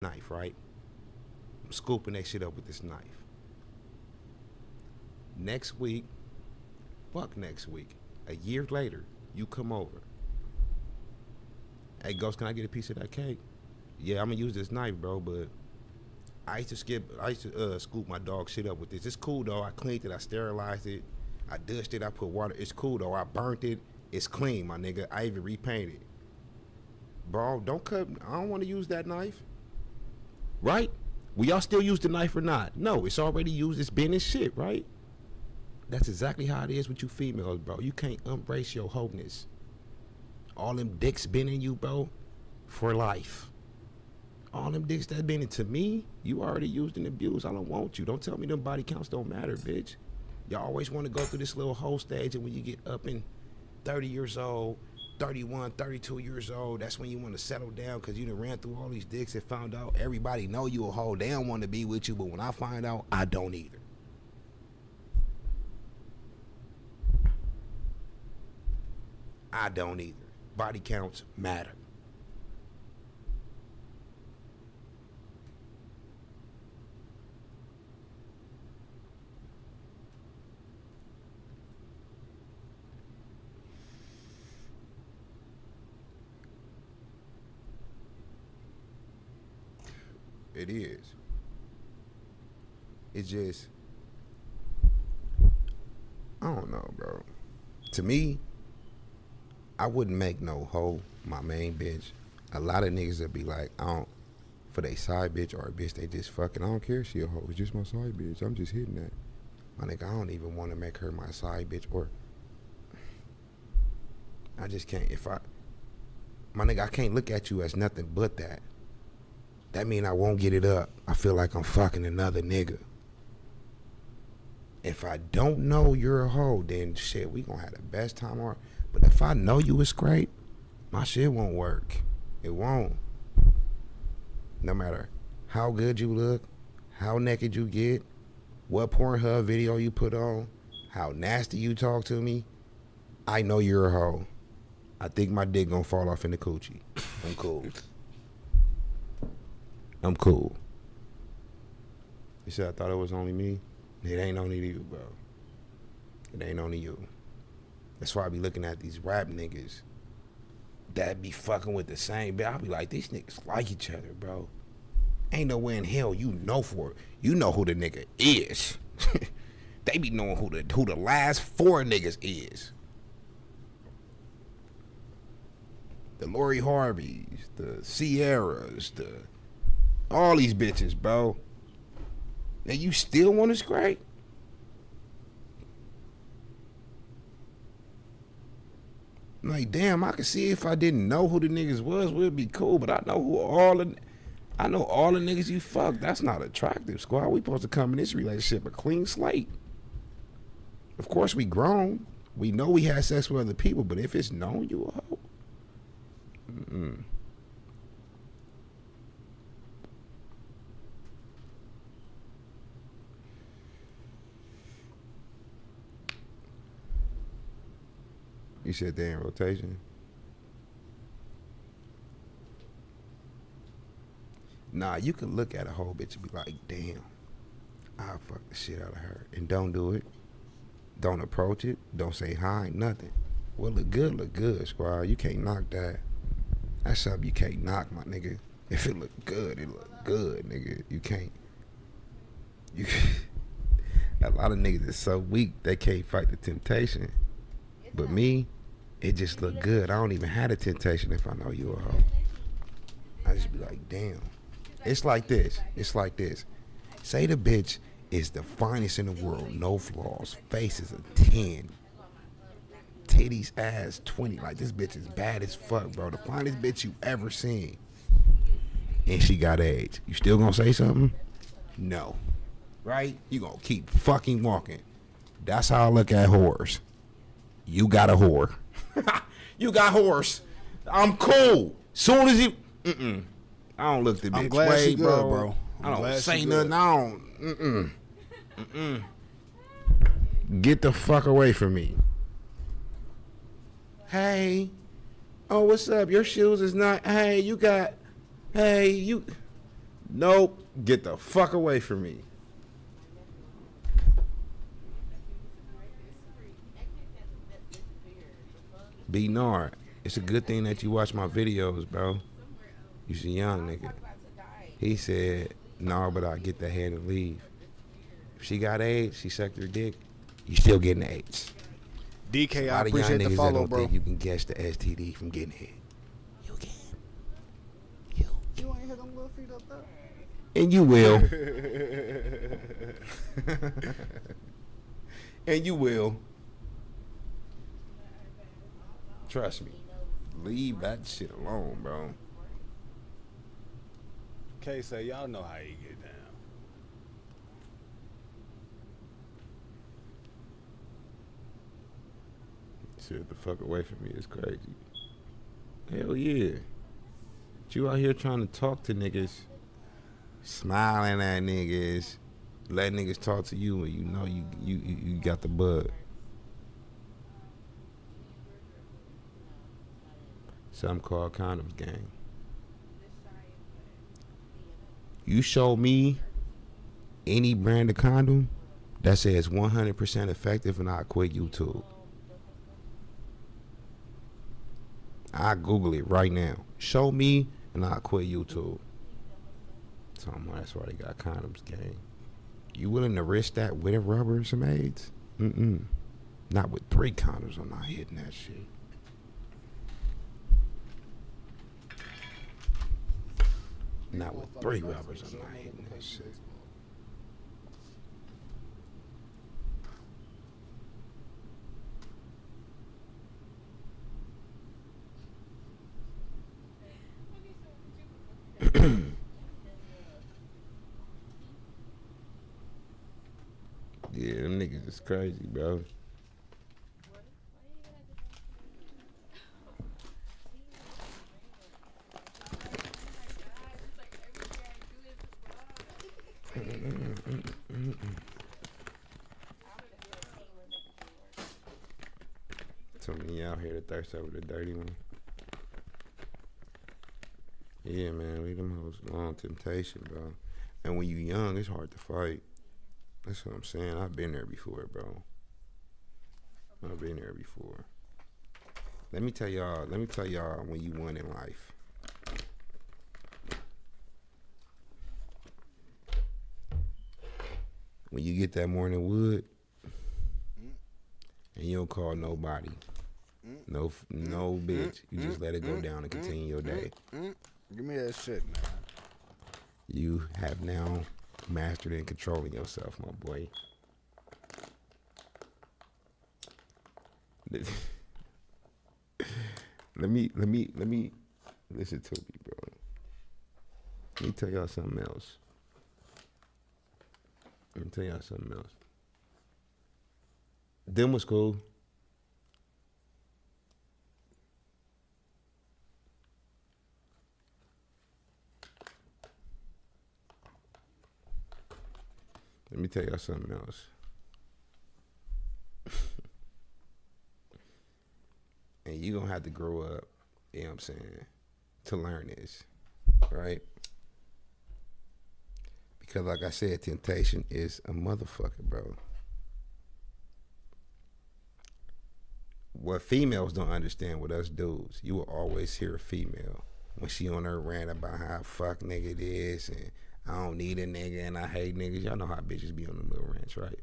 knife, right? I'm scooping that shit up with this knife. Next week, fuck next week. A year later, you come over. Hey, Ghost, can I get a piece of that cake? Yeah, I'm gonna use this knife, bro, but I used to scoop my dog shit up with this. It's cool though. I cleaned it, I sterilized it, I dusted it, I put water. It's cool though. I burnt it. It's clean, my nigga. I even repainted. Bro, don't cut. I don't want to use that knife. Right? Will y'all still use the knife or not? No, it's already used. It's been in shit, right? That's exactly how it is with you females, bro. You can't embrace your wholeness. All them dicks been in you, bro, for life. All them dicks that been into me, you already used and abused. I don't want you. Don't tell me them body counts don't matter, bitch. Y'all always want to go through this little whole stage, and when you get up in 30 years old, 31, 32 years old, that's when you want to settle down because you done ran through all these dicks and found out everybody know you a hoe. They don't want to be with you, but when I find out, I don't either. I don't either. Body counts matter. It is. It's just, I don't know, bro. To me, I wouldn't make no hoe my main bitch. A lot of niggas would be like, I don't, for they side bitch or a bitch they just fucking, I don't care if she a hoe. It's just my side bitch. I'm just hitting that. My nigga, I don't even want to make her my side bitch, or I just can't. My nigga, I can't look at you as nothing but that. That mean I won't get it up. I feel like I'm fucking another nigga. If I don't know you're a hoe, then shit, we gonna have the best time on. But if I know you was great, my shit won't work. It won't. No matter how good you look, how naked you get, what Pornhub video you put on, how nasty you talk to me, I know you're a hoe. I think my dick gonna fall off in the coochie. I'm cool. I'm cool. You said I thought it was only me? It ain't only you, bro. It ain't only you. That's why I be looking at these rap niggas that be fucking with the same bitch. I be like, these niggas like each other, bro. Ain't no way in hell you know for it. You know who the nigga is. They be knowing who the last four niggas is. The Lori Harveys, the Sierras, all these bitches, bro. Now you still want to scrape? I'm like, damn, I could see if I didn't know who the niggas was, we'd be cool. But I know I know all the niggas you fuck. That's not attractive, squad. We supposed to come in this relationship a clean slate. Of course we grown. We know we had sex with other people, but if it's known you a hoe, You said they in rotation. Nah, you could look at a whole bitch and be like, damn, I'll fuck the shit out of her. And don't do it. Don't approach it. Don't say hi, nothing. Well, look good, squad. You can't knock that. That's something you can't knock, my nigga. If it look good, it look good, nigga. You can't. A lot of niggas is so weak, they can't fight the temptation. But me, it just look good. I don't even have the temptation if I know you a hoe. I just be like, damn. It's like this. Say the bitch is the finest in the world, no flaws, face is a 10, titties, ass 20. Like, this bitch is bad as fuck, bro. The finest bitch you ever seen. And she got AIDS. You still gonna say something? No. Right? You gonna keep fucking walking. That's how I look at whores. You got a whore. You got whores. I'm cool. Soon as you, I don't look the bitch. I'm glad way, she good, bro. I don't say nothing. I don't. Get the fuck away from me. Hey, oh, what's up? Your shoes is not. Hey, you got. Hey, you. Nope. Get the fuck away from me. B Nard. It's a good thing that you watch my videos, bro. You's a young nigga. He said, no, but I get the head and leave. If she got AIDS, she sucked her dick, you still getting AIDS. DK, A I lot of young appreciate the niggas that follow, don't bro. think you can catch the STD from getting hit. You can. You ain't hit them little feet up there. And you will. And you will. Trust me. Leave that shit alone, bro. K say, y'all know how you get down. Shit the fuck away from me. It's crazy. Hell yeah. But you out here trying to talk to niggas, smiling at niggas, let niggas talk to you, and you know you got the bug. Something called condoms gang. You show me any brand of condom that says 100% effective, and I quit YouTube. I Google it right now. Show me, and I quit YouTube. That's why they got condoms, gang. You willing to risk that with a rubber and some AIDS? Not with 3 condoms. I'm not hitting that shit. Not with 3 rubbers. I'm not hitting that shit. Yeah, them niggas is crazy, bro. So many out here to thirst over the dirty one. Yeah, man, we them hoes long temptation, bro. And when you young, it's hard to fight. That's what I'm saying. I've been there before, bro. I've been there before. Let me tell y'all when you won in life. When you get that morning wood and you don't call nobody. No bitch. You just let it go down and continue your day. Give me that shit, man. You have now mastered and controlling yourself, my boy. Let me listen to me, bro. Let me tell y'all something else. Them was cool. Let me tell y'all something else. And you gonna have to grow up, you know what I'm saying, to learn this, right? Because like I said, temptation is a motherfucker, bro. What females don't understand with us dudes, you will always hear a female when she on her rant about how fuck nigga it is and I don't need a nigga and I hate niggas. Y'all know how bitches be on them little rants, right?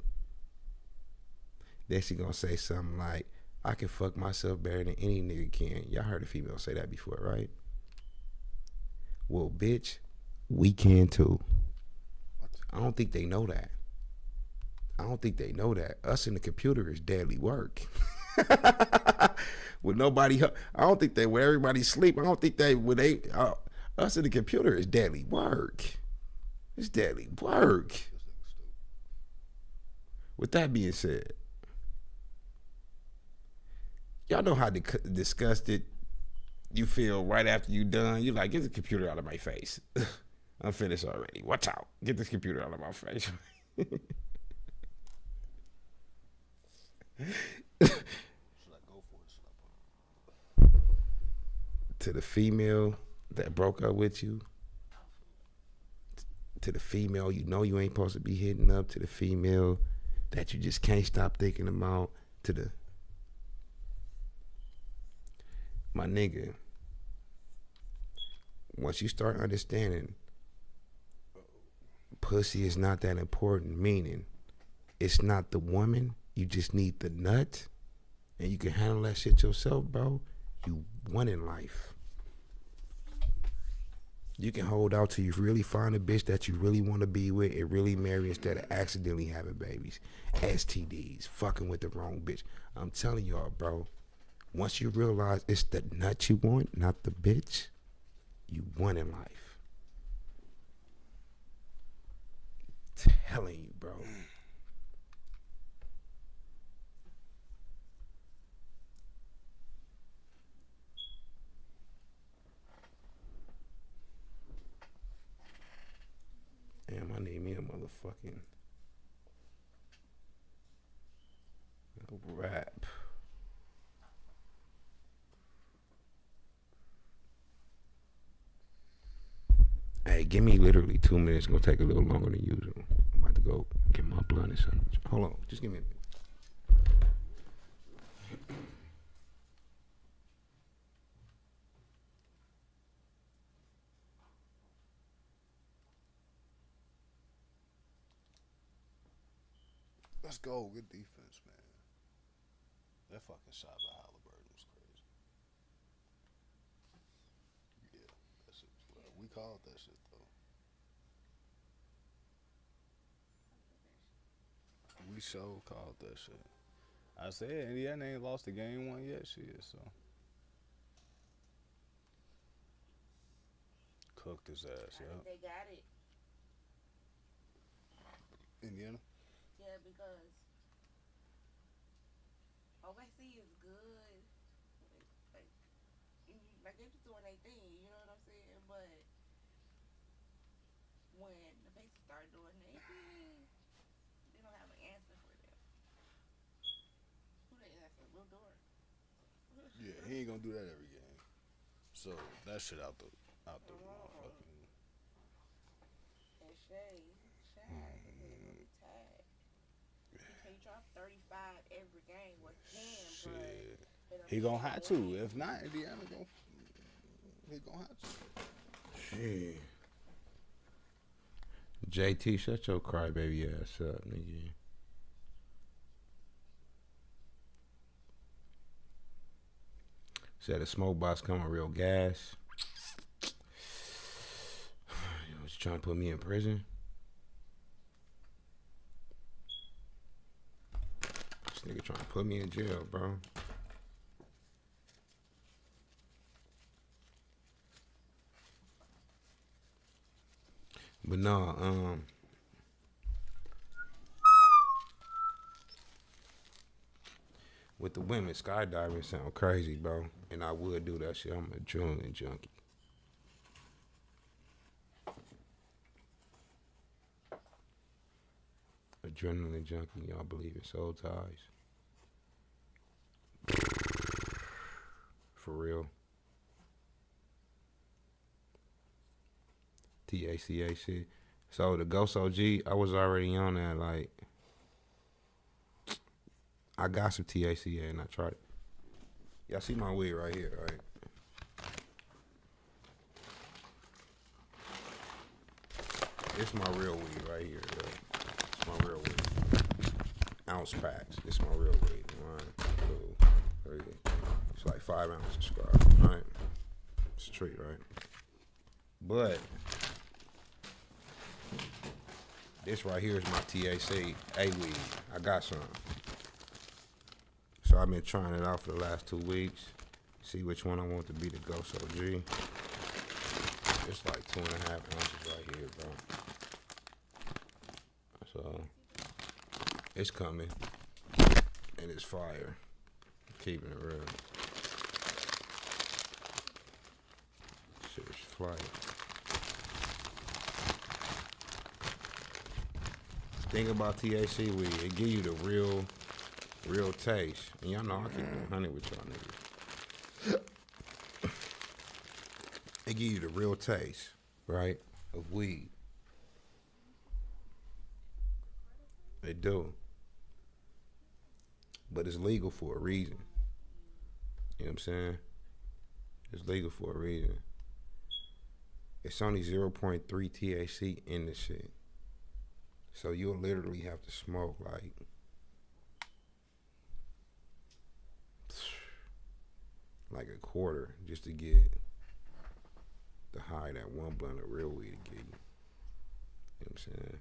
Then she gonna say something like, I can fuck myself better than any nigga can. Y'all heard a female say that before, right? Well, bitch, we can too. I don't think they know that. Us in the computer is deadly work. With nobody, I don't think they, when everybody sleep, I don't think they, when they, us in the computer is deadly work. It's deadly work. With that being said, y'all know how disgusted you feel right after you done. You like, get the computer out of my face. I'm finished already. Watch out. Get this computer out of my face. To the female that broke up with you, to the female you know you ain't supposed to be hitting up, to the female that you just can't stop thinking about, to the my nigga. Once you start understanding pussy is not that important, meaning it's not the woman, you just need the nut, and you can handle that shit yourself, bro. You won in life. You can hold out till you really find a bitch that you really want to be with and really marry instead of accidentally having babies. STDs, fucking with the wrong bitch. I'm telling y'all, bro, once you realize it's the nut you want, not the bitch, you won in life. Telling you, bro. Damn, I need me a motherfucking rap. Hey, give me literally 2 minutes. It's gonna take a little longer than usual. I'm about to go get my blunt or something. Hold on, just give me a minute. Let's go. Good defense, man. That fucking shot by Halliburton was crazy. Yeah, that shit was well. We called that shit, though. We sure called that shit. I said, Indiana ain't lost a game one yet, shit, so. Cooked his ass, I yeah. think they got it. Indiana? Yeah, because OSC is good. Like they just doing their thing, you know what I'm saying? But when the Pacers start doing their thing, they don't have an answer for them. Who they answer? Will Dort. Yeah, he ain't gonna do that every game. So that shit out the motherfucking. And Shay really tired. He dropped 35 every game with him, Shit. but He gonna have to. If not, Indiana he gonna have to. Shit. JT, shut your crybaby ass up, nigga. Said the smoke box coming real gas. You was trying to put me in prison? This nigga trying to put me in jail, bro. But no, with the women, skydiving sound crazy, bro. And I would do that shit. I'm a adrenaline junkie. Adrenaline junkie. Y'all believe in soul ties? For real. TACA shit. So the Ghost OG, I was already on that. Like, I got some TACA and I tried it. Y'all see my weed right here, right? It's my real weed right here, though. It's my real weed. Ounce packs. This is my real weed. 1, 2, 3. It's like 5 ounces, scarf, right? It's a treat, right? But this right here is my TACA weed. I got some. So I've been trying it out for the last 2 weeks. See which one I want to be the Ghost OG. It's like 2.5 ounces right here, bro. So it's coming. And it's fire. Keeping it real. Shit is flight. Thing about THC weed, it give you the real taste. And y'all know I keep doing honey with y'all niggas. It give you the real taste, right, of weed. They do. But it's legal for a reason. You know what I'm saying? It's legal for a reason. It's only 0.3 THC in this shit. So you'll literally have to smoke like a quarter just to get the high that one blunt of real weed to give you. You know what I'm saying?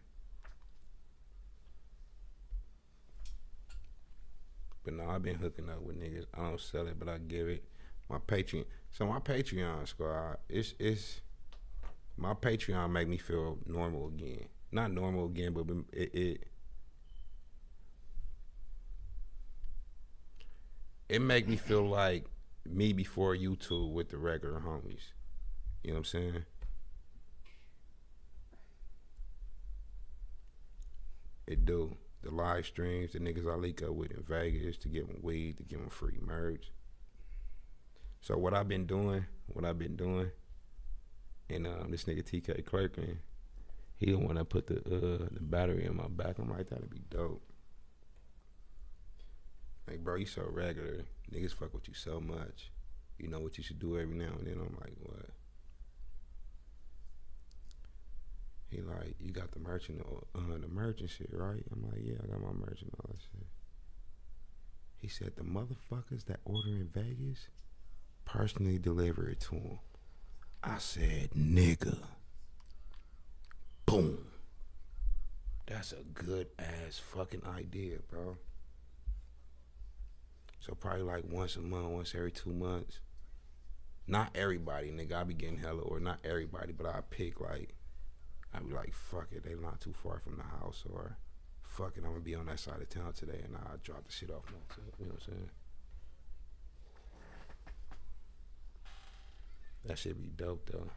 But no, I've been hooking up with niggas. I don't sell it, but I give it. My Patreon. So my Patreon squad, it's my Patreon make me feel normal again. Not normal again, but it make me feel like me before YouTube with the regular homies. You know what I'm saying? It do. The live streams, the niggas I link up with in Vegas to give them weed, to give them free merch. So what I've been doing, and this nigga TK Clerkin, he the one that put the battery in my back. I'm like, that'd be dope. Like, bro, you so regular. Niggas fuck with you so much. You know what you should do every now and then. I'm like, what? He like, you got the merch and the merch and shit, right? I'm like, yeah, I got my merch and all that shit. He said, the motherfuckers that order in Vegas, personally deliver it to them. I said, nigga. Boom. That's a good ass fucking idea, bro. So probably like once a month, once every 2 months. Not everybody, nigga. I be getting hella, or not everybody, but I pick like, I be like, fuck it, they not too far from the house, or fuck it, I'm gonna be on that side of town today, and I drop the shit off myself. You know what I'm saying? That shit be dope though.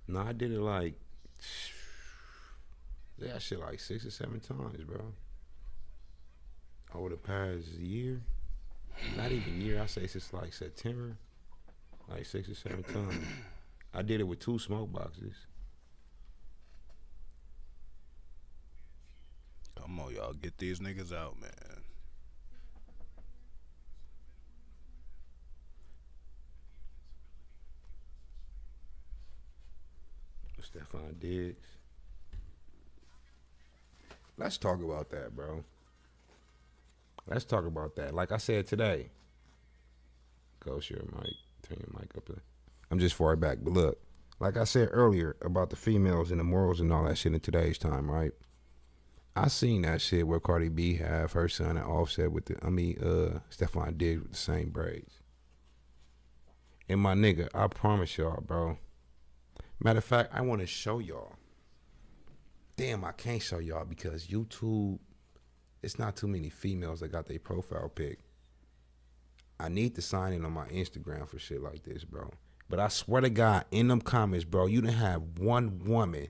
No, I did it like, that shit like 6 or 7 times, bro. Over the past year, not even year, I say since like September, like 6 or 7 times. I did it with 2 smoke boxes. Come on, y'all, get these niggas out, man. Stephon Diggs. Let's talk about that, bro. Let's talk about that. Like I said today. Go share your mic. Turn your mic up there. I'm just far back. But look, like I said earlier about the females and the morals and all that shit in today's time, right? I seen that shit where Cardi B have her son and Offset with Stephon Diggs with the same braids. And my nigga, I promise y'all, bro. Matter of fact, I want to show y'all. Damn, I can't show y'all because YouTube, it's not too many females that got their profile pic. I need to sign in on my Instagram for shit like this, bro. But I swear to God, in them comments, bro, you didn't have one woman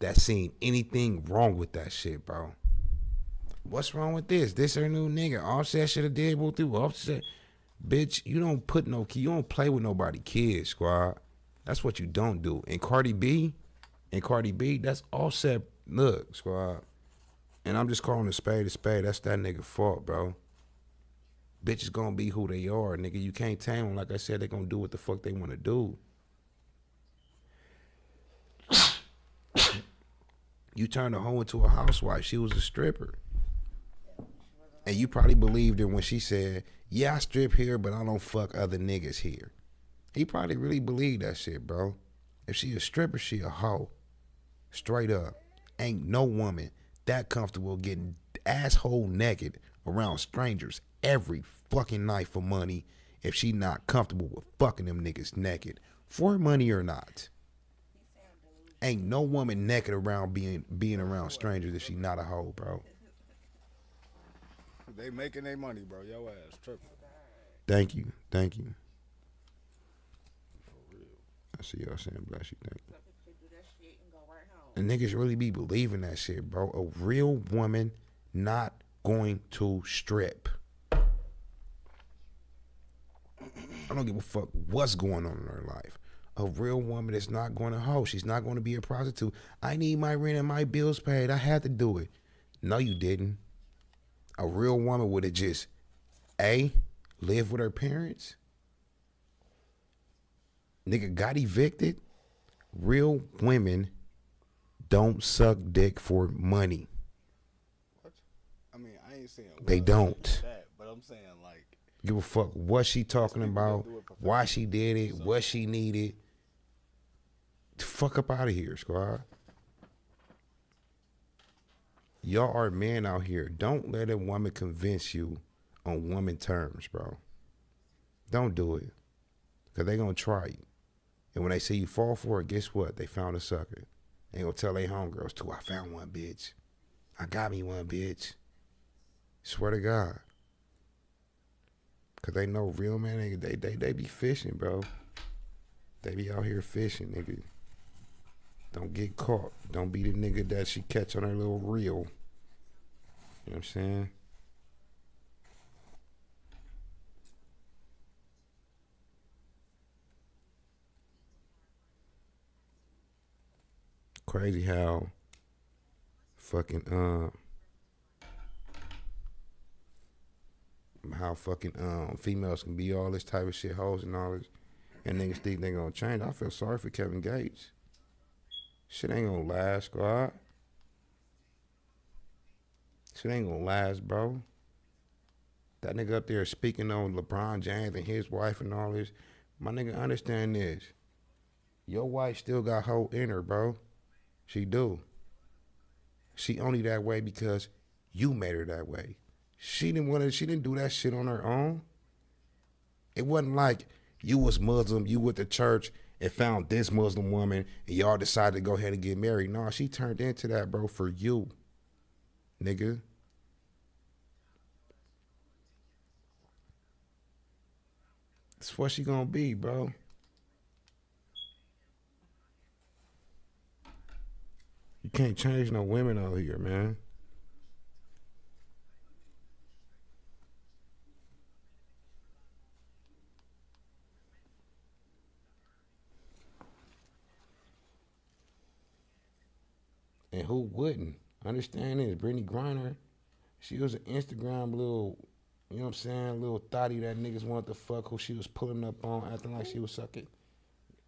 that seen anything wrong with that shit, bro. What's wrong with this? This her new nigga. Offset should have did both through. Offset, bitch, you don't put no key. You don't play with nobody kids, squad. That's what you don't do. And Cardi B, that's Offset. Look, squad. And I'm just calling a spade a spade. That's that nigga fault, bro. Bitches gonna be who they are, nigga. You can't tame them. Like I said, they gonna do what the fuck they wanna do. You turned a hoe into a housewife. She was a stripper. And you probably believed her when she said, yeah, I strip here, but I don't fuck other niggas here. He probably really believed that shit, bro. If she a stripper, she a hoe. Straight up. Ain't no woman that comfortable getting asshole naked around strangers every fucking night for money if she not comfortable with fucking them niggas naked. For money or not. Ain't no woman naked around being around strangers if she not a hoe, bro. They making their money, bro. Yo ass tripping. Thank you. Thank you. I see y'all saying bless you. Thank you. And niggas really be believing that shit, bro. A real woman not going to strip. I don't give a fuck what's going on in her life. A real woman is not going to hoe. She's not going to be a prostitute. I need my rent and my bills paid. I had to do it. No, you didn't. A real woman would have just, live with her parents. Nigga got evicted. Real women don't suck dick for money. What? I mean, I ain't saying They don't. that, but I'm saying like Give a fuck what she talking people that about, do it why she did it, what she needed. Fuck up out of here, squad. Y'all are men out here. Don't let a woman convince you on woman terms, bro. Don't do it. Because they going to try you. And when they see you fall for it, guess what? They found a sucker. They going to tell their homegirls too, I found one, bitch. I got me one, bitch. Swear to God. Because they know real men, nigga, they be fishing, bro. They be out here fishing, nigga. Don't get caught. Don't be the nigga that she catch on her little reel. You know what I'm saying? Crazy how females can be all this type of shit, hoes and all this, and niggas think they gonna change. I feel sorry for Kevin Gates. Shit ain't gonna last, squad. Shit ain't gonna last, bro. That nigga up there speaking on LeBron James and his wife and all this. My nigga, understand this. Your wife still got hoe in her, bro. She do. She only that way because you made her that way. She didn't do that shit on her own. It wasn't like you was Muslim, you went to church and found this Muslim woman and y'all decided to go ahead and get married. No, she turned into that, bro, for you, nigga. That's what she gonna be, bro. You can't change no women out here, man. And who wouldn't? Understand this, Brittany Griner, she was an Instagram little, you know what I'm saying, little thotty that niggas wanted to fuck, who she was pulling up on, acting like she was sucking.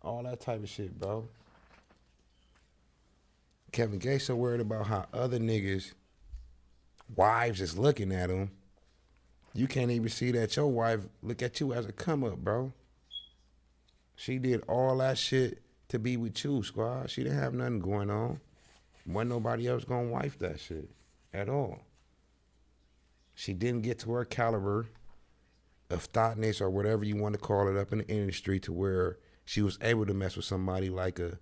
All that type of shit, bro. Kevin Gates so worried about how other niggas' wives is looking at him. You can't even see that your wife look at you as a come up, bro. She did all that shit to be with you, squad. She didn't have nothing going on. Wasn't nobody else gonna wife that shit at all. She didn't get to her caliber of thoughtness or whatever you want to call it up in the industry to where she was able to mess with somebody like a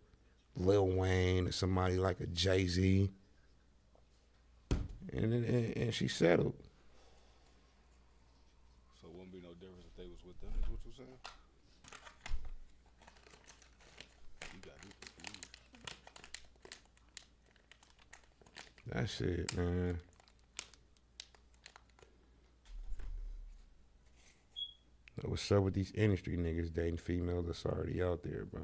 Lil Wayne or somebody like a Jay-Z. And she settled. So it wouldn't be no difference if they was with them, is what you're saying? You got me confused. That's it, man. What's up with these industry niggas dating females that's already out there, bro?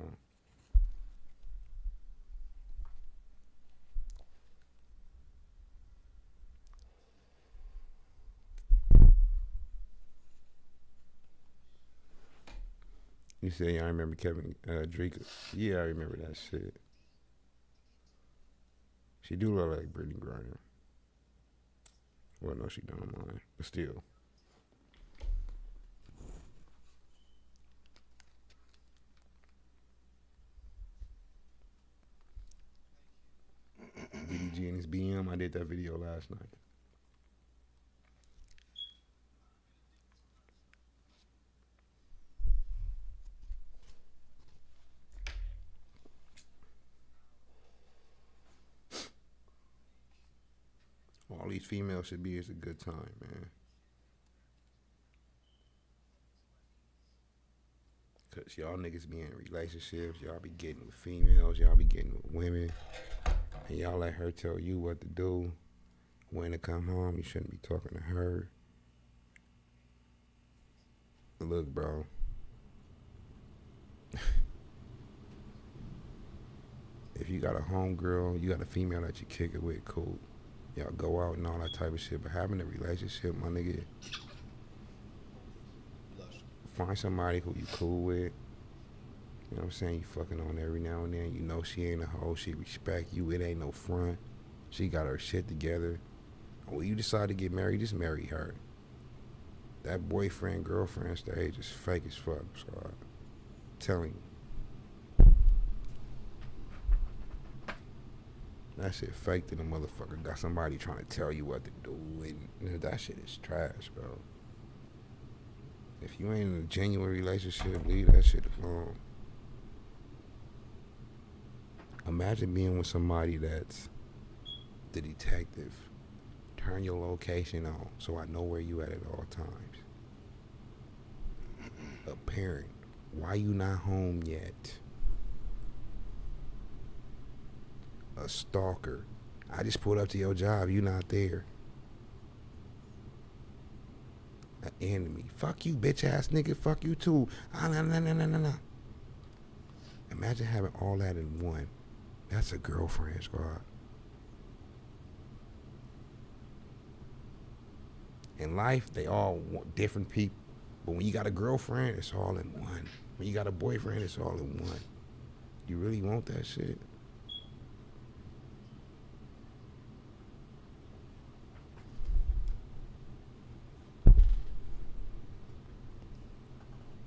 You say, yeah, I remember Kevin Drake. Yeah, I remember that shit. She do look like Brittany Griner. Well, no, she don't mind, but still. BDG and his BM, I did that video last night. All these females should be is a good time, man. Cause y'all niggas be in relationships, y'all be getting with females, y'all be getting with women, and y'all let her tell you what to do, when to come home. You shouldn't be talking to her. Look, bro, you got a homegirl, you got a female that you kick it with, cool. Y'all go out and all that type of shit. But having a relationship, my nigga, find somebody who you cool with. You know what I'm saying? You fucking on every now and then. You know she ain't a hoe. She respect you. It ain't no front. She got her shit together. When you decide to get married, just marry her. That boyfriend, girlfriend stage is fake as fuck. So I'm telling you. That shit fake than a motherfucker got somebody trying to tell you what to do. And that shit is trash, bro. If you ain't in a genuine relationship, leave that shit alone. Imagine being with somebody that's the detective. Turn your location on so I know where you at all times. A parent. Why you not home yet? A stalker. I just pulled up to your job. You not there. An enemy. Fuck you, bitch ass nigga. Fuck you too. Nah. Imagine having all that in one. That's a girlfriend squad. In life, they all want different people. But when you got a girlfriend, it's all in one. When you got a boyfriend, it's all in one. You really want that shit?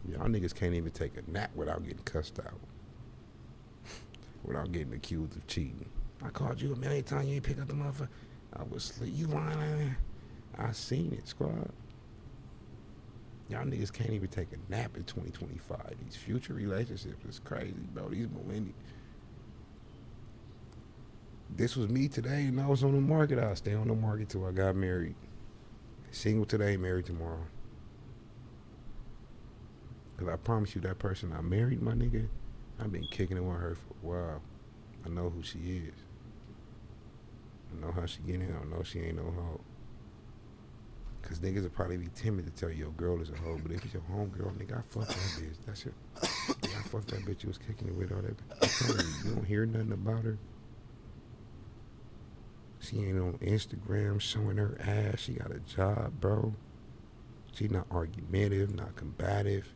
Y'all niggas can't even take a nap without getting cussed out. Without getting accused of cheating. I called you a million times, you ain't pick up the motherfucker. I was asleep. You lying? I seen it, squad. Y'all niggas can't even take a nap in 2025. These future relationships is crazy, bro. These millennials. This was me today and I was on the market. I'll stay on the market till I got married. Single today, married tomorrow. Cause I promise you that person I married, my nigga, I've been kicking it with her for a while. I know who she is. I know how she get in. I know she ain't no hoe. Cause niggas will probably be timid to tell you your girl is a hoe, but if it's your homegirl, nigga, I fuck that bitch. That's it. Yeah, I fuck that bitch you was kicking it with all that. I'm telling you don't hear nothing about her. She ain't on Instagram showing her ass. She got a job, bro. She not argumentative, not combative.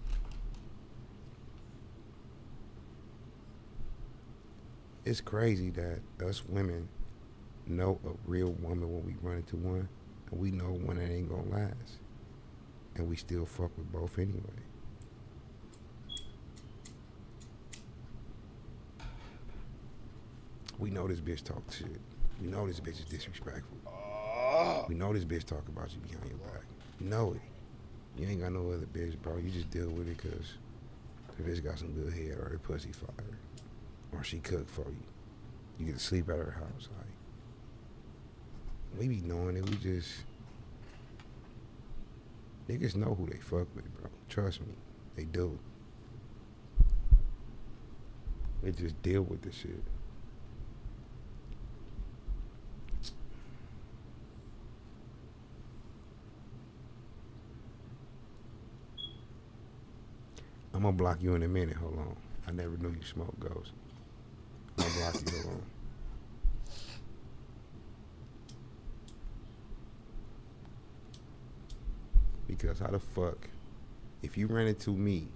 It's crazy that us women know a real woman when we run into one, and we know one that ain't gonna last, and we still fuck with both anyway. We know this bitch talk shit. We know this bitch is disrespectful. We know this bitch talk about you behind your back. You know it. You ain't got no other bitch, bro. You just deal with it because the bitch got some good head or the pussy fire. Or she cook for you. You get to sleep at her house. Like, we be knowing it. We just... Niggas know who they fuck with, bro. Trust me. They do. They just deal with this shit. I'm gonna block you in a minute. Hold on. I never knew you smoked ghosts. I'm gonna block you. Hold on. Because how the fuck, if you ran into me,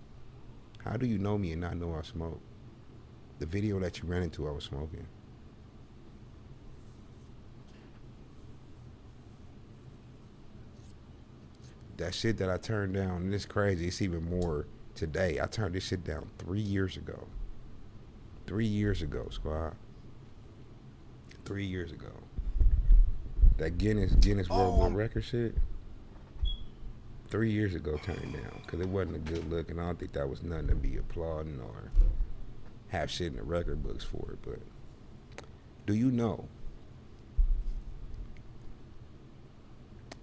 how do you know me and not know I smoke? The video that you ran into, I was smoking. That shit that I turned down, and it's crazy, it's even more today. I turned this shit down 3 years ago. 3 years ago, squad. 3 years ago. That Guinness World Record shit. 3 years ago, turned it down because it wasn't a good look, and I don't think that was nothing to be applauding or have shit in the record books for it. But do you know?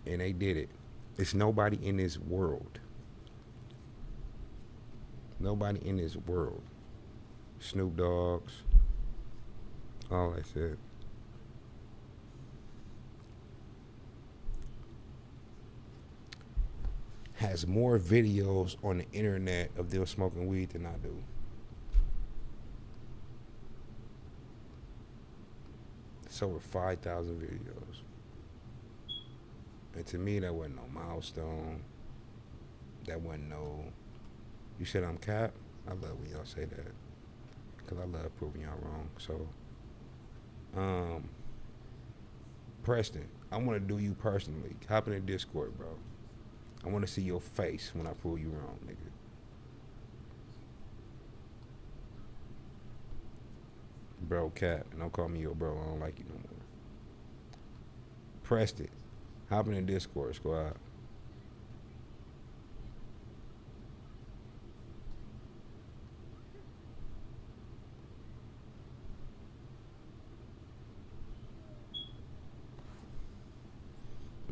And they did it. It's nobody in this world. Nobody in this world. Snoop Dogg's. All that shit. Has more videos on the internet of them smoking weed than I do. It's over 5,000 videos. And to me, that wasn't no milestone. That wasn't no, you said I'm cap? I love when y'all say that. Because I love proving y'all wrong. So, Preston, I want to do you personally. Hop in the Discord, bro. I want to see your face when I prove you wrong, nigga. Bro, cap. Don't call me your bro. I don't like you no more. Preston, hop in the Discord, squad.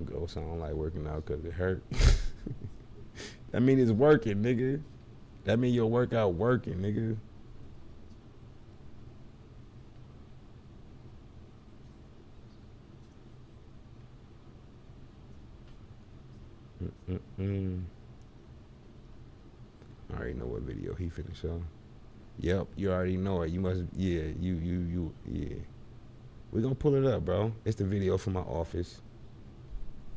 Go sound like working out because it hurt. That mean it's working, nigga. That mean your workout working, nigga. I already know what video he finna show. Yep, you already know it. You must, yeah, yeah. We gonna pull it up, bro. It's the video from my office.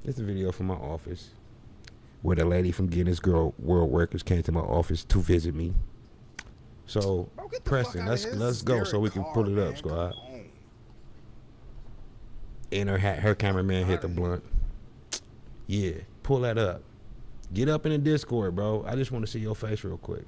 It's the video from my office where the lady from Guinness World Records came to my office to visit me. So, Bro, get the Preston, fuck outta here. let's go so we can Derek pull Carr, it up, man. squad. Come on. And her cameraman hit the blunt. Yeah, pull that up. Get up in the Discord, bro. I just want to see your face real quick.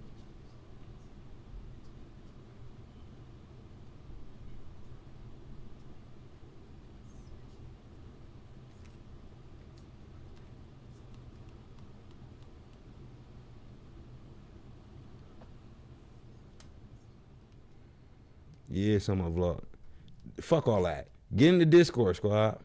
Yeah, it's on my vlog. Fuck all that. Get in the Discord, squad.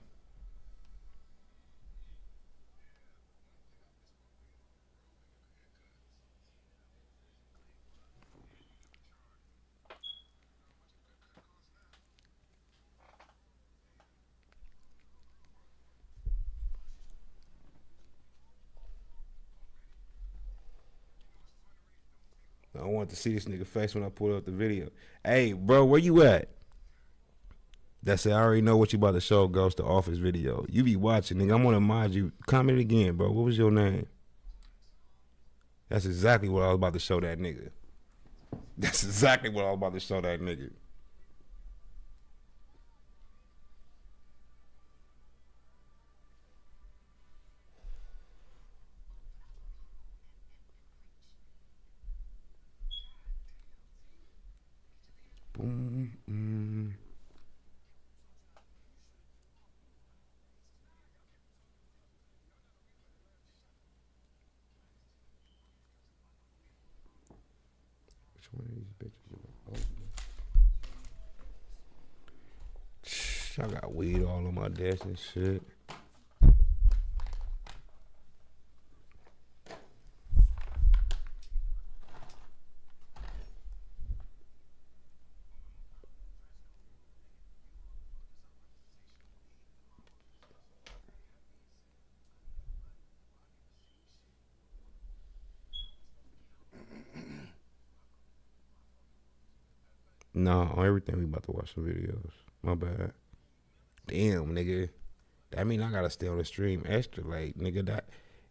I want to see this nigga face when I pull up the video. Hey, bro, where you at? That's it. I already know what you about to show, Ghost, the Office video. You be watching, nigga. I'm gonna mind you. Comment again, bro. What was your name? That's exactly what I was about to show that nigga. That's exactly what I was about to show that nigga. Boom. Which one of these bitches? Oh, I got weed all on my desk and shit. No, on everything we about to watch some videos. My bad. Damn, nigga. That mean I gotta stay on the stream extra late, nigga. That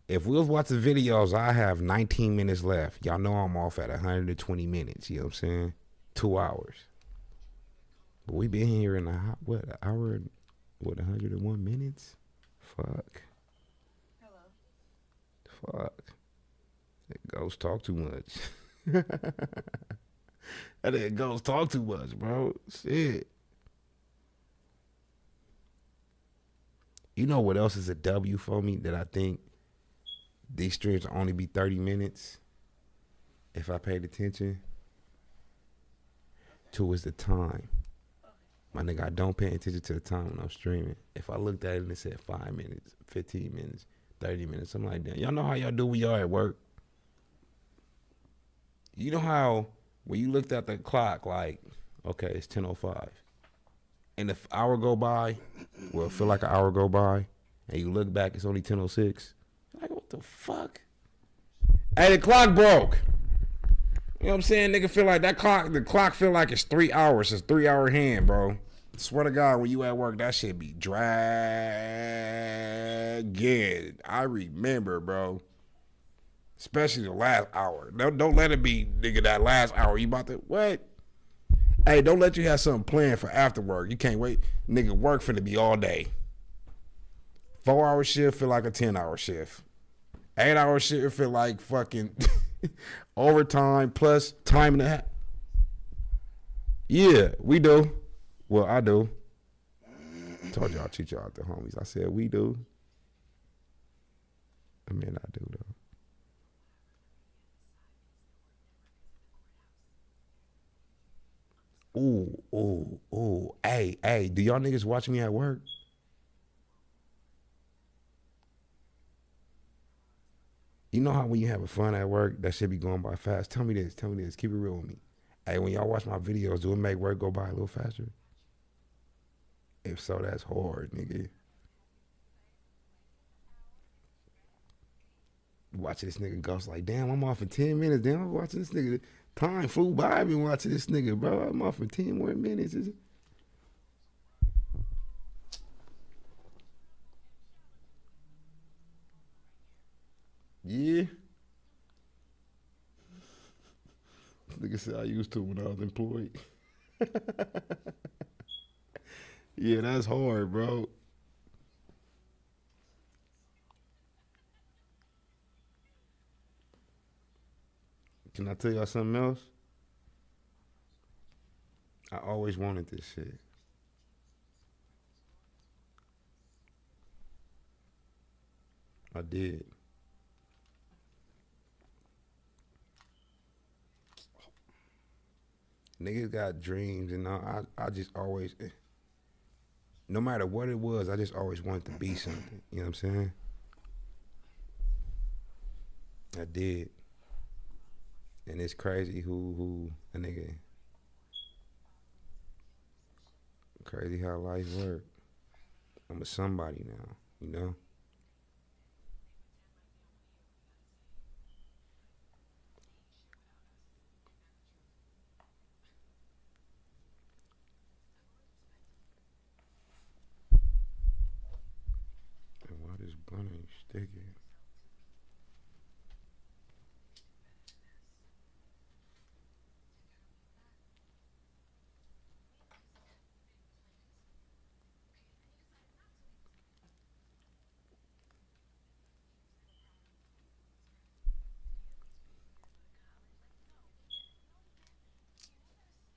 if we was watching videos, I have 19 minutes left. Y'all know I'm off at 120 minutes. You know what I'm saying? 2 hours. But we been here in an hour? What, 101 minutes? Fuck. Hello. Fuck. That ghost talk too much. That nigga ghost talk too much, bro. Shit. You know what else is a W for me that I think these streams will only be 30 minutes if I paid attention? Two is the time. My nigga, I don't pay attention to the time when I'm streaming. If I looked at it and it said 5 minutes, 15 minutes, 30 minutes, I'm like, damn. Y'all know how y'all do when y'all at work? You know how when you looked at the clock, like, okay, it's 10:05. And if an hour go by, well, it feel like an hour go by, and you look back, it's only 10:06. Like, what the fuck? Hey, the clock broke. You know what I'm saying? Nigga feel like that clock, the clock feel like it's 3 hours. It's 3 hour hand, bro. Swear to God, when you at work, that shit be dragging. I remember, bro. Especially the last hour. Don't let it be, nigga, that last hour. You about to, what? Hey, don't let you have something planned for after work. You can't wait. Nigga, work finna be all day. 4-hour shift feel like a 10-hour shift. 8-hour shift feel like fucking overtime plus time and a half. Yeah, we do. Well, I do. Told y'all, treat y'all the homies. I said we do. I mean, I do though. Ooh. Hey, do y'all niggas watch me at work? You know how when you having fun at work, that shit be going by fast? Tell me this. Keep it real with me. Hey, when y'all watch my videos, do it make work go by a little faster? If so, that's hard, nigga. Watch this nigga ghost like, damn, I'm off in 10 minutes. Damn, I'm watching this nigga. Time flew by. I've been watching this nigga, bro. I'm off in 10 more minutes. Yeah. Nigga said I used to when I was employed. Yeah, that's hard, bro. Can I tell y'all something else? I always wanted this shit. I did. Niggas got dreams, and I just always, no matter what it was, I just always wanted to be something. You know what I'm saying? I did. And it's crazy who a nigga, crazy how life work. I'm a somebody now, you know? And why this blunt ain't sticking?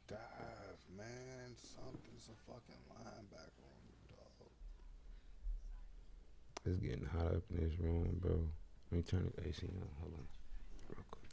Dive, man. Something's a fucking linebacker on you, dog. It's getting hot up in this room, bro. Let me turn the AC on. Hold on. Real quick.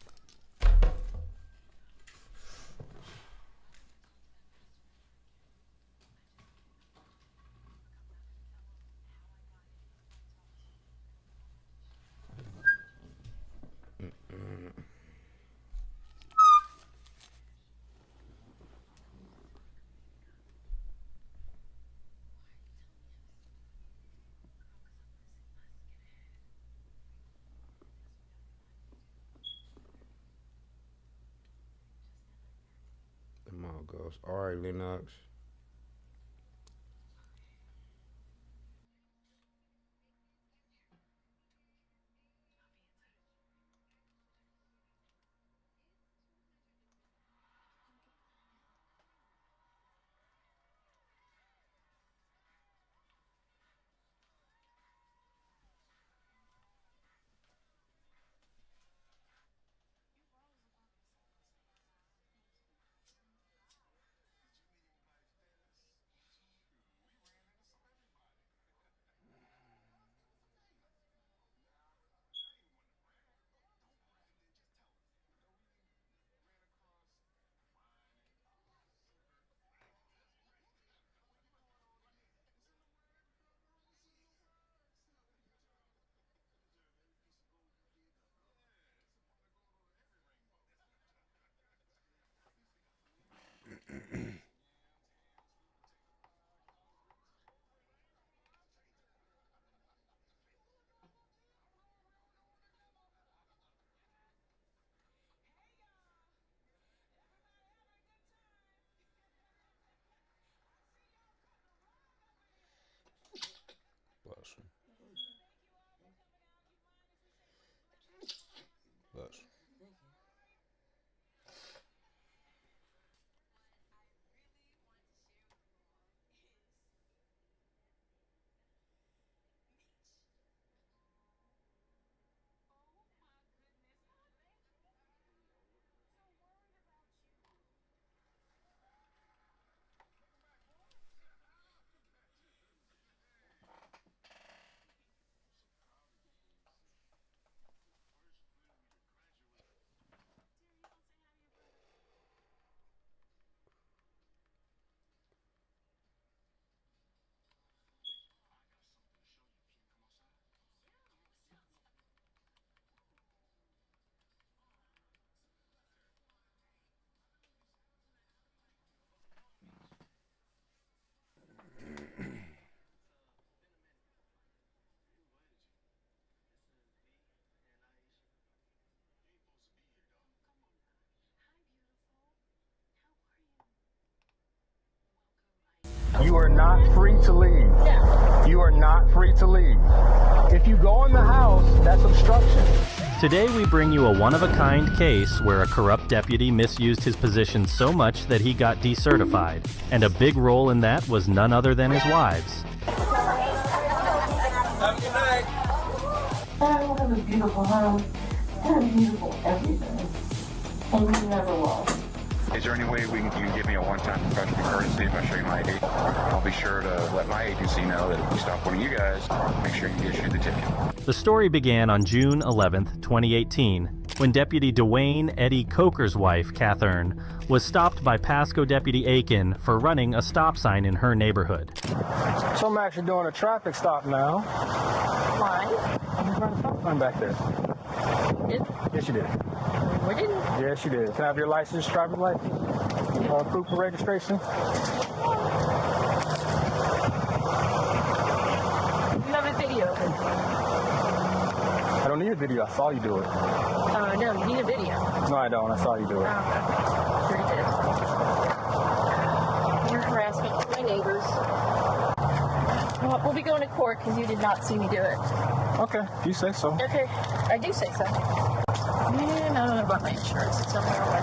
Them all goes. All right, Lennox. Bless you. Bless you. You are not free to leave. No. You are not free to leave. If you go in the house, that's obstruction. Today we bring you a one-of-a-kind case where a corrupt deputy misused his position so much that he got decertified, and a big role in that was none other than his wives. I have a beautiful house, I have beautiful everything, and you never was. Is there any way you can give me a one-time professional courtesy if I show you my ID? I'll be sure to let my agency know that if we stop one of you guys, make sure you issue the ticket. The story began on June 11th, 2018, when Deputy Dwayne Eddie Coker's wife, Catherine, was stopped by Pasco Deputy Aiken for running a stop sign in her neighborhood. So I'm actually doing a traffic stop now. Why? I'm running a stop sign back there. Did Yes, you did. we didn't? Yes, you did. Can I have your license, driver's license, proof of registration? You have a video. I don't need a video. I saw you do it. No, you need a video. No, I don't. I saw you do it. Sure you did. You're harassment to my neighbors. Well, we'll be going to court because you did not see me do it. Okay, you say so. Okay, I do say so. And I don't know about my insurance. It's somewhere away.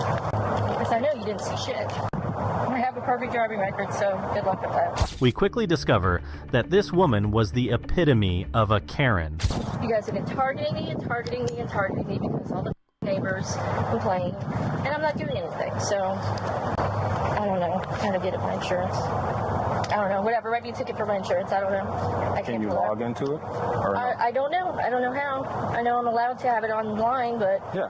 Because I know you didn't see shit. I have a perfect driving record, so good luck with that. We quickly discover that this woman was the epitome of a Karen. You guys have been targeting me and targeting me and targeting me because all the neighbors complain, and I'm not doing anything. So, I don't know how to get at my insurance. I don't know. Whatever. Write me a ticket for my insurance. I don't know. I Can can't you pull it log up. into it? Or no? I don't know. I don't know how. I know I'm allowed to have it online, but Yeah.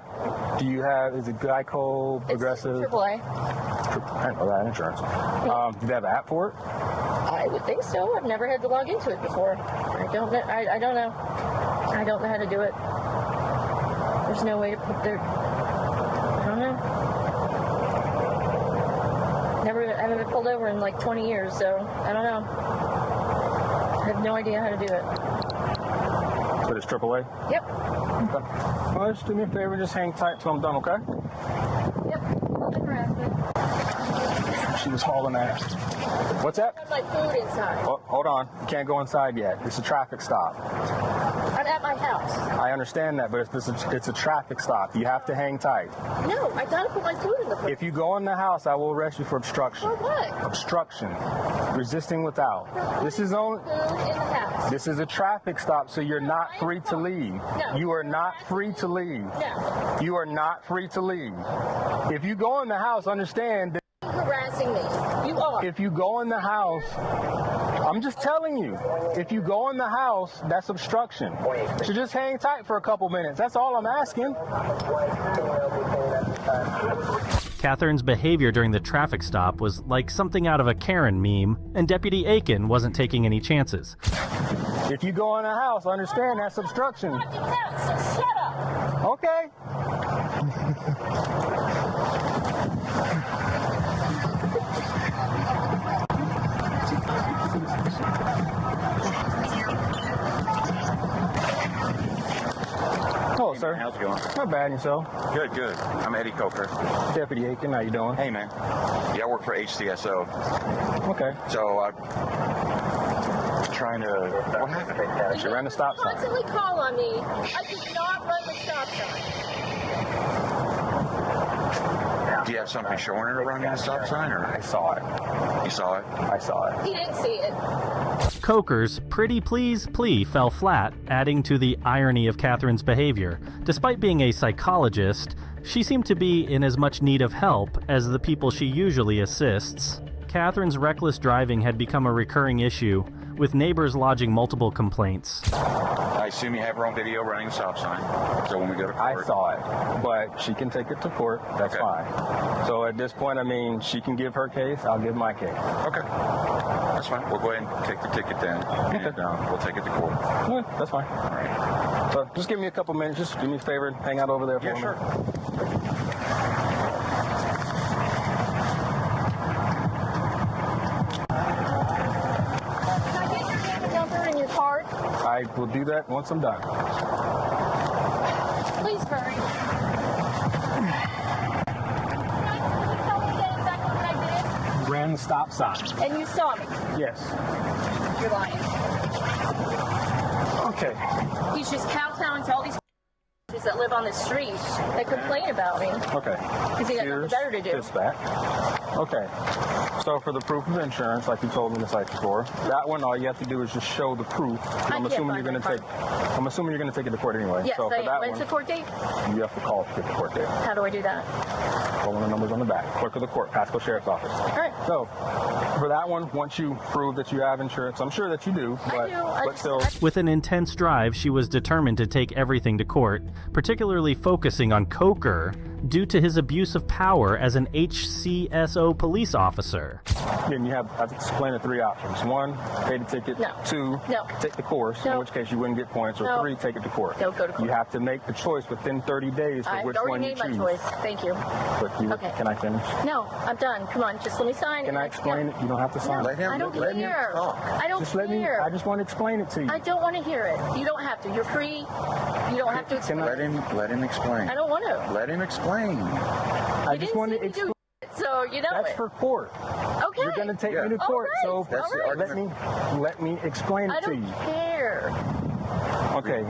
Do you have, is it Geico, Progressive? it's AAA. I didn't know that insurance. Do they have an app for it? I would think so. I've never had to log into it before. I don't know. I don't know. I don't know how to do it. There's no way to put their. I don't know. I haven't been pulled over in like 20 years, so I don't know. I have no idea how to do it. But it's AAA? Yep. Okay. Well, just do me a favor, just hang tight till I'm done, okay? Yep. Public harassment. She was hauling ass. What's that? I have my food inside. Oh, hold on. You can't go inside yet. It's a traffic stop. I'm at my house. I understand that, but it's a traffic stop. You have to hang tight. No, I gotta put my food in the fridge. If you go in the house, I will arrest you for obstruction. For what? Obstruction. Resisting without. This is only. Food in the house. This is a traffic stop, so you're not free to leave. No. You are not free to leave. No. You are not free to leave. If you go in the house, understand that You're harassing me. You are. if you go in the house, I'm just telling you, if you go in the house, that's obstruction. So just hang tight for a couple minutes. That's all I'm asking. Catherine's behavior during the traffic stop was like something out of a Karen meme, and Deputy Aiken wasn't taking any chances. If you go in the house, understand that's obstruction. Fucking house, so shut up. Okay. Hello, sir. How's it going? Not bad, yourself. Good, good. I'm Eddie Coker. Deputy Aiken, how you doing? Hey, man. Yeah, I work for HCSO. Okay. So Trying to... What happened? She ran the stop sign. Constantly call on me. I did not run the stop sign. Do you have something showing her running the stop sign, or? I saw it. You saw it? I saw it. He didn't see it. Coker's pretty please plea fell flat, adding to the irony of Catherine's behavior. Despite being a psychologist, she seemed to be in as much need of help as the people she usually assists. Catherine's reckless driving had become a recurring issue, with neighbors lodging multiple complaints. I assume you have her on video running the stop sign, so when we go to court... I saw it, but she can take it to court. That's Okay. fine. So at this point, I mean, she can give her case. I'll give my case. Okay. That's fine. We'll go ahead and take the ticket then, and we'll take it to court. Yeah, that's fine. All right. So just give me a couple minutes. Just do me a favor and hang out over there for Yeah, a sure. minute. Can I get your name and number and your card? I will do that once I'm done. Please hurry. Can you tell me again exactly what I Ran the stop sign. did? And you saw me. Yes. You're lying. Okay. He's just kowtowing to all these that live on the street that complain about me. Okay. Because he got nothing better to do. This back. Okay. So for the proof of insurance, like you told me to cite before, that one all you have to do is just show the proof. I'm can't assuming you're find going my to take. I'm assuming you're going to take it to court anyway. Yes, so for I that am. When's one, the court date? you have to call to get the court date. How do I do that? Call one of the numbers on the back. Clerk of the court, Pasco Sheriff's Office. All right. So for that one, once you prove that you have insurance, I'm sure that you do, but I do. still. With an intense drive, she was determined to take everything to court, particularly focusing on Coker due to his abuse of power as an HCSO police officer. Then you have, I've explained the three options. One, pay the ticket. No. Two, No. take the course, in No. which case you wouldn't get points. Or No. three, take it to court. No, go to court. You have to make the choice within 30 days for I've which already one you made my choose. choice. Thank you. But you, Okay. Can I finish? No, I'm done. Come on, just let me sign. Can I explain it? You don't have to sign No, it. I don't let him care. talk. I don't Just let me. care. I just want to explain it to you. I don't want to hear it. You don't have to. You're free. You don't have to explain. Can Let him explain. I don't want to. Let him explain. I You just didn't want see to me do explain. it, so you know That's it. for court. Okay. You're going to take Yeah. me to court, All right. so That's the All right. argument. let me explain I it to don't you. care. Okay.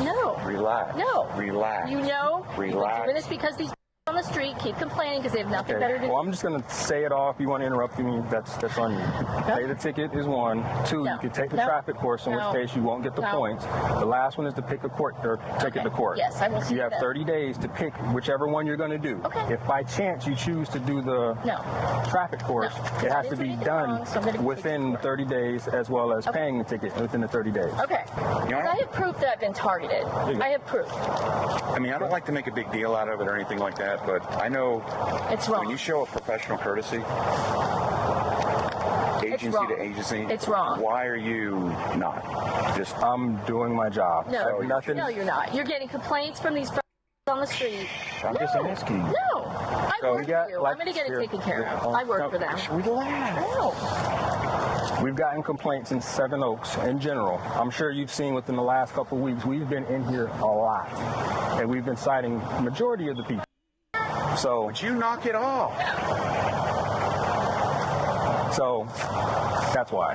No. Relax. No. Relax. You know, you've been Relax. doing this because these on the street keep complaining because they have nothing better to do. Well, I'm just going to say it off. You want to interrupt me, that's on you. Pay the ticket is one. Two, No. you can take the No. traffic course, in No. which case you won't get the No. points. The last one is to pick a court or take it Okay. to court. Yes, I will see You have that. 30 days to pick whichever one you're going to do. Okay. If by chance you choose to do the No. traffic course, No. it I has to didn't do be anything done wrong, so I'm gonna take within it to 30 days as well as Okay. paying the ticket within the 30 days. Okay. You know, I have proof that I've been targeted. you go. I have proof. I mean, I don't like to make a big deal out of it or anything like that, but I know It's wrong. when you show a professional courtesy, agency wrong. to agency, It's wrong. Why are you not? Just I'm doing my job. No, Nothing. no, you're not. You're getting complaints from these on the street. I'm no. just asking. No, I So work we got, for you. like, I'm going to get it here- taken care here, of. I work no, for them. Relax. No. We've gotten complaints in Seven Oaks in general. I'm sure you've seen within the last couple of weeks, we've been in here a lot. And we've been citing the majority of the people. So, Would you knock it off? that's why.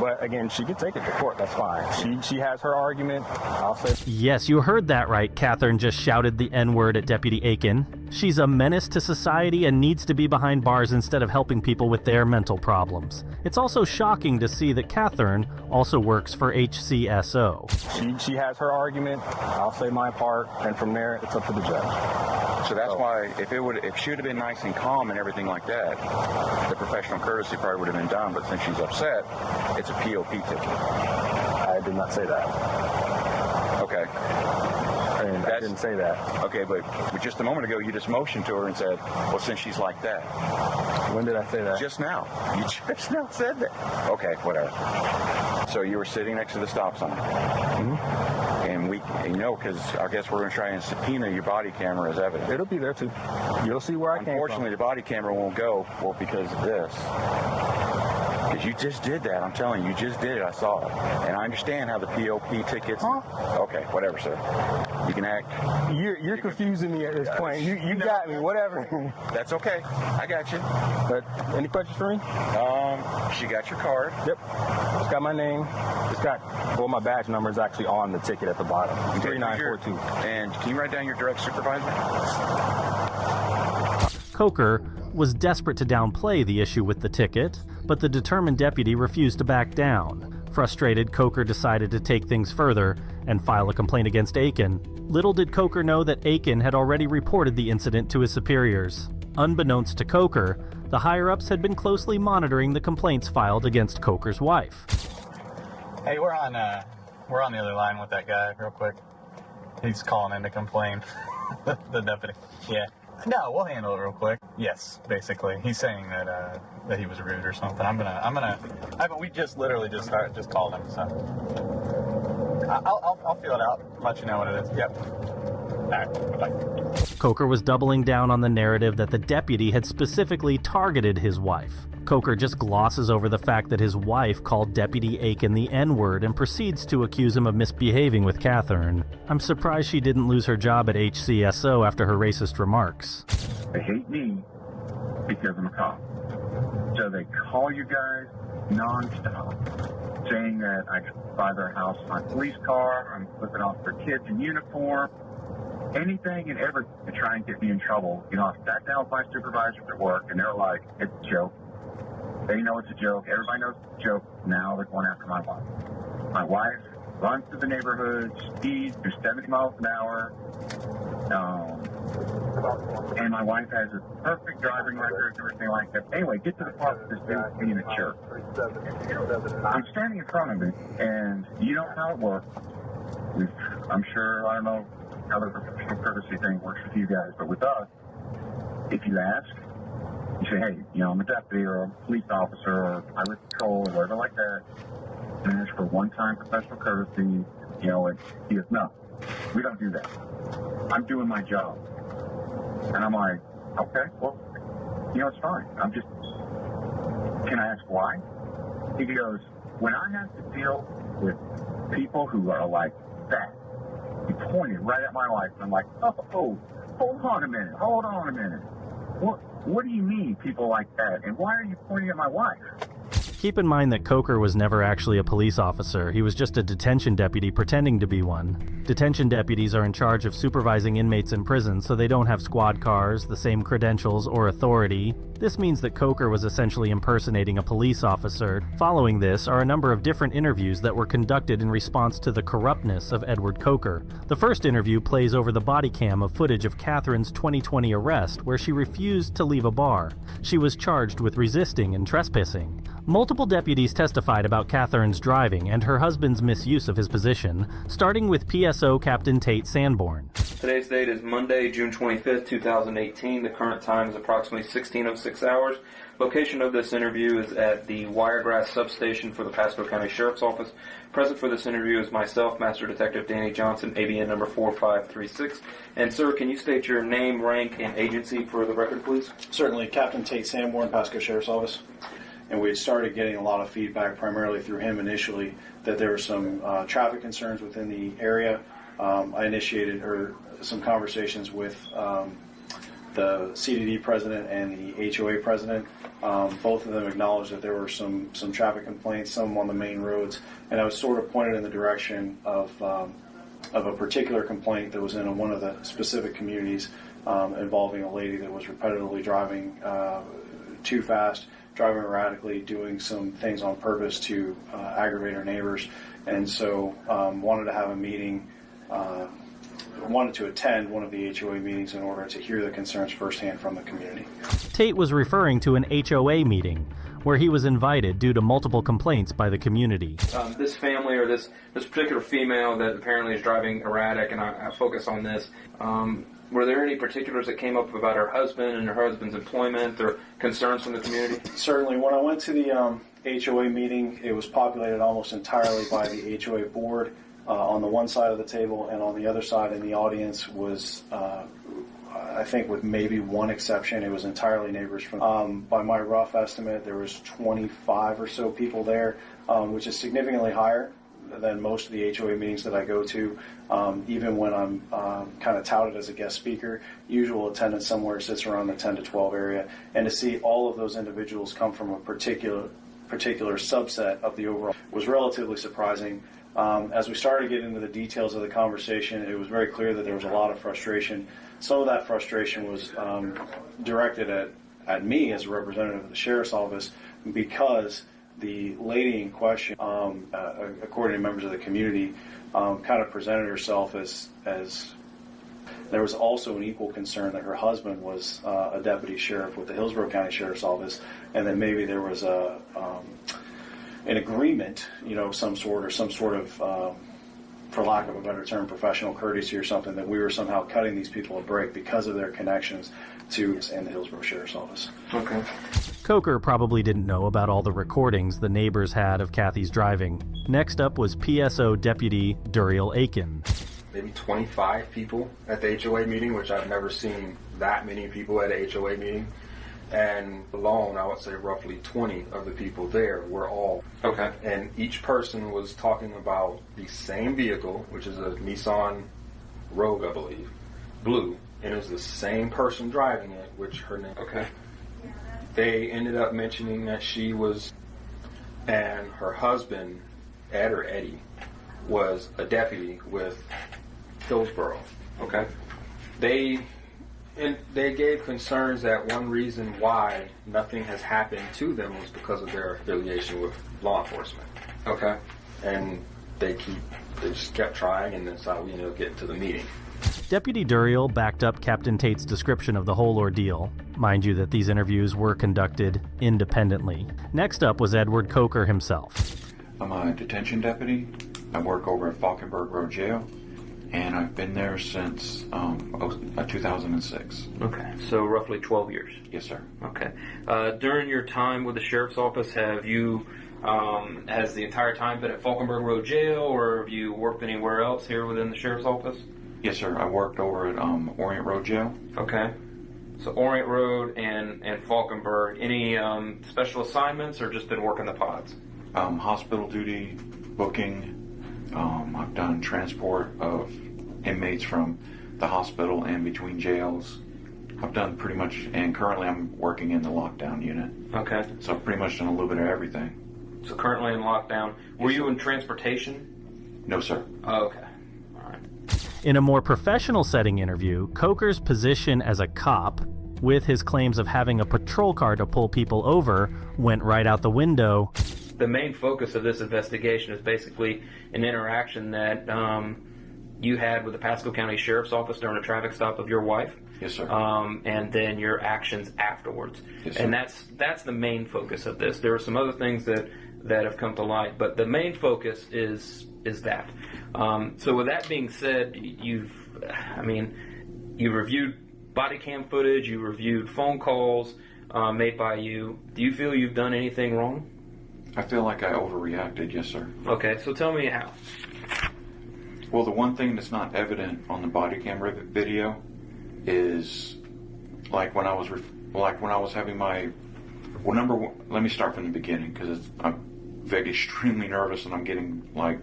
But again, she can take it to court. That's fine. She has her argument. I'll say. Yes, you heard that right. Catherine just shouted the N-word at Deputy Aiken. She's a menace to society and needs to be behind bars instead of helping people with their mental problems. It's also shocking to see that Catherine also works for HCSO. She has her argument. I'll say my part, and from there, it's up to the judge. So that's why if she would have been nice and calm and everything like that, the professional courtesy probably would have been done. But since she's upset, it's a POP ticket. I did not say that. Okay. I didn't say that. Okay, but just a moment ago, you just motioned to her and said, well, since she's like that. When did I say that? Just now. You just now said that. Okay, whatever. So you were sitting next to the stop sign. Mm-hmm. And because I guess we're going to try and subpoena your body camera as evidence. It'll be there too. You'll see where I came from. Unfortunately, the body camera won't go because of this. Because you just did that. I'm telling you, you just did it. I saw it. And I understand how the POP tickets... Huh? Okay, whatever, sir. You can act. You're confusing me at this point. You got me. Whatever. That's okay. I got you. But any questions for me? She got your card. Yep. It's got my name. It's got, well, my badge number is actually on the ticket at the bottom. 3942. And can you write down your direct supervisor? Coker was desperate to downplay the issue with the ticket, but the determined deputy refused to back down. Frustrated, Coker decided to take things further and file a complaint against Aiken. Little did Coker know that Aiken had already reported the incident to his superiors. Unbeknownst to Coker, the higher-ups had been closely monitoring the complaints filed against Coker's wife. Hey, we're on the other line with that guy real quick. He's calling in to complain. The deputy. Yeah. No, we'll handle it real quick. Yes, basically. He's saying that he was rude or something. We just literally just called him, so I'll feel it out, let you know what it is. Yep. All right, bye. Coker was doubling down on the narrative that the deputy had specifically targeted his wife. Coker just glosses over the fact that his wife called Deputy Aiken the N-word and proceeds to accuse him of misbehaving with Catherine. I'm surprised she didn't lose her job at HCSO after her racist remarks. They hate me because I'm a cop. So they call you guys nonstop, saying that I could buy their house in my police car, I'm flipping off their kids in uniform, anything and everything to try and get me in trouble. You know, I sat down with my supervisors at work, and they're like, it's a joke. They know it's a joke. Everybody knows it's a joke. Now they're going after my wife. My wife runs through the neighborhood, speeds through 70 miles an hour, and my wife has a perfect driving record and everything like that. Anyway, get to the part with this dude being a jerk. I'm standing in front of it, and you know how it works. I'm sure, I don't know how the professional courtesy thing works with you guys, but with us, if you ask, you say, hey, you know, I'm a deputy or a police officer or highway patrol or whatever like that, and ask for one-time professional courtesy, you know, and he goes, no, we don't do that. I'm doing my job. And I'm like, okay, well, you know, it's fine. Can I ask why? He goes, when I have to deal with people who are like that, he pointed right at my wife, and I'm like, oh, hold on a minute. What do you mean, people like that? And why are you pointing at my wife? Keep in mind that Coker was never actually a police officer. He was just a detention deputy pretending to be one. Detention deputies are in charge of supervising inmates in prison, so they don't have squad cars, the same credentials, or authority. This means that Coker was essentially impersonating a police officer. Following this are a number of different interviews that were conducted in response to the corruptness of Edward Coker. The first interview plays over the body cam of footage of Catherine's 2020 arrest, where she refused to leave a bar. She was charged with resisting and trespassing. Multiple deputies testified about Catherine's driving and her husband's misuse of his position, starting with PSO Captain Tate Sanborn. Today's date is Monday, June 25th, 2018. The current time is approximately 16:06 hours. Location of this interview is at the Wiregrass substation for the Pasco County Sheriff's Office. Present for this interview is myself, Master Detective Danny Johnson, ABN number 4536. And sir, can you state your name, rank, and agency for the record, please? Certainly, Captain Tate Sanborn, Pasco Sheriff's Office. And we had started getting a lot of feedback, primarily through him initially, that there were some traffic concerns within the area. I initiated some conversations with the CDD president and the HOA president. Both of them acknowledged that there were some traffic complaints, some on the main roads, and I was sort of pointed in the direction of a particular complaint that was in one of the specific communities involving a lady that was repetitively driving too fast, driving erratically, doing some things on purpose to aggravate our neighbors, and so wanted to have a meeting, wanted to attend one of the HOA meetings in order to hear the concerns firsthand from the community. Tate was referring to an HOA meeting where he was invited due to multiple complaints by the community. This family, or this particular female that apparently is driving erratic, and I focus on this, were there any particulars that came up about her husband and her husband's employment or concerns from the community? Certainly. When I went to the HOA meeting, it was populated almost entirely by the HOA board on the one side of the table, and on the other side in the audience was, I think with maybe one exception, it was entirely neighbors from, by my rough estimate, there was 25 or so people there, which is significantly higher than most of the HOA meetings that I go to. Even when I'm kind of touted as a guest speaker, usual attendance somewhere sits around the 10 to 12 area. And to see all of those individuals come from a particular subset of the overall was relatively surprising. As we started getting into the details of the conversation, it was very clear that there was a lot of frustration. Some of that frustration was directed at me as a representative of the Sheriff's Office, because the lady in question, according to members of the community, kind of presented herself as there was also an equal concern that her husband was a deputy sheriff with the Hillsborough County Sheriff's Office, and that maybe there was an agreement, some sort of, for lack of a better term, professional courtesy or something, that we were somehow cutting these people a break because of their connections to and the Hillsborough Sheriff's Office. Okay. Coker probably didn't know about all the recordings the neighbors had of Kathy's driving. Next up was PSO Deputy Duriel Aiken. Maybe 25 people at the HOA meeting, which I've never seen that many people at a HOA meeting. And alone, I would say roughly 20 of the people there were all. Okay. And each person was talking about the same vehicle, which is a Nissan Rogue, I believe, blue. And it was the same person driving it, which her name. Okay. They ended up mentioning that she was, and her husband, Ed or Eddie, was a deputy with Hillsborough. Okay. They gave concerns that one reason why nothing has happened to them was because of their affiliation with law enforcement. Okay. And they just kept trying, and that's how we ended up getting to the meeting. Deputy Duriel backed up Captain Tate's description of the whole ordeal. Mind you that these interviews were conducted independently. Next up was Edward Coker himself. I'm a detention deputy. I work over at Falkenberg Road Jail, and I've been there since 2006. Okay, so roughly 12 years. Yes, sir. Okay. During your time with the Sheriff's Office, have you, has the entire time been at Falkenberg Road Jail, or have you worked anywhere else here within the Sheriff's Office? Yes, sir. I worked over at Orient Road Jail. Okay. So Orient Road and Falkenberg. Any special assignments, or just been working the pods? Hospital duty, booking. I've done transport of inmates from the hospital and between jails. I've done pretty much, and currently I'm working in the lockdown unit. Okay. So I've pretty much done a little bit of everything. So currently in lockdown. Were you in transportation? No, sir. Oh, okay. In a more professional setting interview, Coker's position as a cop, with his claims of having a patrol car to pull people over, went right out the window. The main focus of this investigation is basically an interaction that you had with the Pasco County Sheriff's Office during a traffic stop of your wife. Yes, sir. And then your actions afterwards. Yes, sir. And that's the main focus of this. There are some other things that have come to light, but the main focus is that. So with that being said, you've reviewed body cam footage, you reviewed phone calls made by you. Do you feel you've done anything wrong? I feel like I overreacted, yes, sir. Okay, so tell me how. Well, the one thing that's not evident on the body camera video is like when I was having my number one. Let me start from the beginning, because I'm extremely nervous and I'm getting like.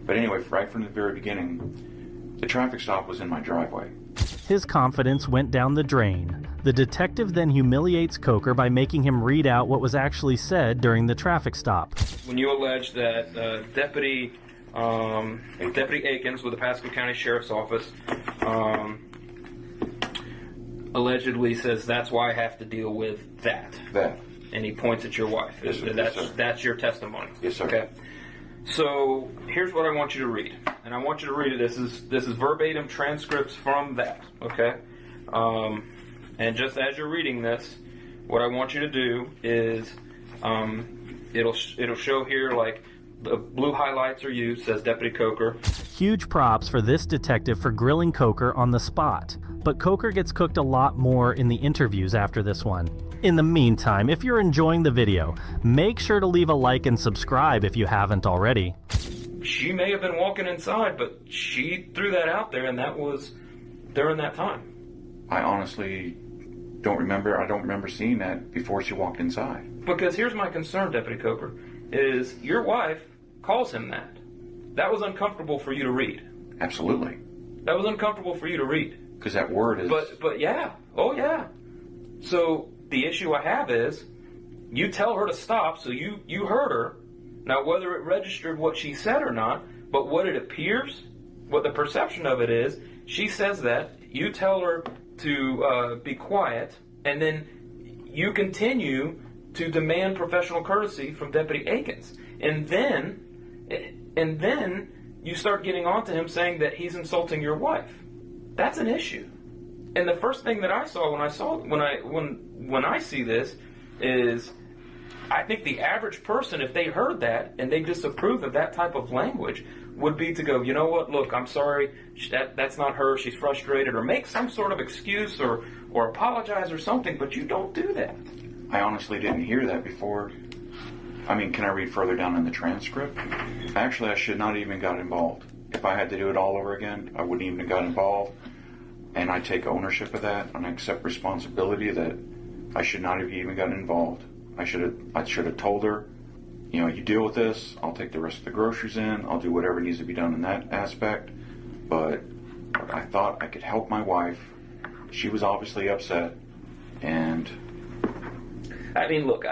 But anyway, right from the very beginning, the traffic stop was in my driveway. His confidence went down the drain. The detective then humiliates Coker by making him read out what was actually said during the traffic stop. When you allege that Deputy Aikens with the Pasco County Sheriff's Office allegedly says, that's why I have to deal with that. That. And he points at your wife. Yes, sir. That's your testimony. Yes, sir. Okay. So here's what I want you to read, and I want you to read it. This is verbatim transcripts from that. Okay. And just as you're reading this, what I want you to do is, it'll show here, like, the blue highlights are used, says Deputy Coker. Huge props for this detective for grilling Coker on the spot. But Coker gets cooked a lot more in the interviews after this one. In the meantime, if you're enjoying the video, make sure to leave a like and subscribe if you haven't already. She may have been walking inside, but she threw that out there, and that was during that time. I honestly don't remember. I don't remember seeing that before she walked inside. Because here's my concern, Deputy Coker, is your wife calls him that. That was uncomfortable for you to read. Absolutely. That was uncomfortable for you to read. Because that word is... But yeah. Oh, yeah. So the issue I have is you tell her to stop, so you heard her. Now, whether it registered what she said or not, but what it appears, what the perception of it is, she says that, you tell her to be quiet, and then you continue to demand professional courtesy from Deputy Akins. And then you start getting onto him saying that he's insulting your wife. That's an issue. And the first thing that I saw when I see this is, I think the average person, if they heard that and they disapproved of that type of language, would be to go, you know what, look, I'm sorry, that's not her, she's frustrated, or make some sort of excuse or apologize or something, but you don't do that. I honestly didn't hear that before. I mean, can I read further down in the transcript? Actually, I should not even got involved. If I had to do it all over again, I wouldn't even have got involved. And I take ownership of that, and I accept responsibility that I should not have even gotten involved. I should have told her, you know, you deal with this, I'll take the rest of the groceries in, I'll do whatever needs to be done in that aspect. But I thought I could help my wife. She was obviously upset, and... I mean, look,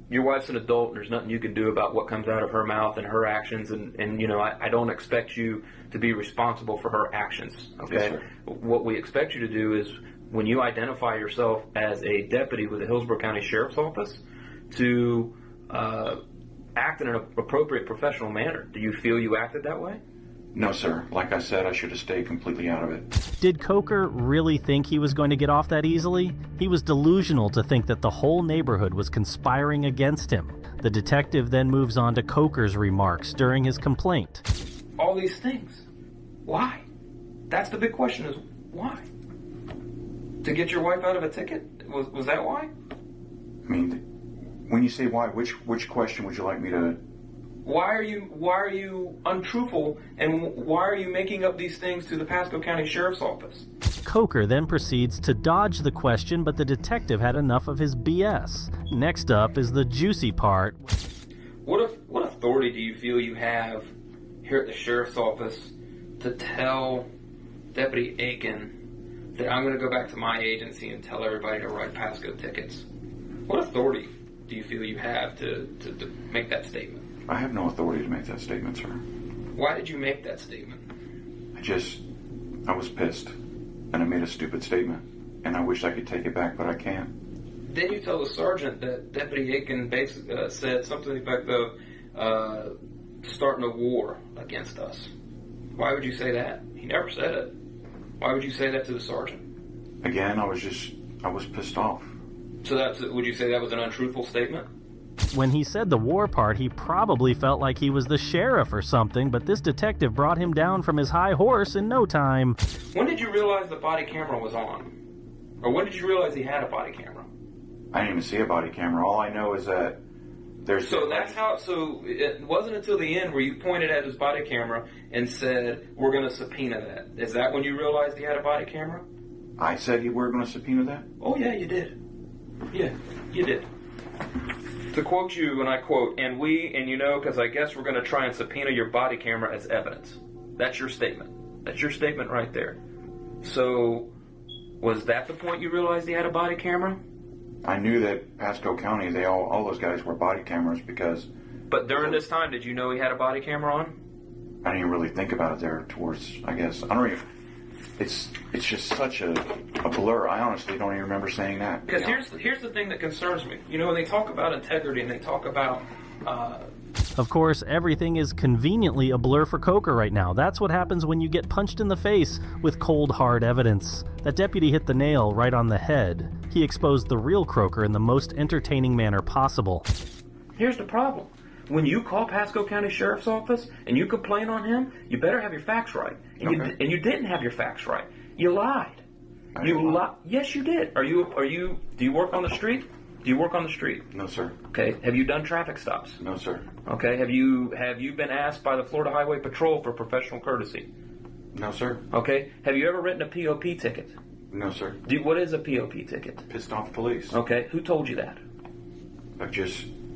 your wife's an adult, and there's nothing you can do about what comes out of her mouth and her actions, and you know, I don't expect you to be responsible for her actions, okay? Yes, sir. What we expect you to do is, when you identify yourself as a deputy with the Hillsborough County Sheriff's Office, to act in an appropriate professional manner. Do you feel you acted that way? No, sir. Like I said, I should have stayed completely out of it. Did Coker really think he was going to get off that easily? He was delusional to think that the whole neighborhood was conspiring against him. The detective then moves on to Coker's remarks during his complaint. All these things. Why? That's the big question, is why? To get your wife out of a ticket? Was that why? I mean, when you say why, which question would you like me to... Why are you untruthful, and why are you making up these things to the Pasco County Sheriff's Office? Coker then proceeds to dodge the question, but the detective had enough of his BS. Next up is the juicy part. What authority do you feel you have here at the Sheriff's Office to tell Deputy Aiken that I'm going to go back to my agency and tell everybody to write Pasco tickets? What authority do you feel you have to make that statement? I have no authority to make that statement, sir. Why did you make that statement? I was pissed, and I made a stupid statement, and I wish I could take it back, but I can't. Then you tell the sergeant that Deputy Aiken basically said something to the effect of starting a war against us. Why would you say that? He never said it. Why would you say that to the sergeant? Again, I was pissed off. So would you say that was an untruthful statement? When he said the war part, he probably felt like he was the sheriff or something, but this detective brought him down from his high horse in no time. When did you realize the body camera was on? Or when did you realize he had a body camera? I didn't even see a body camera. All I know is that there's... So it wasn't until the end where you pointed at his body camera and said, we're going to subpoena that. Is that when you realized he had a body camera? I said you were going to subpoena that? Oh, yeah, you did. Yeah, you did. To quote you, and I quote, and you know, because I guess we're going to try and subpoena your body camera as evidence. That's your statement. That's your statement right there. So, was that the point you realized he had a body camera? I knew that Pasco County, all those guys were body cameras because... But during this time, did you know he had a body camera on? I didn't even really think about it there towards, I guess. I don't even... It's just such a blur. I honestly don't even remember saying that. Because here's the thing that concerns me. You know, when they talk about integrity and they talk about... Of course, everything is conveniently a blur for Coker right now. That's what happens when you get punched in the face with cold, hard evidence. That deputy hit the nail right on the head. He exposed the real Coker in the most entertaining manner possible. Here's the problem. When you call Pasco County Sheriff's Office and you complain on him, you better have your facts right. And you didn't have your facts right. You lied. Yes, you did. Do you work on the street? Do you work on the street? No, sir. Okay. Have you done traffic stops? No, sir. Okay. Have you been asked by the Florida Highway Patrol for professional courtesy? No, sur. Okay. Have you ever written a POP ticket? No, sir. What is a POP ticket? Pissed off police. Okay. Who told you that?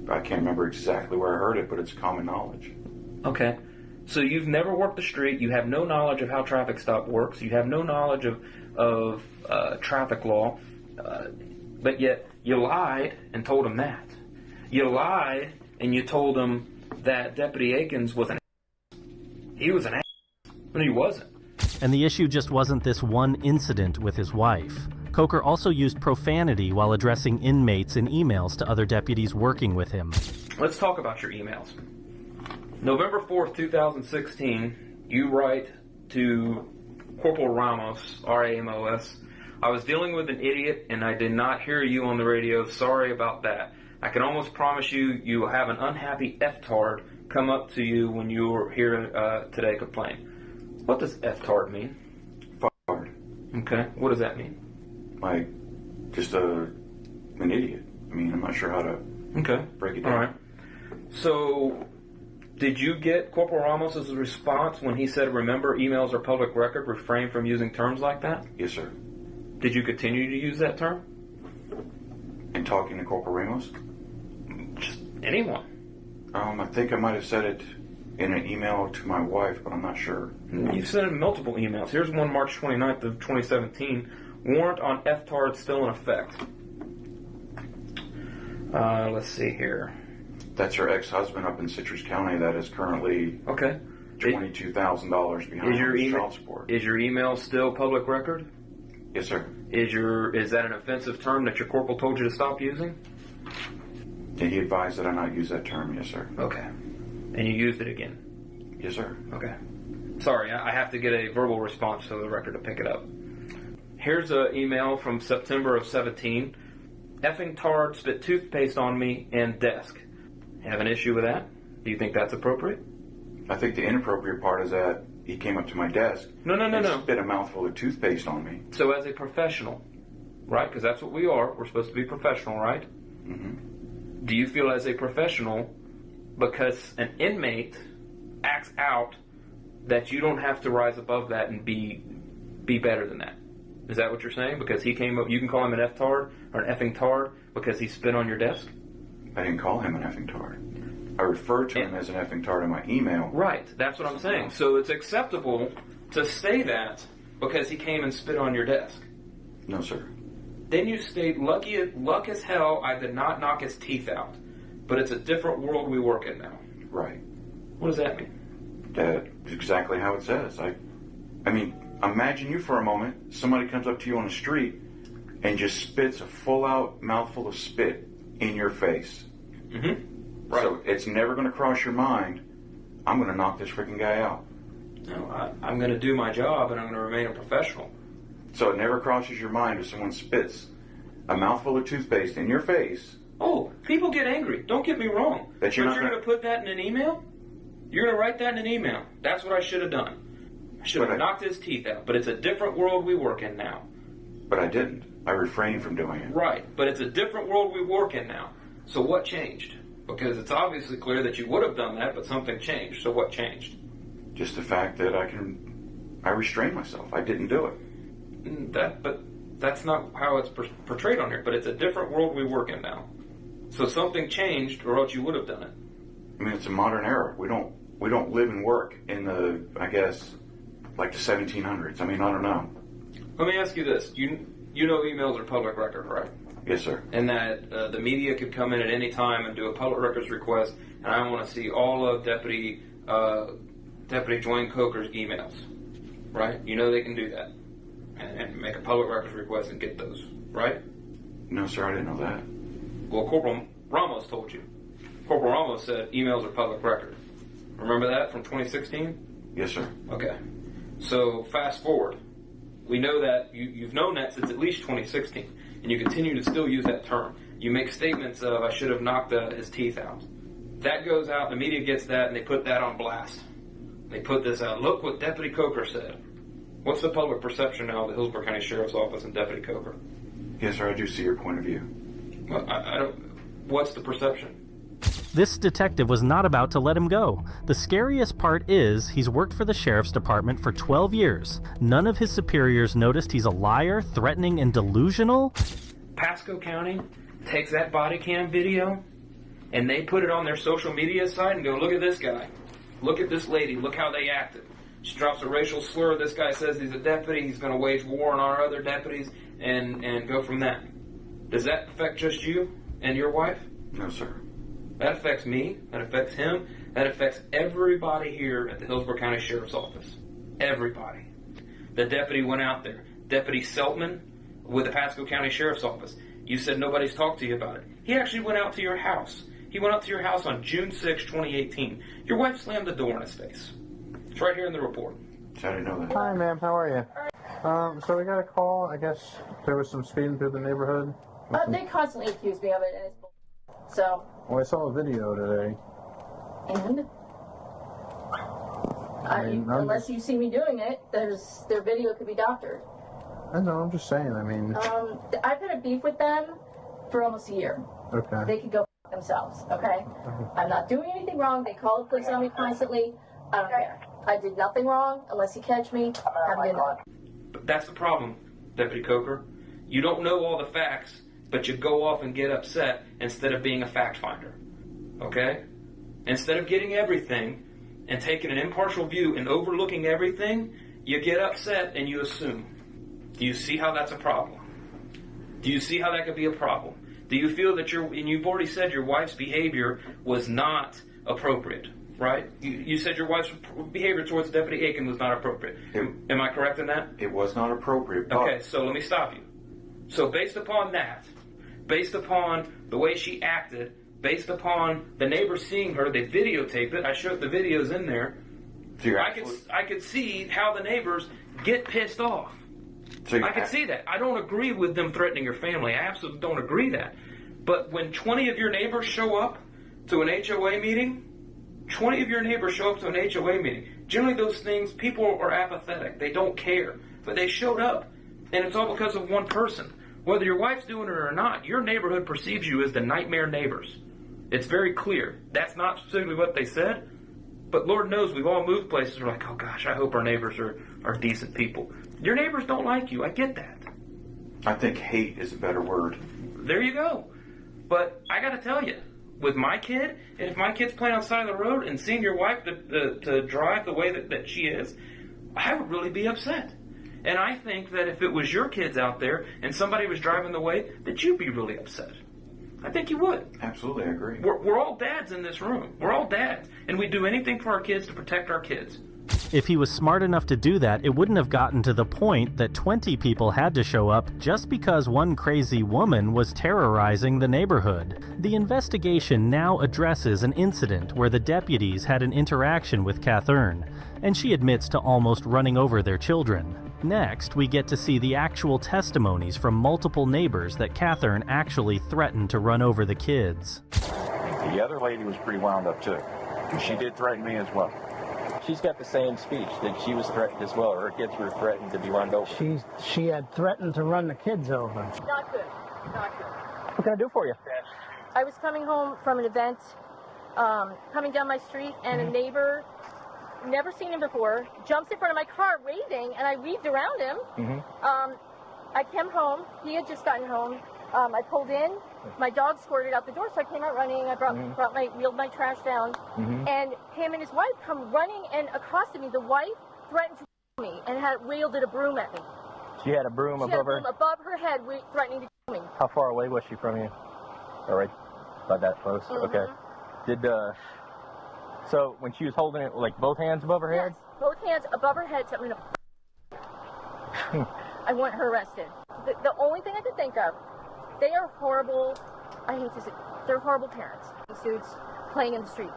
I can't remember exactly where I heard it, but it's common knowledge. Okay. So you've never worked the street. You have no knowledge of how traffic stop works. You have no knowledge of traffic law. But yet you lied and told him that. You lied and you told him that Deputy Akins was an ass. He was an ass. But he wasn't. And the issue just wasn't this one incident with his wife. Coker also used profanity while addressing inmates in emails to other deputies working with him. Let's talk about your emails. November 4th, 2016, you write to Corporal Ramos, R-A-M-O-S, I was dealing with an idiot and I did not hear you on the radio. Sorry about that. I can almost promise you will have an unhappy F-tard come up to you when you are here today complain. What does F-tard mean? Fard. Okay, what does that mean? Like, just an idiot. I mean, I'm not sure how to break it down. All right. So, did you get Corporal Ramos' response when he said, remember, emails are public record, refrain from using terms like that? Yes, sir. Did you continue to use that term? In talking to Corporal Ramos? Just anyone. I think I might have said it in an email to my wife, but I'm not sure. You've sent him multiple emails. Here's one March 29th of 2017. Warrant on F-tard still in effect. Let's see here. That's her ex-husband up in Citrus County that is currently $22,000 behind on child support. Is your email still public record? Yes, sir. Is that an offensive term that your corporal told you to stop using? Yeah, he advised that I not use that term, yes, sir. Okay. And you used it again? Yes, sir. Okay. Sorry, I have to get a verbal response to the record to pick it up. Here's an email from September of 17. Effing tard spit toothpaste on me and desk. Have an issue with that? Do you think that's appropriate? I think the inappropriate part is that he came up to my desk and spit a mouthful of toothpaste on me. So as a professional, right? Because that's what we are. We're supposed to be professional, right? Mm-hmm. Do you feel as a professional, because an inmate acts out, that you don't have to rise above that and be better than that? Is that what you're saying? Because he came up, you can call him an F-tard or an effing tard because he spit on your desk? I didn't call him an effing tard. I referred to him as an effing tard in my email. Right, that's what I'm saying. So it's acceptable to say that because he came and spit on your desk. No, sir. Then you state, luck as hell, I did not knock his teeth out. But it's a different world we work in now. Right. What does that mean? That's exactly how it says. I mean, imagine you for a moment, somebody comes up to you on the street and just spits a full-out mouthful of spit in your face. Mm-hmm. Right. So it's never going to cross your mind, I'm going to knock this freaking guy out. No, I'm going to do my job and I'm going to remain a professional. So it never crosses your mind if someone spits a mouthful of toothpaste in your face. Oh, people get angry. Don't get me wrong. But you're going to put that in an email? You're going to write that in an email. That's what I should have done. I should have knocked his teeth out. But it's a different world we work in now. But I didn't. I refrained from doing it. Right. But it's a different world we work in now. So what changed? Because it's obviously clear that you would have done that, but something changed. So what changed? Just the fact that I restrained myself. I didn't do it. But that's not how it's portrayed on here. But it's a different world we work in now. So something changed, or else you would have done it. I mean, it's a modern era. We don't live and work in the, I guess, like the 1700s. I mean, I don't know. Let me ask you this: you know emails are public record, right? Yes, sir. And that the media could come in at any time and do a public records request, and I want to see all of Deputy Dwayne Coker's emails, right? You know they can do that and make a public records request and get those, right? No, sir, I didn't know that. Well, Corporal Ramos told you. Corporal Ramos said emails are public record. Remember that from 2016? Yes, sir. Okay. So fast forward. We know that you've known that since at least 2016, and you continue to still use that term. You make statements of, I should have knocked his teeth out. That goes out, the media gets that, and they put that on blast. They put this out. Look what Deputy Coker said. What's the public perception now of the Hillsborough County Sheriff's Office and Deputy Coker? Yes, sir, I do see your point of view. Well, I don't. What's the perception? This detective was not about to let him go. The scariest part is he's worked for the sheriff's department for 12 years. None of his superiors noticed he's a liar, threatening, and delusional. Pasco County takes that body cam video and they put it on their social media site and go, look at this guy. Look at this lady. Look how they acted. She drops a racial slur. This guy says he's a deputy. He's going to wage war on our other deputies and go from that. Does that affect just you and your wife? No, sir. That affects me. That affects him. That affects everybody here at the Hillsborough County Sheriff's Office. Everybody. The deputy went out there. Deputy Seltman with the Pasco County Sheriff's Office. You said nobody's talked to you about it. He actually went out to your house. He went out to your house on June 6, 2018. Your wife slammed the door in his face. It's right here in the report. I didn't know that. Hi, ma'am. How are you? So we got a call. I guess there was some speeding through the neighborhood. They constantly accuse me of it, and it's bull. So. Well, I saw a video today. And? Unless you see me doing it, their video could be doctored. I know. I'm just saying. I mean. I've had a beef with them for almost a year. Okay. They could go f themselves. Okay. I'm not doing anything wrong. They call the police on me constantly. I don't care. I did nothing wrong. Unless you catch me, have a good night. But that's the problem, Deputy Coker. You don't know all the facts, but you go off and get upset instead of being a fact finder. Okay? Instead of getting everything and taking an impartial view and overlooking everything, you get upset and you assume. Do you see how that's a problem? Do you see how that could be a problem? Do you feel that and you've already said your wife's behavior was not appropriate, right? You said your wife's behavior towards Deputy Aiken was not appropriate. Am I correct in that? It was not appropriate. But okay, so let me stop you. So based upon that, based upon the way she acted, based upon the neighbors seeing her, they videotaped it. I showed the videos in there. So I could see how the neighbors get pissed off. So I can see that. I don't agree with them threatening your family. I absolutely don't agree that. But when 20 of your neighbors show up to an HOA meeting, 20 of your neighbors show up to an HOA meeting. Generally those things, people are apathetic. They don't care. But they showed up, and it's all because of one person. Whether your wife's doing it or not, your neighborhood perceives you as the nightmare neighbors. It's very clear. That's not specifically what they said, but Lord knows we've all moved places. We're like, oh gosh, I hope our neighbors are decent people. Your neighbors don't like you. I get that. I think hate is a better word. There you go. But I got to tell you, with my kid, and if my kid's playing on the side of the road and seeing your wife to drive the way that she is, I would really be upset. And I think that if it was your kids out there and somebody was driving the way, that you'd be really upset. I think you would. Absolutely, I agree. We're all dads in this room. We're all dads. And we do anything for our kids to protect our kids. If he was smart enough to do that, it wouldn't have gotten to the point that 20 people had to show up just because one crazy woman was terrorizing the neighborhood. The investigation now addresses an incident where the deputies had an interaction with Catherine, and she admits to almost running over their children. Next, we get to see the actual testimonies from multiple neighbors that Catherine actually threatened to run over the kids. The other lady was pretty wound up too. She did threaten me as well. She's got the same speech, that she was threatened as well, or her kids were threatened to be run over. She had threatened to run the kids over. Not good. Not good. What can I do for you? I was coming home from an event, coming down my street, and a neighbor, never seen him before, jumps in front of my car waving, and I weaved around him. I came home. He had just gotten home. I pulled in. My dog squirted out the door, so I came out running. I wheeled my trash down, and him and his wife come running and accosted me. The wife threatened to kill me and had wielded a broom at me. She had a broom above her? Above her head, threatening to kill me. How far away was she from you? All right, about that close. Okay. So when she was holding it, like both hands above her head? Yes, both hands above her head. So I want her arrested. The only thing I could think of. They are horrible, I hate to say, they're horrible parents. Suits playing in the street.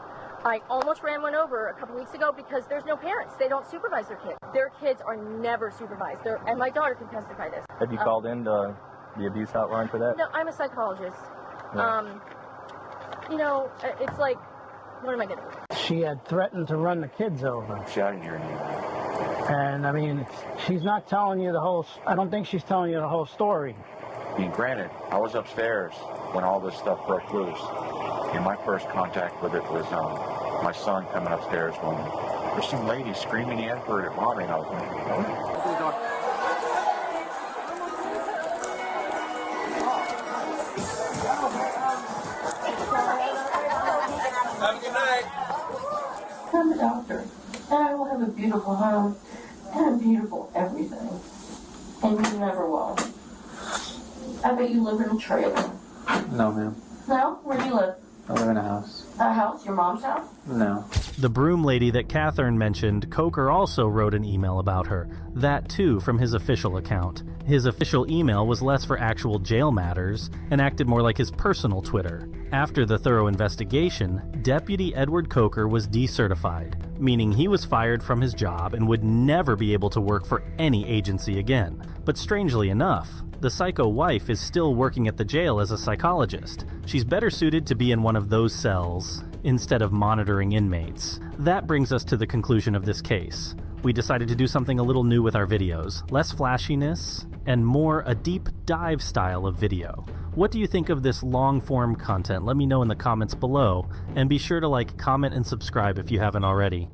I almost ran one over a couple weeks ago because there's no parents. They don't supervise their kids. Their kids are never supervised. And my daughter can testify this. Have you called in the abuse hotline for that? No, I'm a psychologist. Yeah. It's like, what am I going to do? She had threatened to run the kids over. I didn't hear anything. And, I mean, she's not telling you I don't think she's telling you the whole story. Granted, I was upstairs when all this stuff broke loose. And my first contact with it was my son coming upstairs when there's some lady screaming the N-word at mommy. And I was like, Have a good night. doctor. And I will have a beautiful home and a beautiful everything. And you never will. I bet you live in a trailer. No, ma'am. No? Where do you live? I live in a house. A house? Your mom's house? No. The broom lady that Catherine mentioned, Coker also wrote an email about her. That too from his official account. His official email was less for actual jail matters and acted more like his personal Twitter. After the thorough investigation, Deputy Edward Coker was decertified, meaning he was fired from his job and would never be able to work for any agency again. But strangely enough, the psycho wife is still working at the jail as a psychologist. She's better suited to be in one of those cells instead of monitoring inmates. That brings us to the conclusion of this case. We decided to do something a little new with our videos. Less flashiness and more a deep dive style of video. What do you think of this long-form content? Let me know in the comments below, and be sure to like, comment, and subscribe if you haven't already.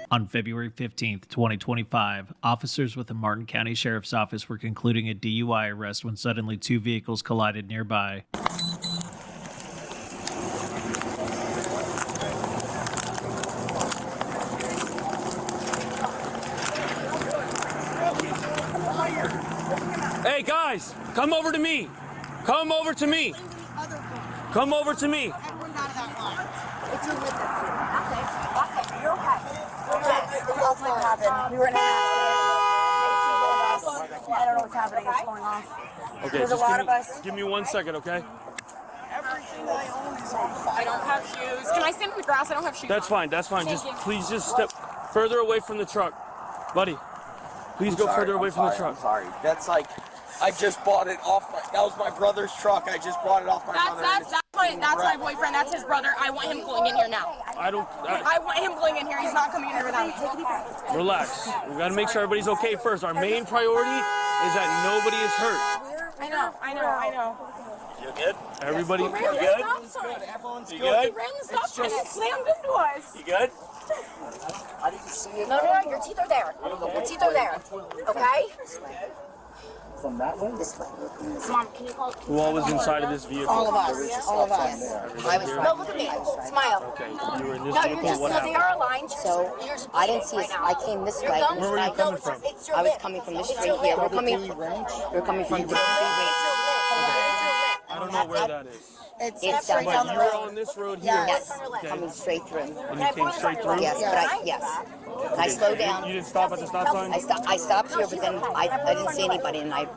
On February 15th, 2025, officers with the Martin County Sheriff's Office were concluding a DUI arrest when suddenly two vehicles collided nearby. Hey guys, come over to me. Come over to me. Come over to me. You're okay. That's what happened. We were in a I don't know what's happening. What's going on? Okay, There's a lot of us. Give me 1 second, okay? I don't have shoes. Can I stand in the grass? I don't have shoes. That's fine. That's fine. Please just step further away from the truck, buddy. Please go further away from the truck. I'm sorry. That's like, I just bought it off. That was my brother's truck. I just bought it off my brother. That's my boyfriend. That's his brother. I want him going in here now. I want him going in here. He's not coming in here without me. Relax. We got to make sure everybody's okay first. Our main priority is that nobody is hurt. I know. You good? Everybody, you good? Everyone's good. He ran the stop sign and slammed into us. You good? I didn't see it. No, your teeth are there. Your teeth are there. Okay? From that way? This way. Mom, can you call? Who all was inside of this vehicle? All of us. All of us. I was right. No, look at me. Smile. Okay, you were in this No, vehicle. you're just, What no, they happened? are aligned. So I didn't see it. I came this way. Where were you coming from? I was coming from this street here. We're coming from the I don't know where that is. It's But down the you were road. on this road here. Yes. Okay. Coming straight through. And you came straight through? Yes, but I slowed down. You didn't stop at the stop sign? I stopped here, but then I didn't see anybody, and then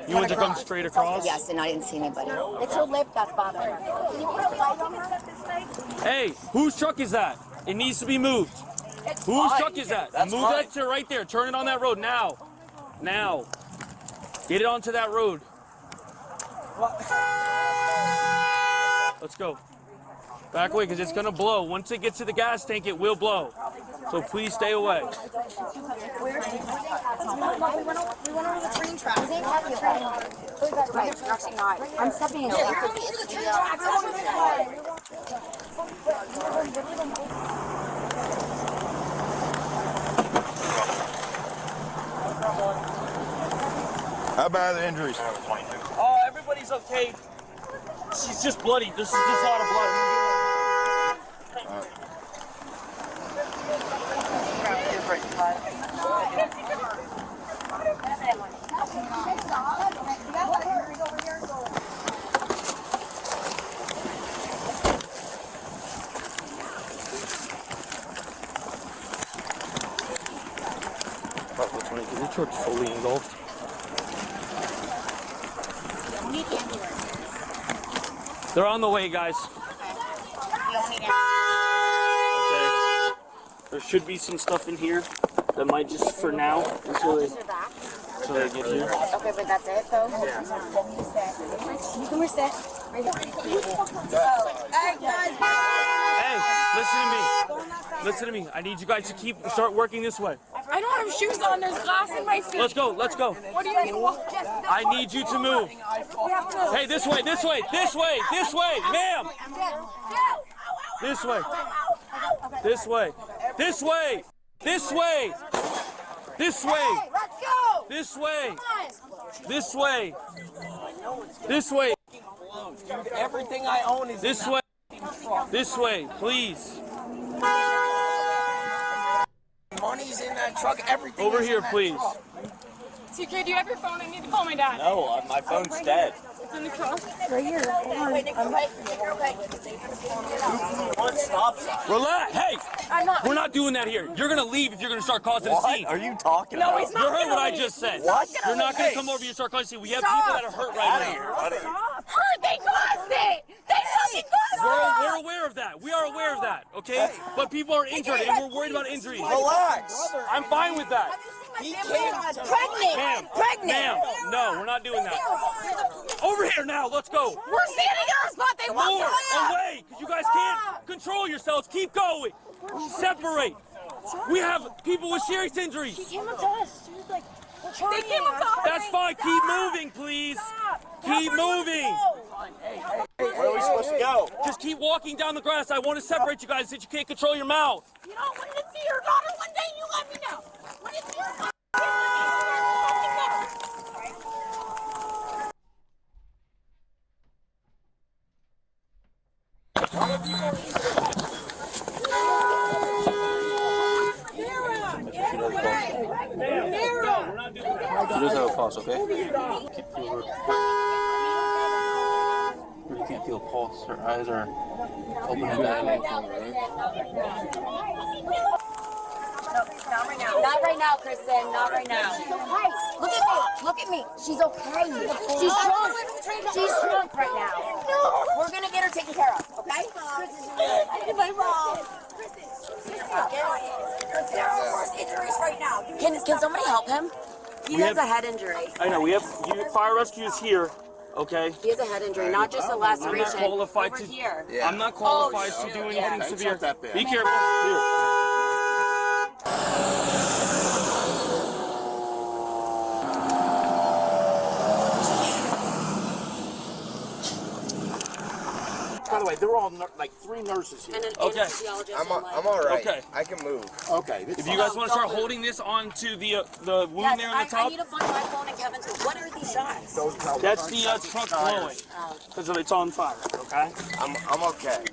You went to come straight across? Yes, and I didn't see anybody. It's her lip that's bothering her. Can you put a light on her? Hey, whose truck is that? It needs to be moved. Whose truck is that? Move that to right there. Turn it on that road now. Now. Get it onto that road. Let's go. Back away, because it's going to blow. Once it gets to the gas tank, it will blow. So please stay away. We went over the train tracks. They have the train. Right, actually not. I'm stepping in. Yeah, you're in the train tracks. How bad are the injuries? Oh, everybody's okay. She's just bloody. This is just a lot of blood. The truck's fully engulfed. They're on the way, guys. Okay. There should be some stuff in here that might just for now until they get here. Okay, but that's it though? Yeah. Come here, sit. Right here. Hey, guys. Hey, listen to me. Listen to me. I need you guys to start working this way. I don't have shoes on. There's glass in my feet. Let's go. Let's go. What do you mean? I need you to move. Hey, this way, this way, this way, this way, ma'am. This way. This way. This way. This way. This way. Let's go. This way. This way. This way. Dude, everything I own is This way. This way, please. Money's in that truck. Everything. Over is here, in that please. truck. TK, do you have your phone? I need to call my dad. No, my phone's dead. It's in the car. Right here. Stop. Relax. Hey, I'm not. we're not doing that here. You're gonna leave if you're gonna start causing a What scene. are you talking No, about? he's not. You heard gonna what I leave. just said. He's not You're not gonna Hey. come over here and start causing a scene. We have Stop. people that are hurt right now. Hurt, they caused it. They fucking caused it. We're aware of that. We are aware of that, okay? But people are injured, and we're worried about injuries. Relax. I'm fine with that. He can't. Ma'am, ma'am, no, we're not doing that. Over here now, let's go. We're standing in our spot. They walked More away. away, because you guys can't control yourselves. Keep going. Separate. We have people with serious injuries. He came up to us. He was like, we're trying. They came up to us. That's fine. Keep moving, please. Keep moving. Where are we supposed to go? Just keep walking down the grass. I want to separate you guys so that you can't control your mouth. You know, when it's your daughter, one day you let me know. When it's your daughter, She does have a pulse, okay? You can't feel a pulse. Her eyes are open and dilated. Not right now, Kristen. Not right now. She's okay. Look at me. Look at me. She's okay. She's drunk. She's drunk right now. No. We're gonna get her taken care of, okay? My mom. there are worse injuries right now. Can somebody help him? He We has have- a head injury. I know, we have fire rescue is here, okay? He has a head injury, not just a laceration. I'm not qualified Over to. here. I'm not qualified to do anything severe. Be careful. Here. By the way, they're all like 3 nurses here. And an Okay. anesthesiologist. I'm all right. Okay. I can move. Okay. If you guys want to start holding this onto the wound Yes, there on the I top, need to find my phone and Kevin's. What are these shots? that's the truck blowing because it's on fire. Okay. I'm okay.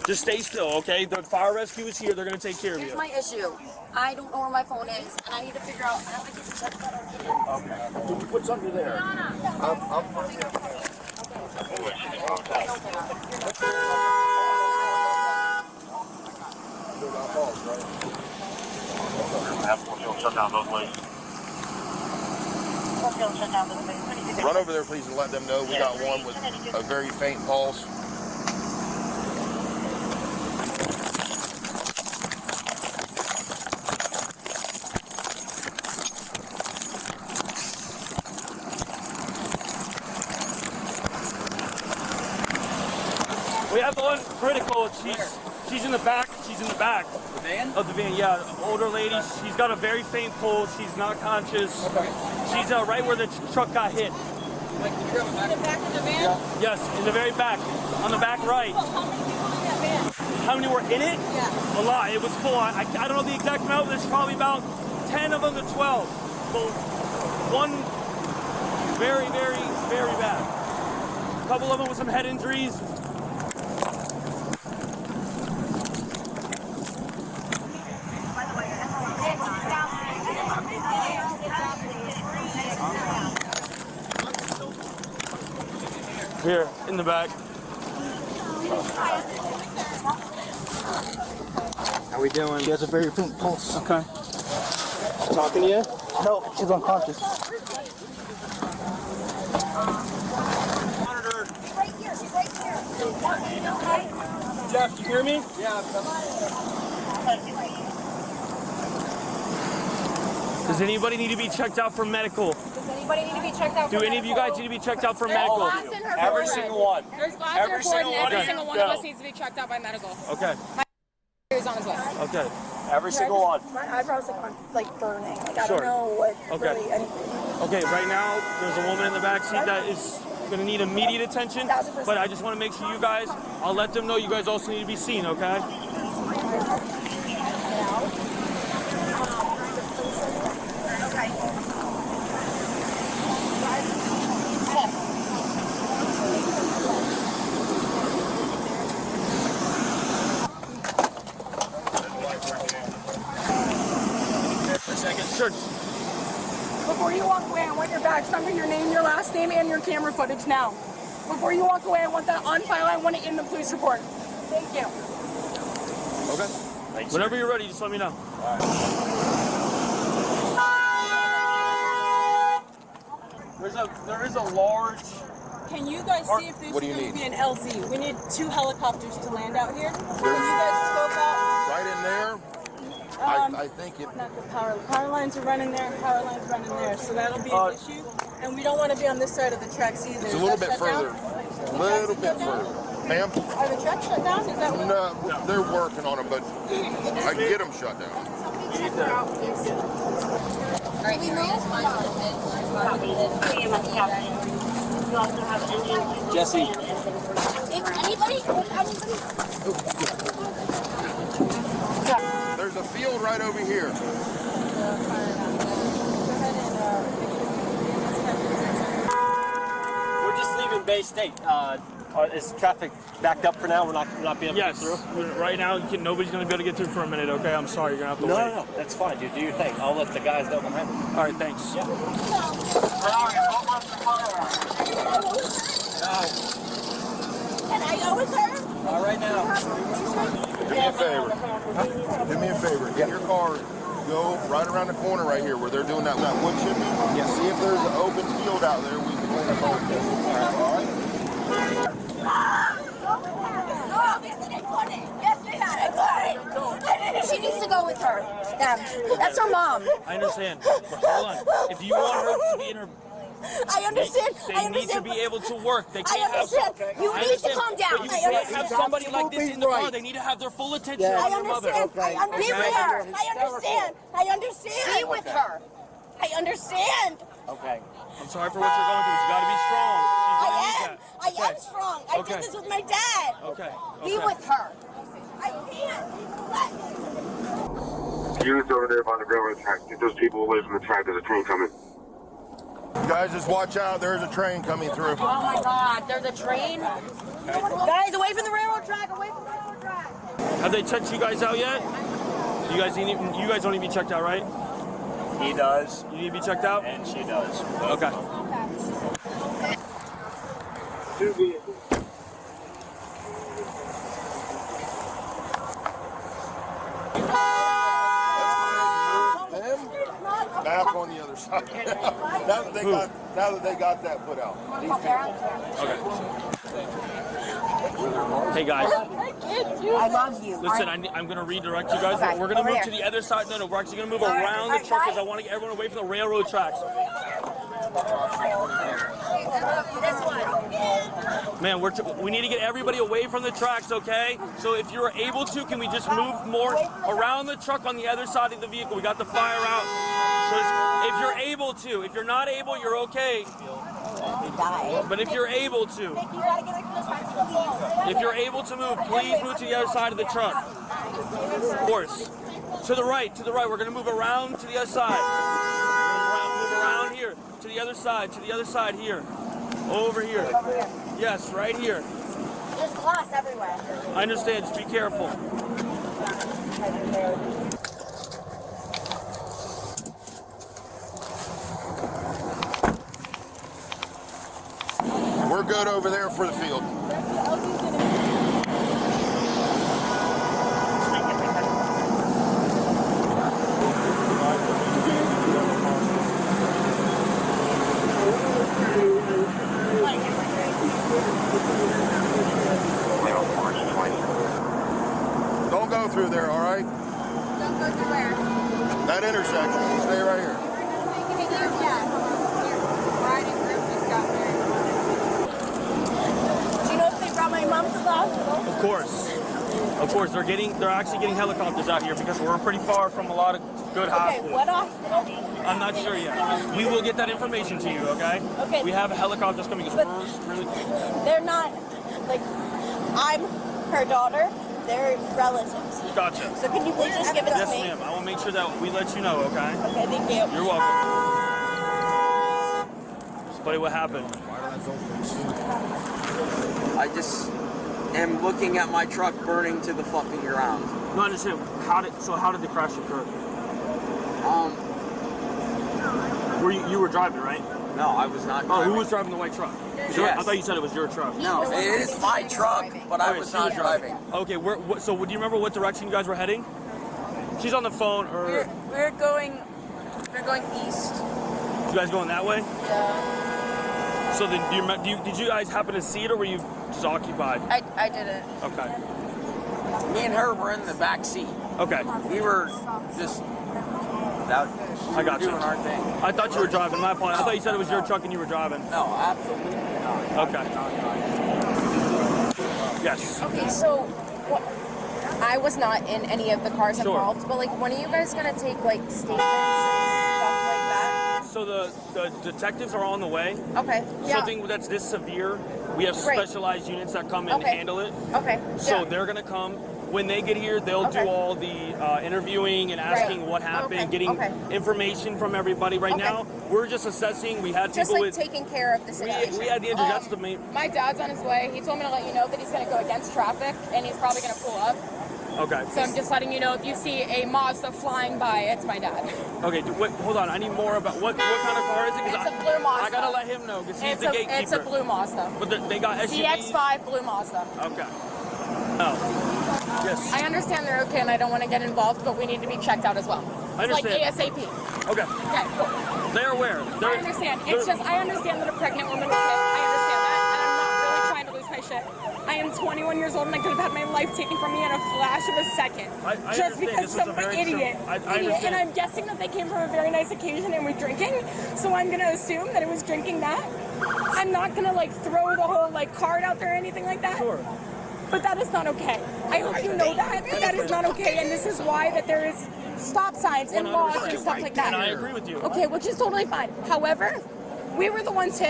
Just stay still, okay? The fire rescue is here. They're gonna take care of Here's you. my issue. I don't know where my phone is, and I need to figure out how I get to check that out. Okay. What's under there? Run over there, please, and let them know we got one with a very faint pulse. We have one critical. She's in the back. She's in the back. The van? Of the van, yeah. Older lady. She's got a very faint pulse. She's not conscious. Okay. She's right where the truck got hit. Like, can you grab a In the back of the van? Yes, in the very back. On the back right. How many people in that van? How many were in it? Yeah. A lot. It was full. I don't know the exact amount. There's probably about 10 of them to 12. But one very, very, very bad. A couple of them with some head injuries. Here, in the back. How we doing? She has a very faint pulse. Okay. She's talking to you? No, she's unconscious. Right here. She's right here. Jeff, you hear me? Yeah. Does anybody need to be checked out for medical? Does anybody need to be checked out for Do any of you guys need to be checked out for medical? glass in her Every forehead. single one. There's glass Every in her forehead, single and one. every single one of Go. us needs to be checked out by medical. Okay. Is on his way. Okay. Every single one. My eyebrows like burning. Like I don't know what really anything. Okay, right now there's a woman in the back seat that is going to need immediate attention, but I just want to make sure you guys, I'll let them know you guys also need to be seen, okay? Sure. Before you walk away, I want your badge number, your name, your last name, and your camera footage now. Before you walk away, I want that on file. I want it in the police report. Thank you. Okay. Thanks. Whenever you're ready, just let me know. There is a large. Can you guys see if there's What do you going to need? be an LZ? We need 2 helicopters to land out here. Can you guys scope out? Right in there. I think it. Not the power lines are running there, and power lines running there, so that'll be an issue. And we don't want to be on this side of the tracks either. It's a little bit further. A little bit further. Ma'am? Are the tracks shut down? Is that what? No, they're working on them, but I can get them shut down. Alright, we Jesse. There's a field right over here. We're just leaving Bay State. Is traffic backed up for now? We're not being able to get through? Right now, nobody's going to be able to get through for a minute, okay? I'm sorry, you're going to have to wait. No, that's fine, dude. Do your thing. I'll let the guys know behind me. All right, thanks. Yeah. Can I go with her? All right now. Do me a favor. Do me a favor. Get your car. Go right around the corner right here where they're doing that wood chipping. Yes. See if there's an open field out there we can clean up all this. All right? She needs to go with her. That's her mom. I understand, but hold on. If you want her to be in her... I understand. They need to be able to work. They can't I understand. You I need to understand, calm down. But you can't have somebody like this in the car. They need to have their full attention on their mother. I understand. Be with her. I understand. I understand. Be with her. I understand. Okay. I'm sorry for what you're going through. You got to be strong. I am strong. I did this with my dad. Okay. Be with her. I can't. Units over there by the railroad track. Get those people away from the track. There's a train coming. Guys, just watch out. There's a train coming through. Oh my God, there's a train. Guys, away from the railroad track. Away from the railroad track. Have they checked you guys out yet? You guys don't need to be checked out, right? He does. You need to be checked out? And she does. Okay. Two vehicles. Back on the other side. now that they got that put out. Okay. Hey guys. I love you. Listen, I'm going to redirect you guys. Okay, We're going to move over to here. the other side. No, we're actually going to move around the truck because I want to get everyone away from the railroad tracks. This one. Man, we need to get everybody away from the tracks, okay? So if you're able to, can we just move more around the truck on the other side of the vehicle? We got the fire out. So if you're able to. If you're not able, you're okay. But if you're able to. If you're able to move, please move to the other side of the truck. Of course. To the right. We're going to move around to the other side. Move around here. To the other side here. Over here. Yes, right here. There's glass everywhere. I understand, just be careful. We're good over there for the field. Don't go through there, all right? Don't go through where? That intersection. Stay right here. Do you know if they brought my mom to the hospital? Of course. Of course, they're actually getting helicopters out here because we're pretty far from a lot of good hospitals. What hospital? I'm not sure yet. We will get that information to you, okay? Okay. We have helicopters coming because we're really... They're not, like, I'm her daughter. They're relatives. Gotcha. So can you please just give it to me? Yes, ma'am. I will make sure that we let you know, okay? Okay, thank you. You're welcome. Buddy, what happened? I just am looking at my truck burning to the fucking ground. No, I understand. How did the crash occur? You were driving, right? No, I was not driving. driving. Who was driving the white truck? Yes. I thought you said it was your truck. No, it is my truck, but I was not driving. Okay, so do you remember what direction you guys were heading? She's on the phone, or... We're going east. You guys going that way? Yeah. So then, did you guys happen to see it, or were you just occupied? I didn't. Okay. Me and her were in the back seat. Okay. We were just I got doing you. our thing. I thought you were driving. My point. I thought you said it was your truck and you were driving. No, absolutely not. Okay. Yes. Okay, so I was not in any of the cars involved, but like, when are you guys gonna take like statements and stuff like that? So the detectives are on the way. Okay. Yeah. Something that's this severe, we have Right. specialized units that come and Okay. handle it. Okay. So Yeah. they're gonna come. When they get here, they'll do all the interviewing and asking what happened, Okay. getting Okay. information from everybody. Right Okay. now, we're just assessing. We had Just people like with. taking care of the situation. We had the injury. That's the main. My dad's on his way. He told me to let you know that he's going to go against traffic, and he's probably going to pull up. Okay. So I'm just letting you know, if you see a Mazda flying by, it's my dad. Okay. Wait, hold on. I need more about what kind of car is it? 'Cause It's a blue Mazda. I gotta let him know because he's It's the a, gatekeeper. it's a blue Mazda. But they got SUVs. CX-5 blue Mazda. Okay. Oh. Yes. I understand they're okay, and I don't want to get involved, but we need to be checked out as well. I Like understand. ASAP. Okay. Okay, cool. They're aware. I understand. It's just, I understand that a pregnant woman was hit. I understand that, and I'm not really trying to lose my shit. I am 21 years old, and I could have had my life taken from me in a flash of a second. I just understand. because This was a some very idiot. I And understand. I'm guessing that they came from a very nice occasion and were drinking, so I'm going to assume that it was drinking that. I'm not going to, like, throw the whole, like, card out there or anything like that. Sure. But that is not okay. I hope you know that, but that is not okay, and this is why that there is stop signs and laws and stuff like that. And I agree with you. Okay, which is totally fine. However, we were the ones hit.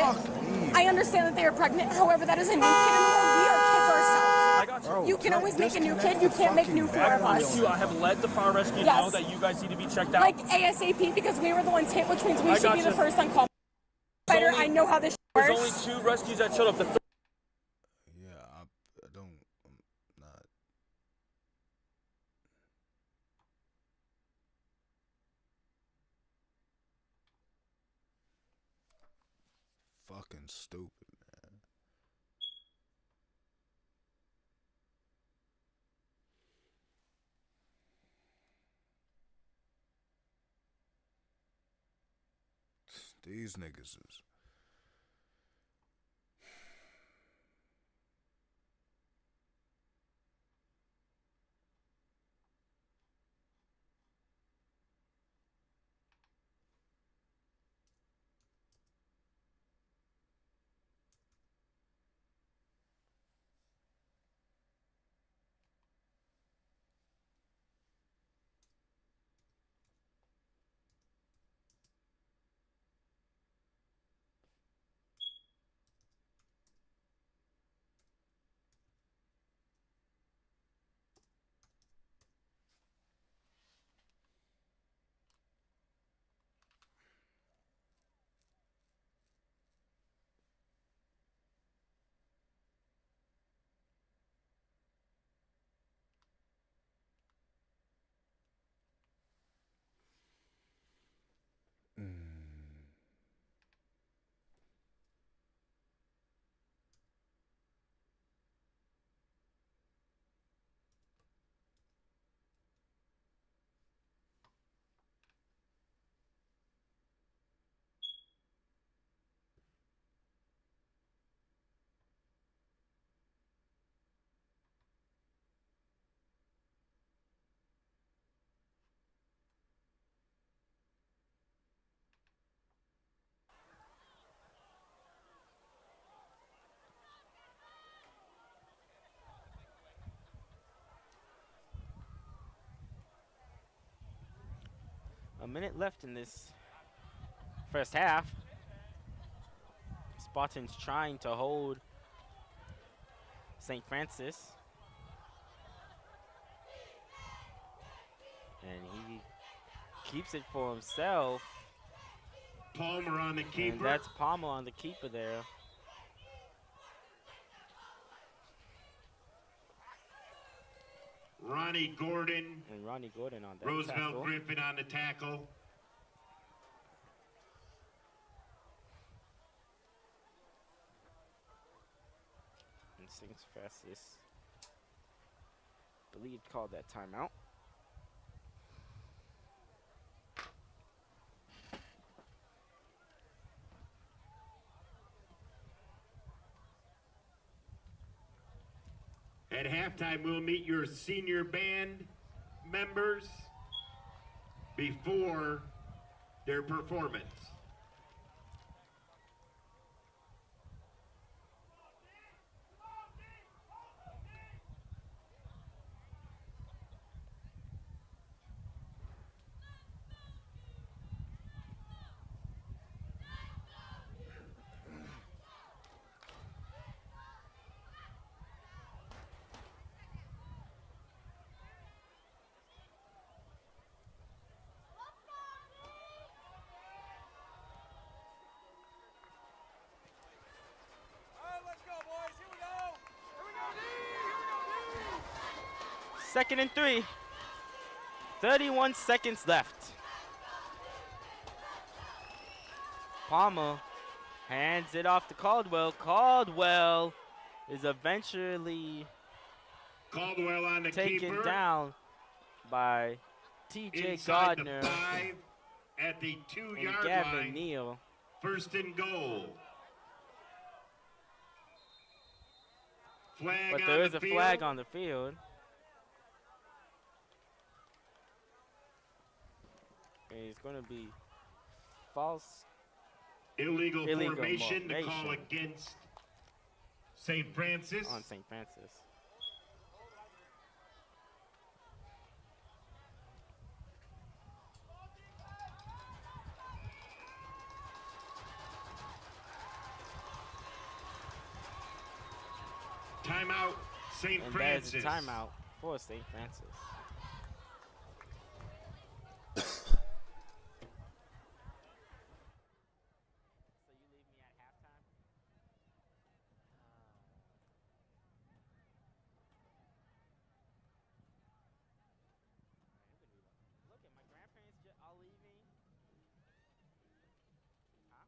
I understand that they are pregnant. However, that is a new kid in the world. We are kids ourselves. I got you. You can always make a new kid. You can't make new four of us. I have let the fire rescue Yes. know that you guys need to be checked out. Like ASAP, because we were the ones hit, which means we I should got be the you. first on call. Fighter, I know how this There's works. only 2 rescues that showed up. The I don't. I'm not. Fucking stupid, man. These niggas is. a minute left in this first half. Spartans trying to hold St. Francis. And he keeps it for himself. Palmer on the keeper. And that's Palmer on the keeper there. Ronnie Gordon. And Ronnie Gordon on that Roosevelt tackle. Griffin on the tackle. And St. Francis, I believe, called that timeout. At halftime, we'll meet your senior band members before their performance. Second and 3. 31 seconds left. Palmer hands it off to Caldwell. Caldwell is eventually Caldwell on the taken keeper. down by T.J. Inside Gardner the 5 at the 2-yard and Gavin line. Neal. First and goal. Flag But on there is the a field. flag on the field. And it's going to be false. Illegal formation to call formation against St. Francis. on St. Francis. Timeout, St. And Francis. that is a timeout for St. Francis. Look at my grandparents all leaving. Huh?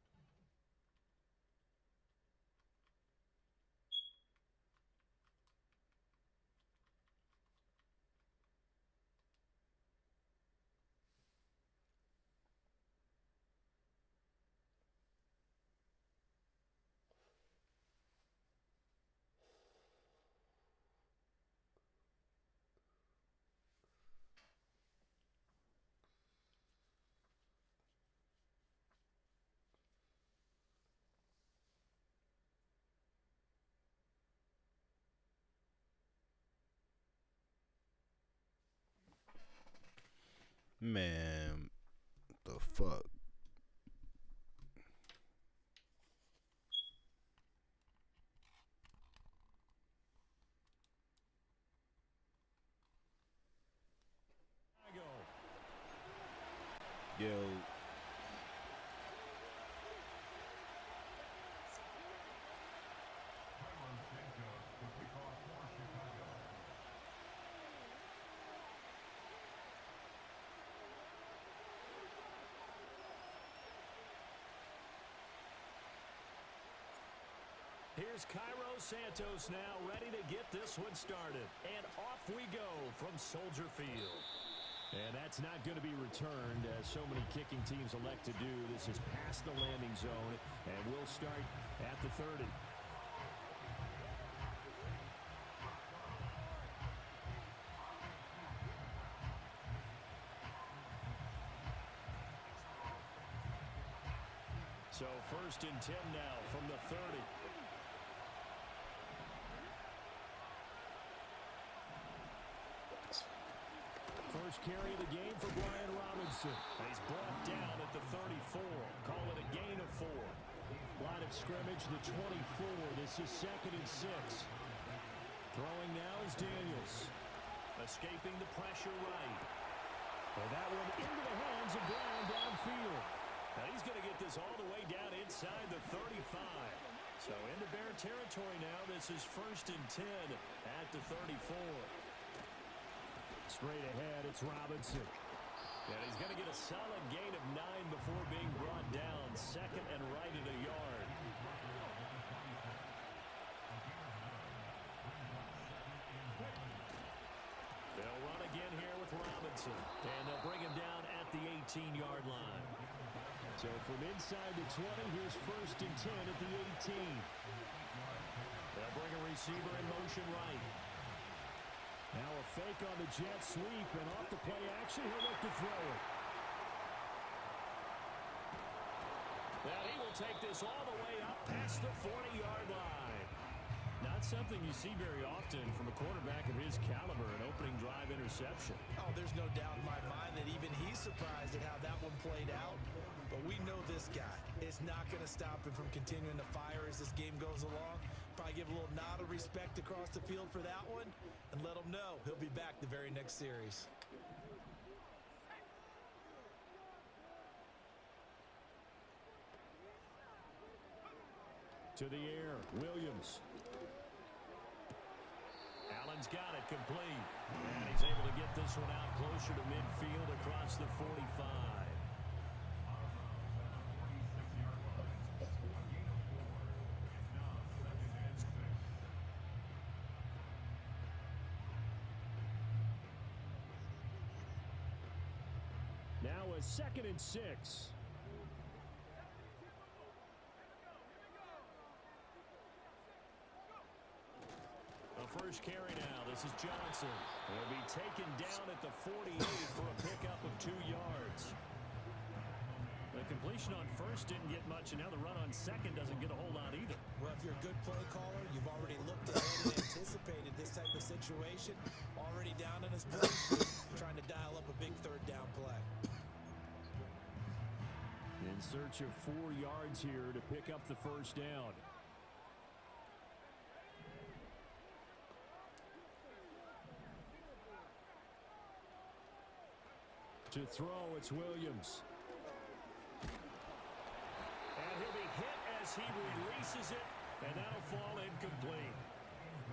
Man, the fuck? Yo. Here's Cairo Santos now ready to get this one started. And off we go from Soldier Field. And that's not going to be returned, as so many kicking teams elect to do. This is past the landing zone, and we'll start at the 30. So 1st and 10 now from the 30. first carry of the game for Brian Robinson. He's brought down at the 34. Call it a gain of 4. Line of scrimmage, the 24. This is 2nd and 6. Throwing now is Daniels. Escaping the pressure right. And that one into the hands of Brown downfield. Now he's going to get this all the way down inside the 35. So into Bear territory now. This is 1st and 10 at the 34. Straight ahead, it's Robinson. And he's going to get a solid gain of 9 before being brought down. 2nd and right at a yard. They'll run again here with Robinson. And they'll bring him down at the 18-yard line. So from inside the 20, here's 1st and 10 at the 18. They'll bring a receiver in motion right. Now a fake on the jet sweep, and off the play action, he'll look to throw it. And he will take this all the way up past the 40-yard line. Not something you see very often from a quarterback of his caliber, an opening drive interception. Oh, there's no doubt in my mind that even he's surprised at how that one played out. But we know this guy. It's not going to stop him from continuing to fire as this game goes along. Probably give a little nod of respect across the field for that one and let him know he'll be back the very next series. To the air, Williams. Allen's got it complete. And he's able to get this one out closer to midfield across the 45. Now a 2nd and 6. First carry now. This is Johnson. He'll be taken down at the 48 for a pickup of 2 yards. The completion on first didn't get much, and now the run on second doesn't get a whole lot either. Well, if you're a good play caller, you've already looked ahead and anticipated this type of situation. Already down in his play, trying to dial up a big 3rd down play. In search of 4 yards here to pick up the first down. To throw, it's Williams. And he'll be hit as he releases it, and that'll fall incomplete.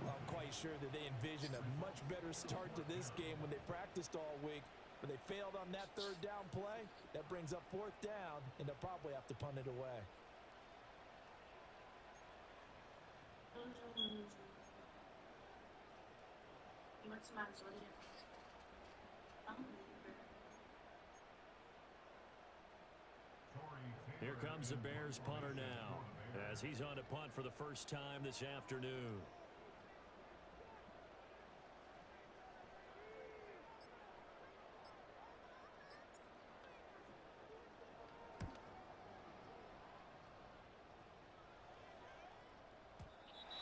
Well, I'm quite sure that they envisioned a much better start to this game when they practiced all week, but they failed on that 3rd down play. That brings up 4th down, and they'll probably have to punt it away. Here comes the Bears punter now, as he's on to punt for the first time this afternoon.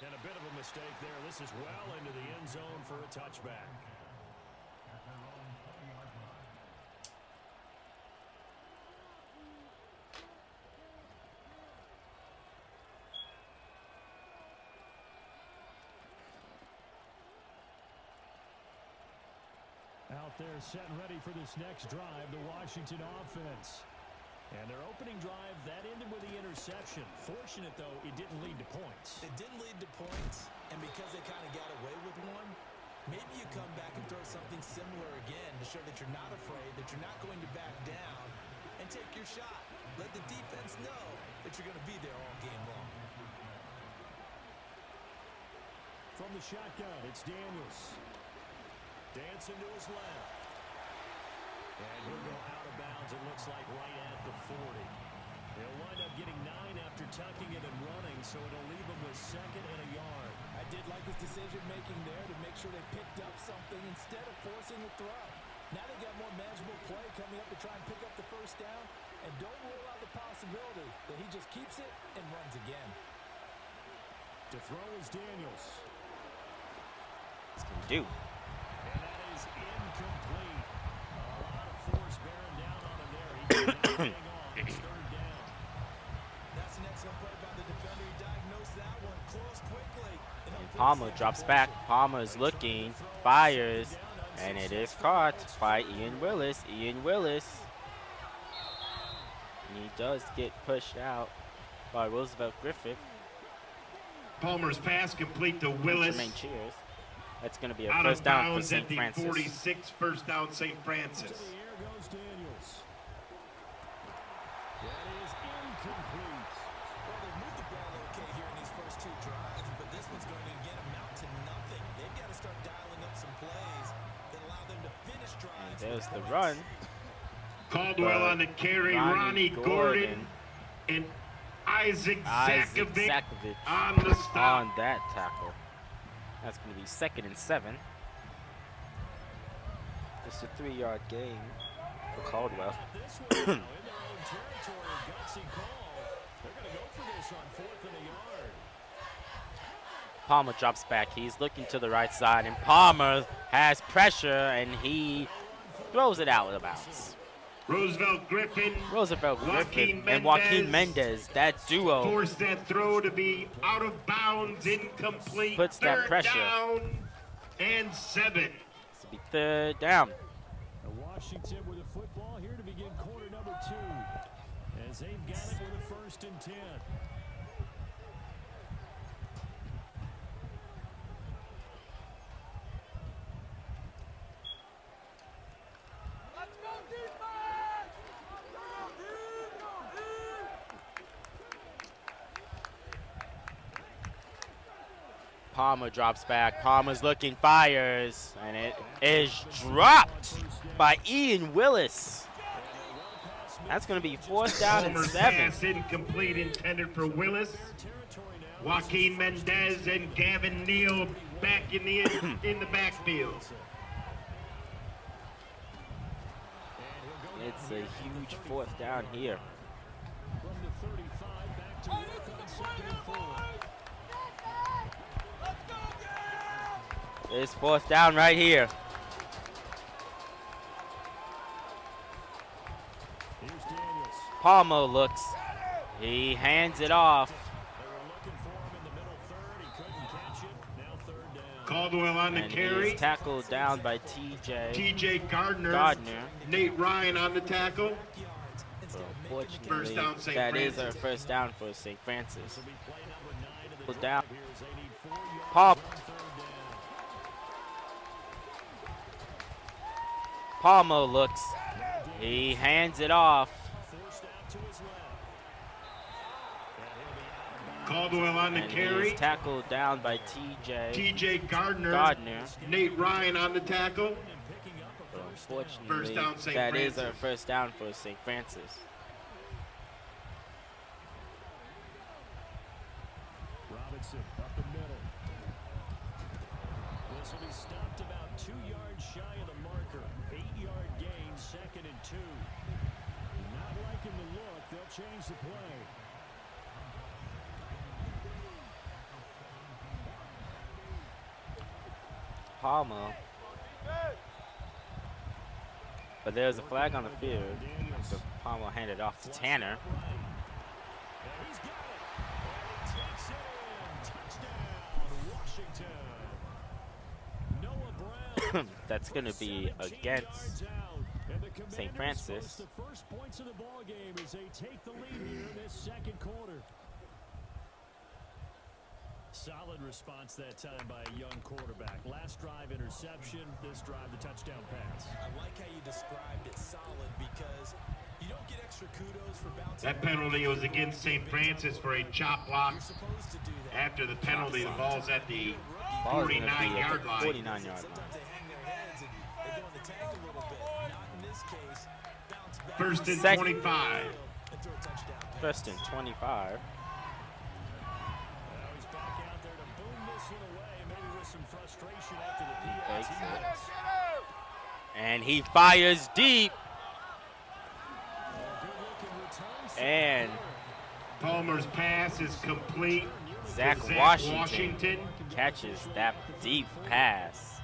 And a bit of a mistake there. This is well into the end zone for a touchback. Out there set and ready for this next drive, the Washington offense. And their opening drive, that ended with the interception. Fortunate, though, it didn't lead to points. It didn't lead to points, and because they kind of got away with one, maybe you come back and throw something similar again to show that you're not afraid, that you're not going to back down, and take your shot. Let the defense know that you're going to be there all game long. From the shotgun, it's Daniels. Dancing to his left. And he'll go out of bounds, it looks like, right at the 40. He'll wind up getting 9 after tucking it and running, so it'll leave him with 2nd and a yard. I did like his decision-making there to make sure they picked up something instead of forcing the throw. Now they got more manageable play coming up to try and pick up the first down, and don't rule out the possibility that he just keeps it and runs again. To throw is Daniels. Do. And that is incomplete. Palmer drops back. Palmer is looking, fires, and it is caught by Ian Willis. Ian Willis. And he does get pushed out by Roosevelt Griffith. Palmer's pass complete to Willis. Jermaine Cheers. That's going to be a Out first of down for bounds St. at the Francis. 46, first down St. Francis. That is incomplete. Well, they moved the ball okay here in these first two drives, but this one's going to again amount to nothing. They've got to start dialing up some plays that allow them to finish drives. And there's the run. Caldwell on the carry, Ronnie Gordon and Isaac Zakovic on the stop. On that tackle. That's going to be 2nd and 7. Just a 3-yard gain for Caldwell. Palmer drops back. He's looking to the right side, and Palmer has pressure, and he throws it out of bounds. Roosevelt Griffin and Joaquin Mendez, that duo, forced that throw to be out of bounds, incomplete. Puts that pressure. Down and 7. This will be 3rd down. Washington with a football here to begin quarter number 2. As they've got it with a 1st and 10. Palmer drops back. Palmer's looking, fires, and it is dropped by Ian Willis. That's going to be 4th down and 7. Pass incomplete, intended for Willis. Joaquin Mendez and Gavin Neal back in the backfield. It's a huge 4th down here. From the 35 back to work on 2nd and 4. It's 4th down right here. Palmer looks. He hands it off. Caldwell on the carry. He's tackled down by T.J. Gardner. Nate Ryan on the tackle. Unfortunately, First down, St. that Francis. is our first down for St. Francis. Down. Palmer looks. He hands it off. Caldwell on the carry. He's tackled down by T.J. Gardner. Nate Ryan on the tackle. Unfortunately, First down, St. that Francis. is our first down for St. Francis. Robinson up the middle. This will be stopped about 2 yards shy of the marker. 8-yard gain, 2nd and 2. Not liking the look. They'll change the play. Palmer. But there's a flag on the field. So Palmer handed off to Tanner. That's going to be against St. Francis. The first points of the ball game as they take the lead here in this 2nd quarter. Solid response that time by a young quarterback. Last drive interception, this drive the touchdown pass. I like how you described it, solid, because you don't get extra kudos for bouncing. That penalty was against St. Francis for a chop block. After the penalty, the ball's at the 49-yard line. 49-yard line. First and Second. 25. First and 25. He fakes it. And he fires deep. And Palmer's pass is complete. Zach to Washington catches that deep pass.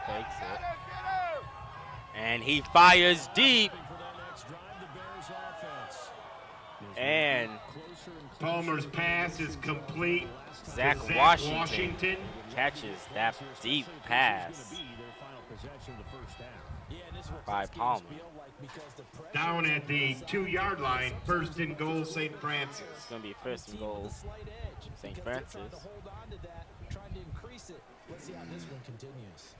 He takes it. And he fires deep. And Palmer's pass is complete. Zach to Washington catches that deep pass by Palmer. Down at the 2-yard line, first and goal, St. Francis. It's going to be first and goal, St. Francis. Trying to increase it. Let's see how this one continues.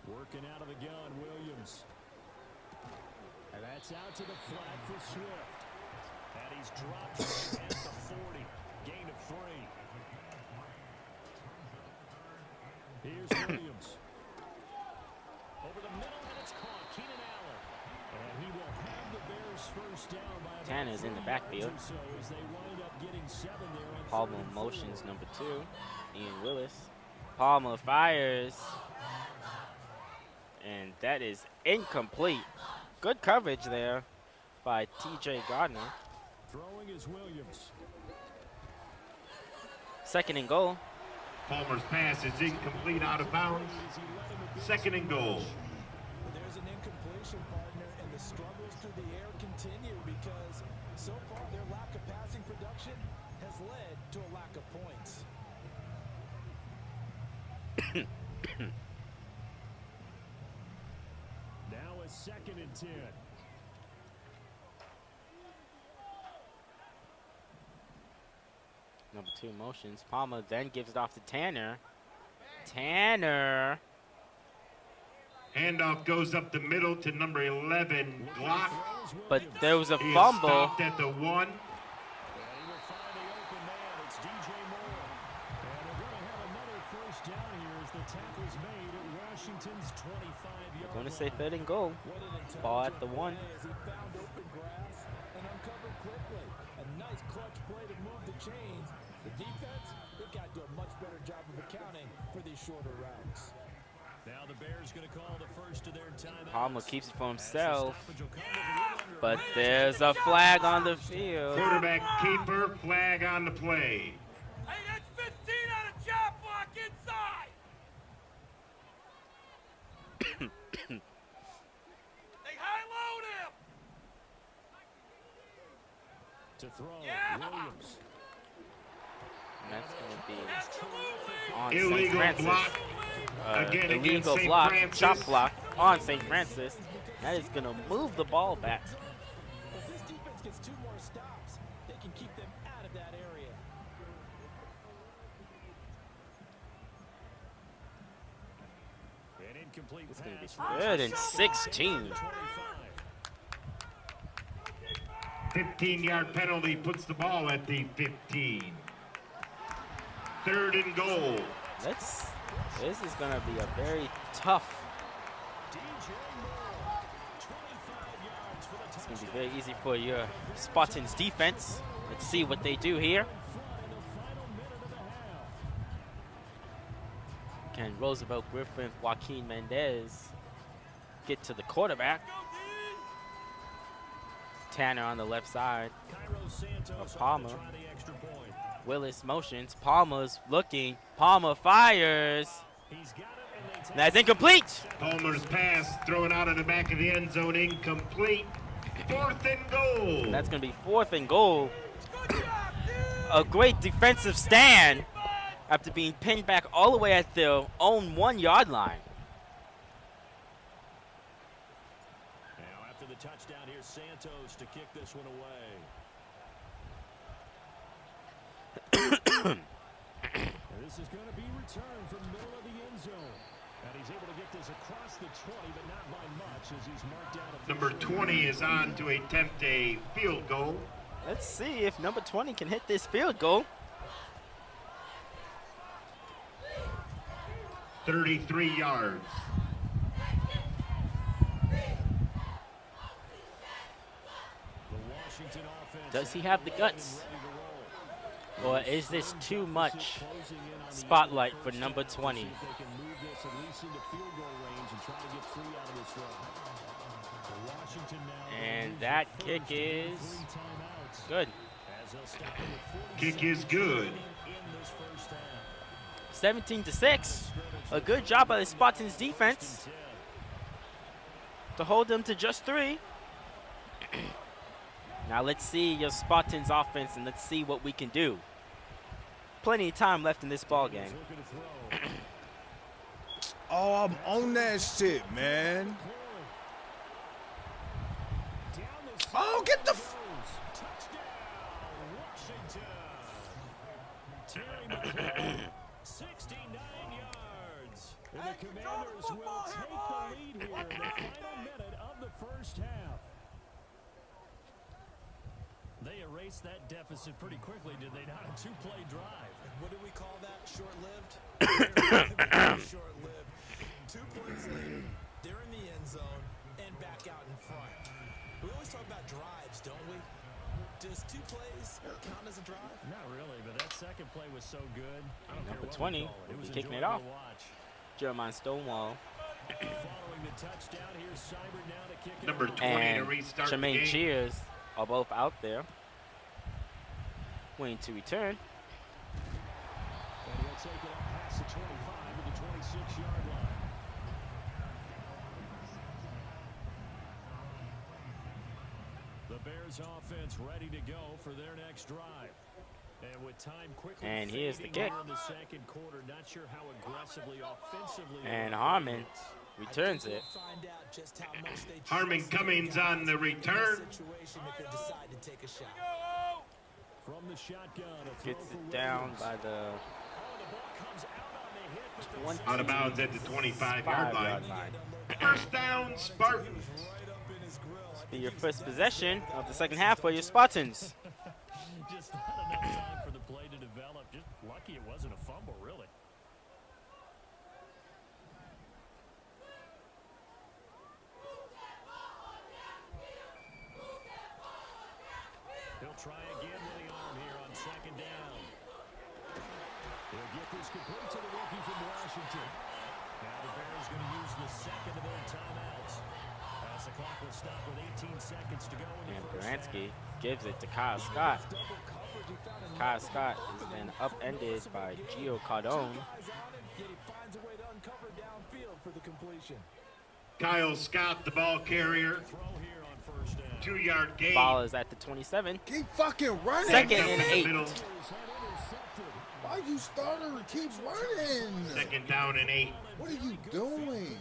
Working out of the gun, Williams. And that's out to the flat for Swift. And he's dropped at the 40. Gain of 3. Here's Williams. Over the middle, and it's caught. Keenan Allen. And he will have the Bears first down by Tanner's in the backfield. so as they wind up getting 7 there on Palmer motions number 2. Ian Willis. Palmer fires. And that is incomplete. Good coverage there by TJ Gardner. Throwing is Williams. Second and goal. Palmer's pass is incomplete, out of bounds. Second and goal. There's an incompletion, partner, and the struggles through the air continue because so far their lack of passing production has led to a lack of points. Now a 2nd and 10. Number 2 motions. Palmer then gives it off to Tanner. Tanner. Handoff goes up the middle to number 11, Glock. But there was a He is fumble. stopped at the 1. I'm going to say 3rd and goal. Ball at the 1. As he found open grass and uncovered quickly. A nice clutch play to move the chains. The defense, they've got to do a much better job of accounting for these shorter routes. Now the Bears going to call the first of their timeouts. Palmer keeps it for himself. But there's a flag on the field. Quarterback keeper, flag on the play. Hey, that's 15 on a chop block inside. They high-load him. To throw, Williams. And that's going to be on Illegal St. Francis. block. Again, against Illegal St. block, Francis. chop block on St. Francis. That is going to move the ball back. If this defense gets 2 more stops, they can keep them out of that area. An incomplete It's going to be pass. 3rd and 16. 15-yard penalty puts the ball at the 15. 3rd and goal. This is going to be a very tough. It's going to be very easy for your Spartans defense. Let's see what they do here. Can Roosevelt Griffin, Joaquin Mendez get to the quarterback? Tanner on the left side of Palmer. Willis motions. Palmer's looking. Palmer fires. That's incomplete. Palmer's pass thrown out of the back of the end zone, incomplete. 4th and goal. That's going to be 4th and goal. A great defensive stand after being pinned back all the way at their own 1-yard line. Now after the touchdown, here's Santos to kick this one away. This is going to be returned from middle of the end zone. And he's able to get this across the 20, but not by much as he's marked down. Number 20 is on to attempt a field goal. Let's see if number 20 can hit this field goal. 33 yards. Does he have the guts? Or is this too much spotlight for number 20? And that kick is good. Kick is good. 17-6. A good job by the Spartans defense to hold them to just 3. Now let's see your Spartans offense and let's see what we can do. Plenty of time left in this ball game. Oh, I'm on that shit, man. Oh, get the. Terry 69 yards. And the Commanders will take the lead here in the final minute of the first half. They erased that deficit pretty quickly, did they not? A 2-play drive. What do we call that? Short-lived? Short-lived. 2 plays later, they're in the end zone and back out in front. We always talk about drives, don't we? Does 2 plays count as a drive? Not really, but that second play was so good. I don't care Number what 20 we call it. It will was be kicking it enjoyable off. to watch. Jeremiah Stonewall. Following the touchdown, here's Seibert now to kick it Number off. 20 to And restart Jermaine the game. Cheers are both out there. Waiting to return. And he'll take it up past the 25 to the 26-yard line. The Bears offense ready to go for their next drive. And with time quickly And here's the fading kick. here in the second quarter, not sure how aggressively offensively they And will Harmon be. returns it. Find out just how much they Harmon Cummings on the return. situation if they decide to take a shot. From the shotgun, a throw Gets for it down Williams. by the Oh, the ball comes out on the hit, but the 20 Out of bounds at the 25-yard line. line. First down, Spartans. Be your first possession of the second half for your Spartans. Just not enough time for the play to develop. Just lucky it wasn't a fumble, really. He'll try again with the arm here on second down. He'll get this complete to the rookie from Washington. Now the Bears going to use the second of their timeouts. As the clock will stop with 18 seconds to go in And the first half. Baranski gives it to Kyle Scott. Kyle Scott is then upended by Gio Cardone. Kyle Scott, the ball carrier. 2-yard gain. Ball is at the 27. Keep fucking running. Second and 8. Why you starter keeps running? Second down and 8. What are you doing?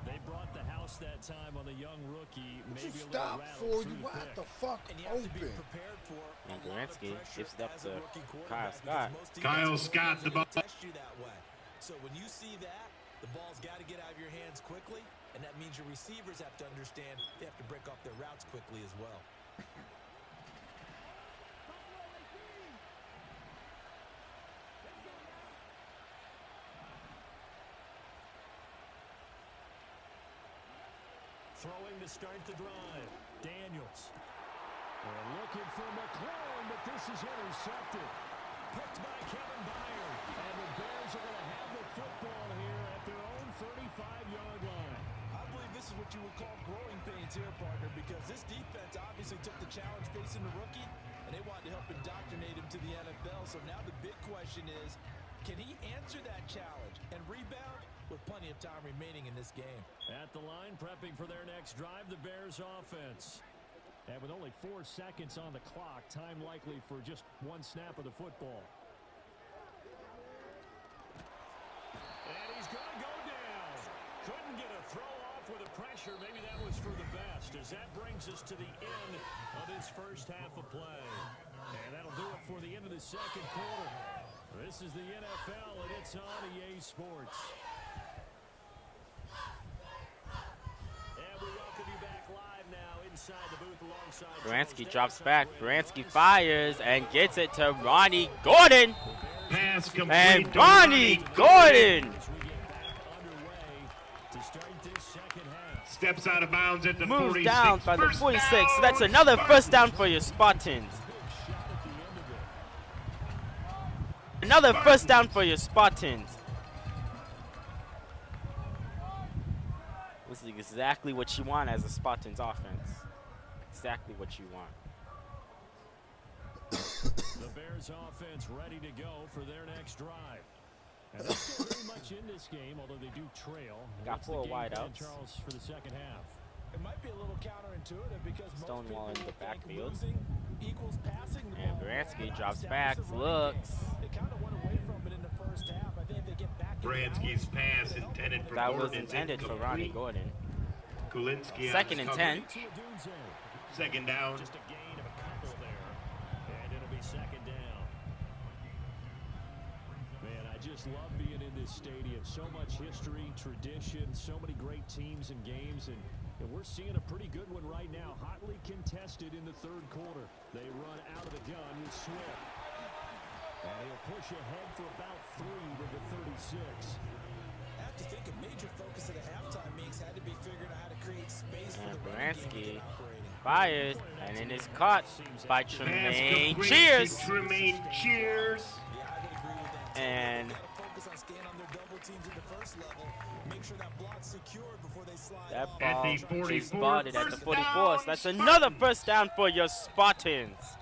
They brought the house that time on the young rookie. What Maybe you a little stop rattle for? through You the out pick. the fuck open. And Baranski gives it up to Kyle Scott. Kyle Scott, the ball. Test you that way. So when you see that, the ball's got to get out of your hands quickly, and that means your receivers have to understand they have to break off their routes quickly as well. Throwing to start the drive. Daniels. They're looking for McLaurin, but this is intercepted. Picked by Kevin Byard. And the Bears are going to have the football here at their own 35-yard line. I believe this is what you would call growing pains here, partner, because this defense obviously took the challenge facing the rookie, and they wanted to help indoctrinate him to the NFL. So now the big question is, can he answer that challenge and rebound with plenty of time remaining in this game? At the line, prepping for their next drive, the Bears offense. And with only 4 seconds on the clock, time likely for just one snap of the football. And he's going to go down. Couldn't get a throw off with the pressure. Maybe that was for the best, as that brings us to the end of this first half of play. And that'll do it for the end of the second quarter. This is the NFL, and it's on EA Sports. And we welcome you back live now inside the booth alongside Baranski drops back. Baranski fires and gets it to Ronnie Gordon. Pass complete And to Ronnie Gordon steps out of bounds at the moves 46. down by the First 46. down, So that's another first down for your Spartans. Another first down for your Spartans. This is exactly what you want as a Spartans offense. Exactly what you want. The Bears offense ready to go for their next drive. And they're still very much in this game, although they do trail. Got What's the 4 game plan, wideouts. Charles, for the second half? It might be a little counterintuitive because Stonewall in the backfield. Equals passing the And ball. Baranski drops back, looks. They kind of went away from it in the first half. I think they get back. Bransky's pass intended for That Gordon was is intended for Ronnie incomplete. Gordon. Kulinski on Second his and coverage. 10. Second down. Just a gain of a couple there. And it'll be second down. Man, I just love being in this stadium. So much history, tradition, so many great teams and games. And we're seeing a pretty good one right now. Hotly contested in the third quarter. They run out of the gun with Swift. And he'll push ahead for about 3 to the 36. I have to think a major focus of the halftime meetings had to be figuring out how to create space for And the running game to Baranski get operating. fires, and then it's caught by Pass Tremaine. complete Cheers! to Tremaine Cheers. And Focus on staying on their double teams at the first level. Make sure that block's secured before they slide that off. ball the is 44, spotted at the first 44. down, So that's another first down for your Spartans.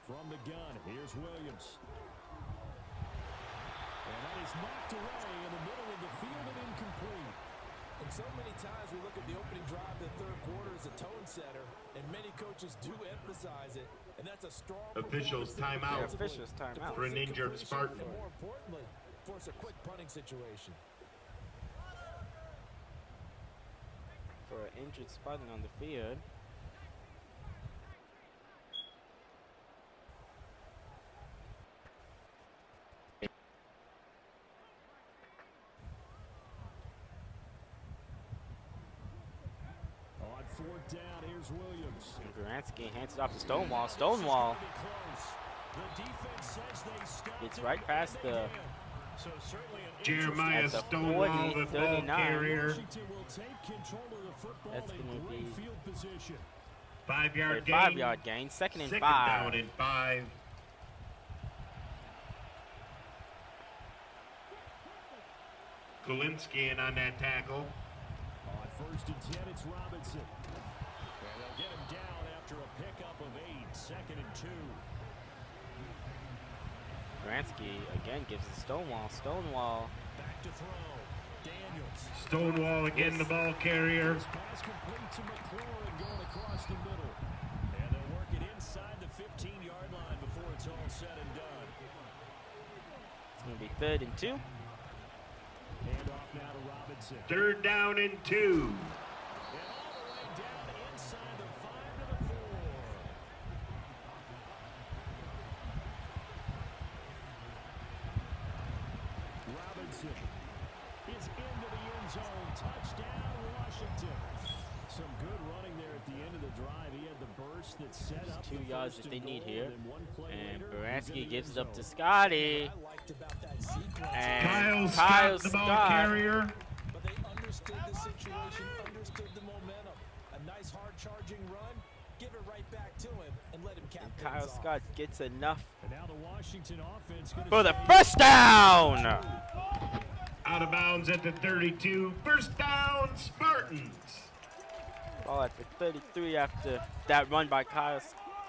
From the gun, here's Williams. And that is knocked away in the middle of the field and incomplete. And so many times we look at the opening drive of the third quarter as a tone setter, and many coaches do emphasize it, and that's a strong Officials performance timeout. defensively Officials timeout. For an injured Spartan. And more importantly, force a quick punting situation. For an injured Spartan on the field. On fourth down, here's Williams. And Baranski hands it off to Stonewall. Stonewall The defense says they stop gets it right past the So certainly an Jeremiah At the Stonewall, 40, the ball 39. carrier. Washington will take control of the football That's in gonna great be field position. 5-yard gain. 5-yard gain. Second and Second 5. down and 5. Kulinski in on that tackle. On first and 10, it's Robinson. And they'll get him down after a pickup of 8. Second and 2. Baranski again gives it to Stonewall. Stonewall. Back to throw. Daniels. Stonewall again, the ball carrier. This pass complete to McLaurin going across the middle. And they'll work it inside the 15-yard line before it's all said and done. It's going to be 3rd and 2. Hand off now to Robinson. 3rd down and 2. And all the way down inside the 5 to the 4. Robinson is into the end zone. Touchdown, Washington. Some good running there at the end of the drive. He had the burst that set up 2 the yards first that they and need goal, here. then one play And later, he's Baranski in the gives end it up to zone. Scotty. What I liked about that sequence. And Kyle Scott, the ball Scott. carrier. But they understood the situation, understood the momentum. A nice hard charging run, give it right back to him, and let him cap And things Kyle off. Scott gets enough And now the Washington offense gonna for the stay first down. Out of bounds at the 32. First down, Spartans. Ball at the 33 after that run by Kyle.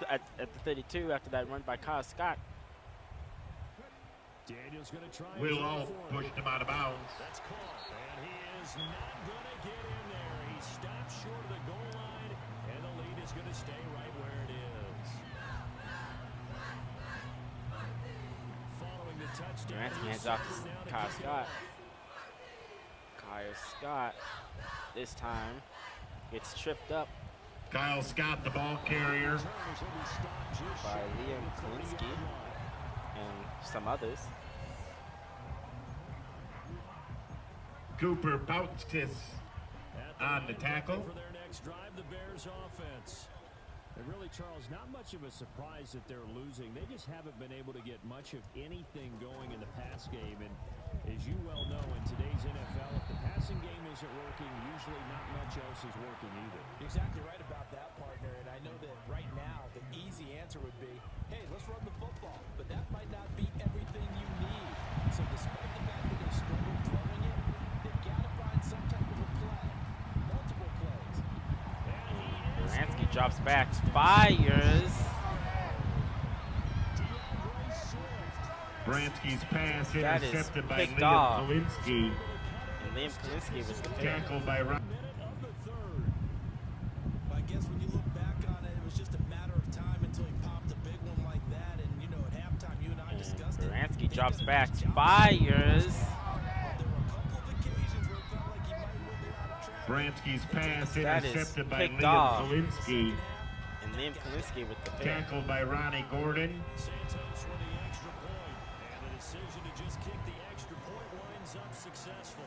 At the 32 after that run by Kyle Scott. Daniel's going to try and Will throw all for it. pushed him out of bounds. That's caught, and he is not going to get in there. He stopped short of the goal line, and the lead is going to stay right where it is. Following the touchdown, Baranski hands off to Kyle Scott. Kyle Scott this time gets tripped up Kyle Scott, the ball carrier. by Liam Kulinski and some others. Cooper Bautis on the tackle. For their next drive, the Bears offense. And really, Charles, not much of a surprise that they're losing. They just haven't been able to get much of anything going in the pass game. And as you well know, in today's NFL, if the passing game isn't working, usually not much else is working either. You're exactly right about that, partner. And I know that right now, the easy answer would be, hey, let's run the football. But that might not be everything you need. So despite the fact that they've struggled throwing it, they've got to find some type of a play. Multiple plays. Baranski drops back, fires. Bransky's pass That is intercepted by picked Liam off. Kalinsky. And Liam Kalinsky was the pick. Tackled by Ryan. I guess when you look back on it, it was just a matter of time until he popped a big one like that. And, you know, at halftime, you and I discussed it. Bransky drops back, fires. Bransky's pass That is intercepted by picked Liam off. Kalinsky. And Liam Kalinsky with the pick. Tackled by Ronnie Gordon. Santos for the extra point. And the decision to just kick the extra point winds up successful.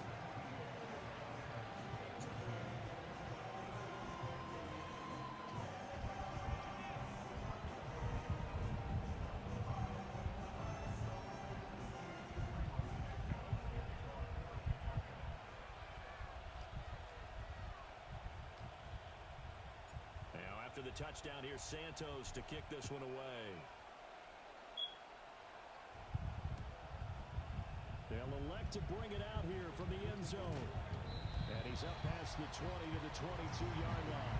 Now after the touchdown, here's Santos to kick this one away. They'll elect to bring it out here from the end zone. And he's up past the 20 to the 22-yard line.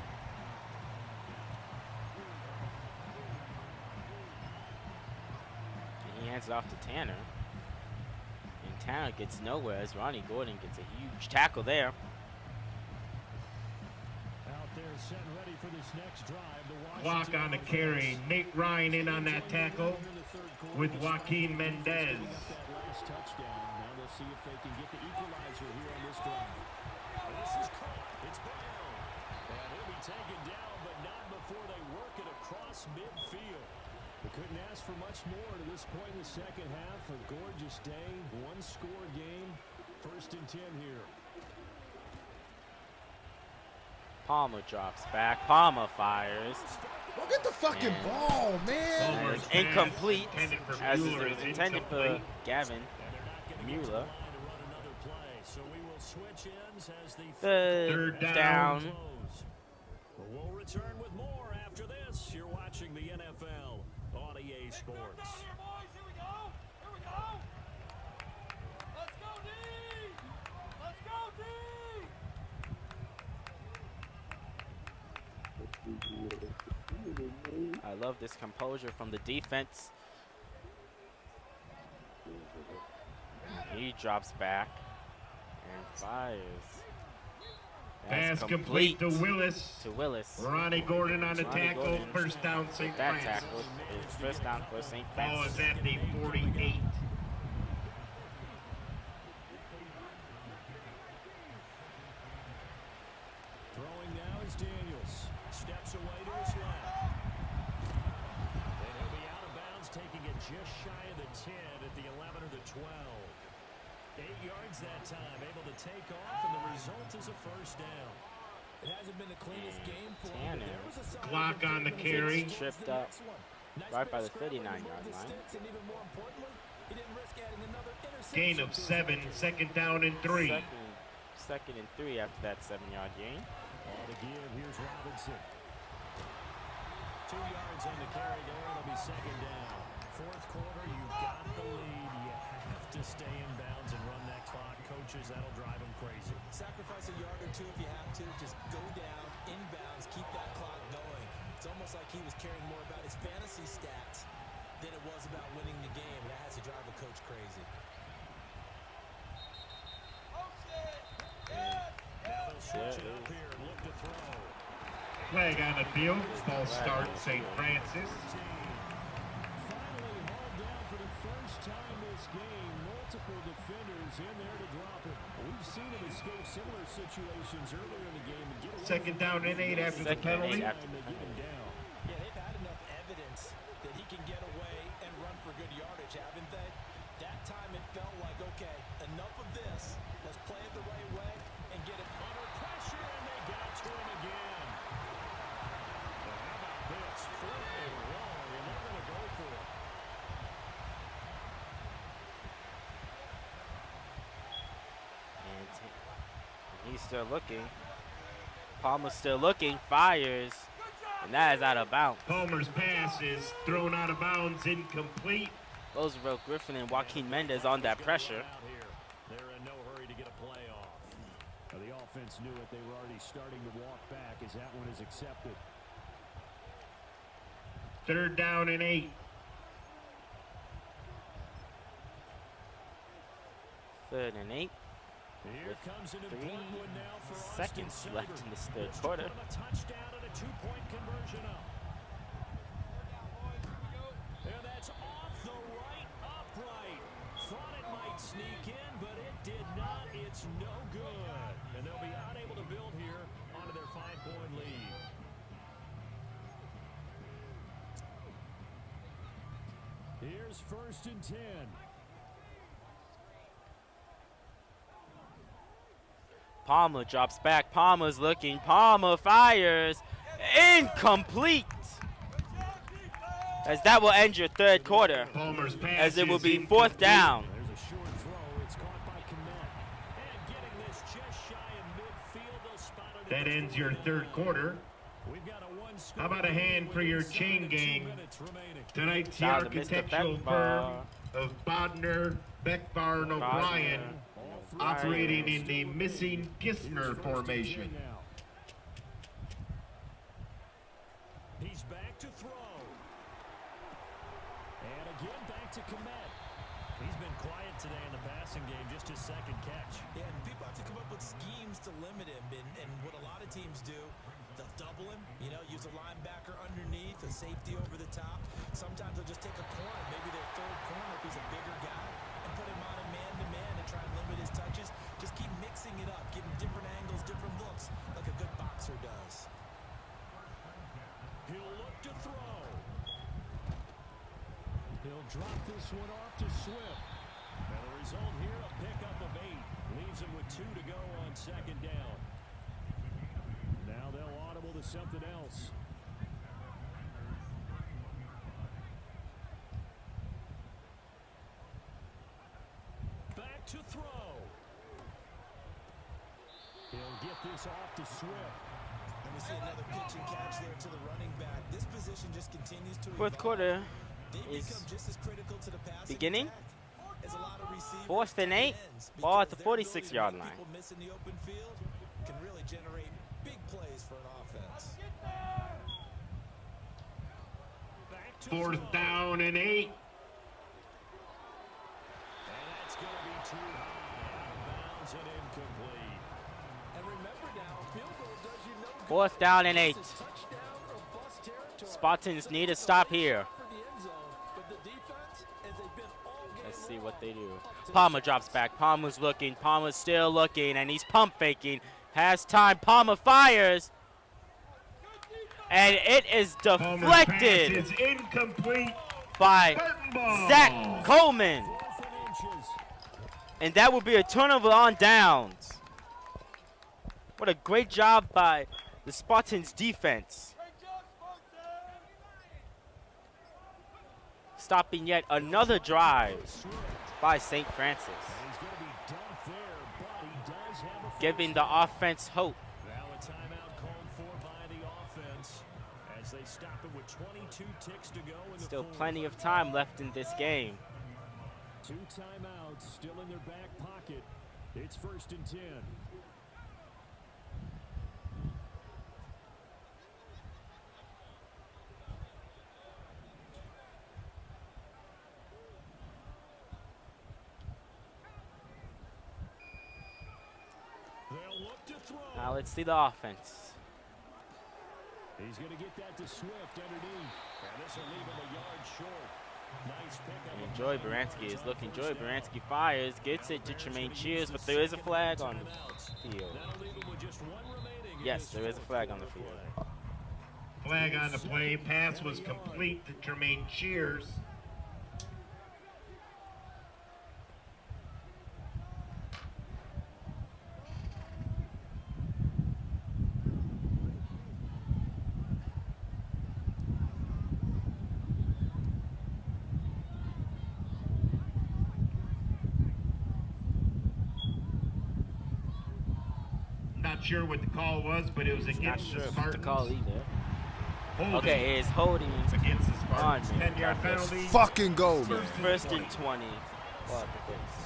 He hands it off to Tanner. And Tanner gets nowhere as Ronnie Gordon gets a huge tackle there. Out there set ready for this next drive. Clock on the carry. Nate Ryan in on that tackle with Joaquin Mendez. Touchdown. Now they'll see if they can get the equalizer here on this drive. And this is caught. It's Brown. And he'll be taken down, but not before they work it across midfield. They couldn't ask for much more to this point in the second half. A gorgeous day, one-score game. 1st and 10 here. Palmer drops back. Palmer fires. Well, get the fucking ball, man. It's incomplete, as it Mueller was is intended for incomplete. Gavin Mueller. So we will switch ends as the Third down. We'll return with more after this. You're watching the NFL on EA Sports. I love this composure from the defense. He drops back and fires. That's Pass complete to Willis. To Willis. Ronnie Gordon on the Ronnie tackle. Gordon. First down, St. That Francis. tackle is first down for St. Ball Francis. is at the 48. Throwing now is Daniels. Steps away to his left. And he'll be out of bounds, taking it just shy of the 10 at the 11 or the 12. 8 yards that time, able to take off, and the result is a first down. It hasn't been the cleanest game for him, but there was a solid Clock on the carry. Tripped up right by the 39-yard line. and even more importantly, he didn't risk adding another interception. Gain of 7. Second down and 3. Second and 3 after that 7-yard gain. All to give, here's Robinson. 2 yards on the carry there, it'll be second down. Fourth quarter, you've got the lead. You have to stay in bounds and run that clock. Coaches, that'll drive them crazy. Sacrifice a yard or two if you have to. Just go down, inbounds, keep that clock going. It's almost like he was caring more about his fantasy stats than it was about winning the game. That has to drive a coach crazy. Now they'll switch it up here, look to throw. Flag on the field. False start, St. Francis. Finally hauled down for the first time this game. Multiple defenders in there to drop him. We've seen him escape similar situations earlier in the game and get away. Second down and 8 after the penalty. Yeah, they've had enough evidence that he can get away and run for good yardage, haven't they? That time it felt like, okay, enough of this. Let's play it the right way and get it under pressure, and they got to him again. Well, how about this? 4th and long, and they're going to go for it. And he's still looking. Palmer's still looking, fires, and that is out of bounds. Palmer's pass is thrown out of bounds, incomplete. Roosevelt Griffin and Joaquin Mendez on that pressure. They're in no hurry to get a play off. Now, the offense knew it. They were already starting to walk back as that one is accepted. Third down and 8. 3rd and 8. Here comes an With 3 important one now for seconds Austin left Senator. in this 3rd Looks to quarter. put him a touchdown and a 2-point conversion up. And that's off the right upright. Thought it might sneak in, but it did not. It's no good. And they'll be unable to build here onto their 5-point lead. Here's 1st and 10. Palmer drops back. Palmer's looking. Palmer fires. Incomplete. As that will end your 3rd quarter. Palmer's pass As it will is be 4th incomplete. down. There's a short throw. It's caught by Komet. And getting this just shy of midfield. They'll spot it. That ends your 3rd quarter. We've got a one-score How about a hand for your chain gang? Tonight's the Shout out to Mr. architectural firm of Bodner, Beckbar, and O'Brien, operating in the missing Kistner formation. He's back to throw. And again back to Komet. He's been quiet today in the passing game, just his 2nd catch. Yeah, and people have to come up with schemes to limit him. And what a lot of teams do, they'll double him, you know, use a linebacker underneath, a safety over the top. Sometimes they'll just take a corner, maybe their 3rd corner if he's a bigger guy, and put him on a man-to-man and try and limit his touches. Just keep mixing it up, give him different angles, different looks, like a good boxer does. He'll look to throw. He'll drop this one off to Swift. And the result here, a pickup of 8. Leaves him with 2 to go on 2nd down. Now they'll audible to something else. Back to throw. He'll get this off to Swift. And we see another pitch and catch there to the running back. This position just continues to 4th quarter is beginning. 4th and 8. Ball at the 46-yard line. People missing the open field can really generate big plays for an offense. 4th down and 8. And that's going to be too high. Out of bounds and incomplete. And remember now, field goal does you no good. 4th down and 8. Touchdown or bust territory. Spartans need a stop here. For the end zone, but the defense, as they've been all game Let's see long, what they do. Palmer drops back. Palmer's looking. Palmer's still looking, and he's pump faking. Has time. Palmer fires. And it is deflected Palmer's pass is incomplete. by Curtain ball. Zach Coleman. 4th and inches. And that will be a turnover on downs. What a great job by the Spartans defense. Stopping yet another drive by St. Francis. He's going to be dumped there, but he does have a Giving the offense hope. Now a timeout called for by the offense as they stop it with 22 ticks to go in the Still fourth. plenty of time left in this game. 2 timeouts still in their back pocket. It's 1st and 10. They'll look to throw. Now let's see the offense. He's going to get that to Swift underneath. And this will leave him a yard short. Nice pickup. And Joey Baranski is looking. Joey Baranski fires, gets it to Tremaine Cheers, but there is a flag on the field. That'll leave him with just 1 remaining. Yes, there is a flag on the field. Flag on the play. Pass was complete to Tremaine Cheers. Not sure what the call was, but it was Not against sure the if Spartans. the call either. Holding Okay, it is holding against the on Spartans. me. 10-yard penalty. Fucking go, man. First and 20. What the face.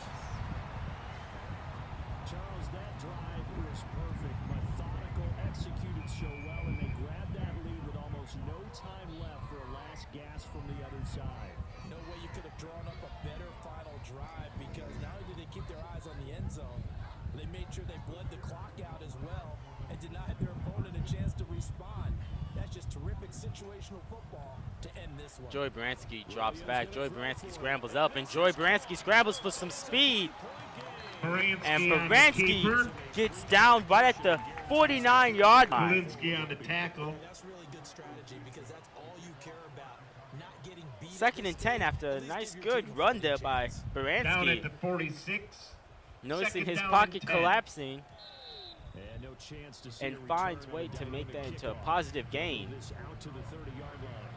Charles, that drive was perfect. Methodical, executed so well, and they grabbed that lead with almost no time left for a last gasp from the other side. No way you could have drawn up a better final drive because not only did they keep their eyes on the end zone, they made sure they bled the clock out as well and denied their opponent a chance to respond. That's just terrific situational football to end this one. Joey Bransky drops back. Joey Bransky scrambles up, and Joey Bransky scrambles for some speed. And Baranski gets down right at the 49-yard line. Polinsky on the tackle. That's really good strategy because that's all you care about, not getting beat. 2nd and 10 after a nice, good run there by Baranski. Down at the 46. Noticing his Second down pocket and 10. collapsing, And no chance to see and a finds return way on to down make to that the into a kickoff. positive gain. This out to the 30-yard line.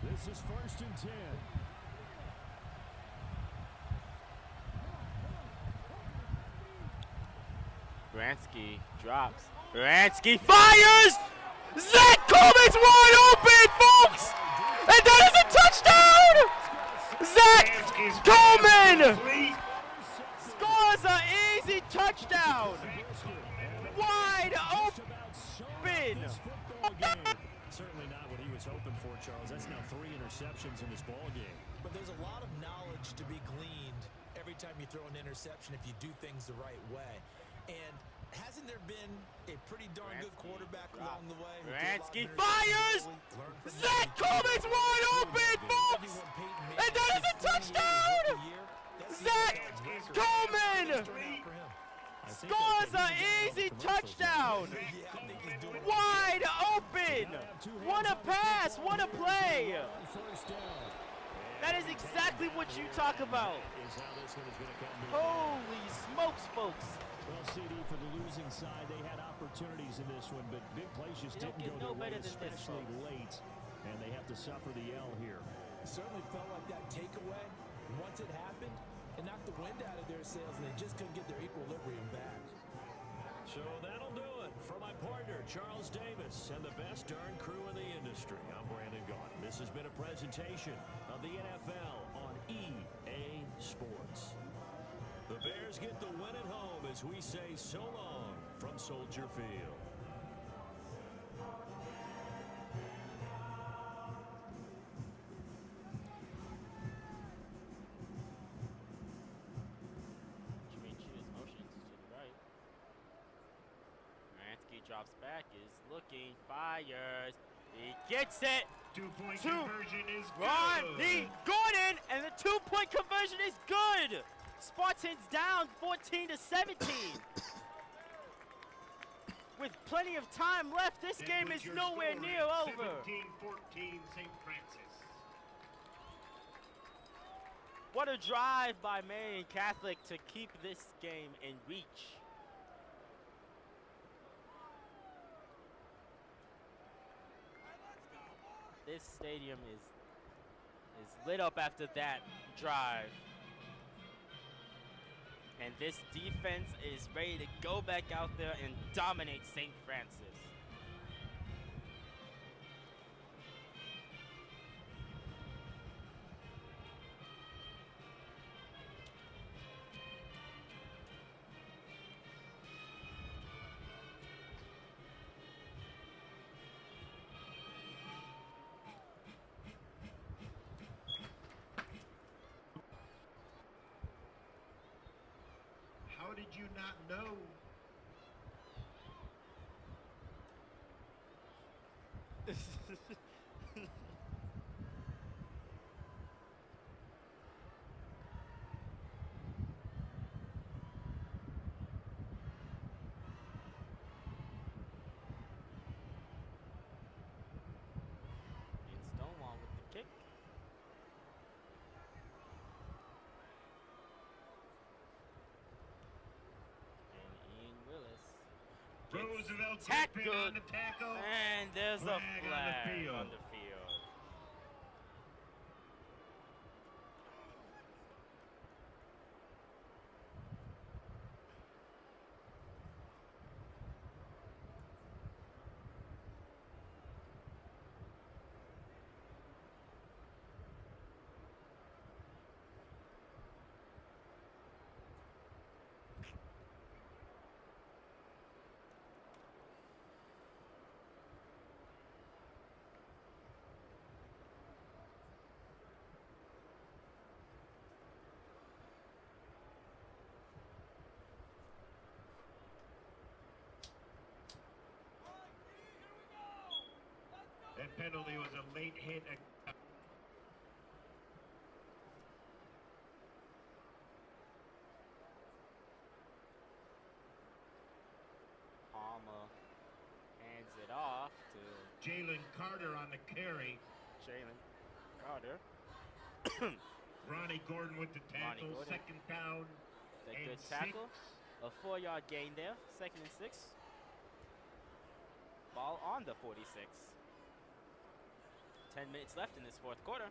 This is 1st and 10. Baranski drops. Baranski fires! Zach Coleman's wide open, folks! And that is a touchdown! Zach Coleman scores an easy touchdown! Wide open! Certainly not what he was hoping for, Charles. That's now 3 interceptions in this ball game. But there's a lot of knowledge to be gleaned every time you throw an interception if you do things the right way. And hasn't there been a pretty darn good quarterback along the way? Baranski fires! Zach Coleman's wide open, folks! And that is a touchdown! Zach Coleman scores an easy touchdown! Wide open! What a pass! What a play! That is exactly what you talk about. Holy smokes, folks! Well, CD, for the losing side, they had opportunities in this one, but big plays just didn't go their way, especially late, and they have to suffer the L here. It certainly felt like that takeaway, once it happened, it knocked the wind out of their sails, and they just couldn't get their equilibrium back. So that'll do it for my partner, Charles Davis, and the best darn crew in the industry. I'm Brandon Gaudin. This has been a presentation of the NFL on EA Sports. The Bears get the win at home as we say so long from Soldier Field. Baranski drops back, is looking, fires, he gets it. Two-point conversion is Rodney good. Gordon, and the 2-point conversion is good. Spartans down 14-17. With plenty of time left, this game is nowhere near over. 17-14 St. Francis. What a drive by Marian Catholic to keep this game in reach. This stadium is lit up after that drive. And this defense is ready to go back out there and dominate St. Francis. How did you not know? And Stonewall with the kick. And Ian Willis Roosevelt tackled, Pippin on the tackle. and there's a Flag flag on on the the field. penalty was a late hit. Palmer hands it off to Jalen Carter on the carry. Jalen Carter. Ronnie Gordon with the tackle. Second down. The and good tackle. 6. A 4-yard gain there. 2nd and 6. Ball on the 46. 10 minutes left in this 4th quarter.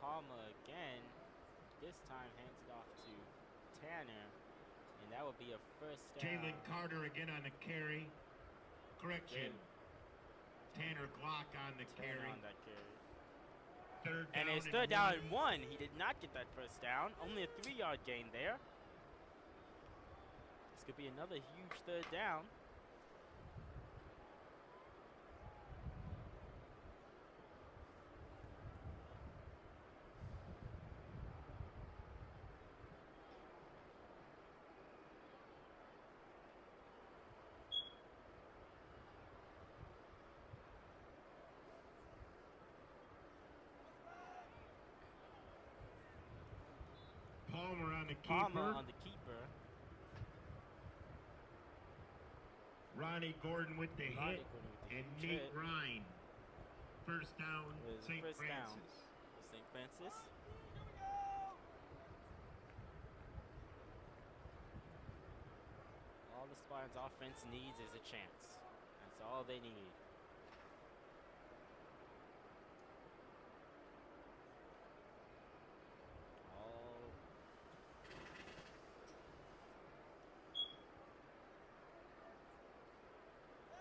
Palmer again. This time hands it off to Tanner. And that will be a first down. Jalen Carter again on the carry. Correction. Tanner Glock on the carry. On that carry. Third down and it's 3rd down and 1. He did not get that first down. Only a 3-yard gain there. This could be another huge 3rd down. Palmer on the keeper. Palmer on the keeper. Ronnie Gordon with the hit. And Nate Ryan. First down, St. Francis. St. Francis. All the Spartans offense needs is a chance. That's all they need.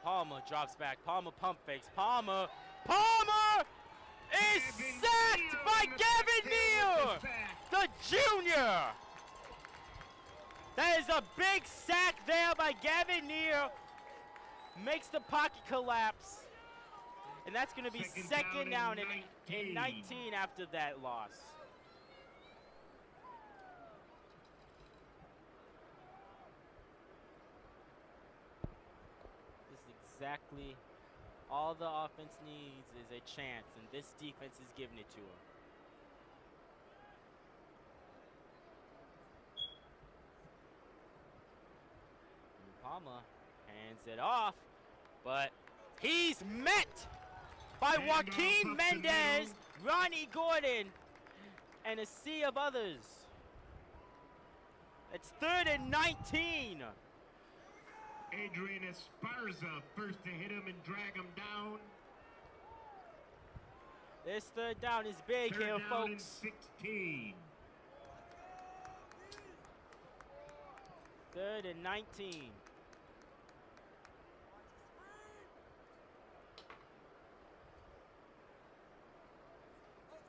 Palmer drops back. Palmer pump fakes. Palmer is sacked by Gavin Neal, the junior. That is a big sack there by Gavin Neal. Makes the pocket collapse. And that's going to be second down and 19 after that loss. Exactly all the offense needs is a chance, and this defense is giving it to them. And Palmer hands it off, but he's met by Joaquin Mendez, Ronnie Gordon, and a sea of others. It's 3rd and 19. Adrian Esparza first to hit him and drag him down. This 3rd down is big here, folks. 16. 3rd and 19.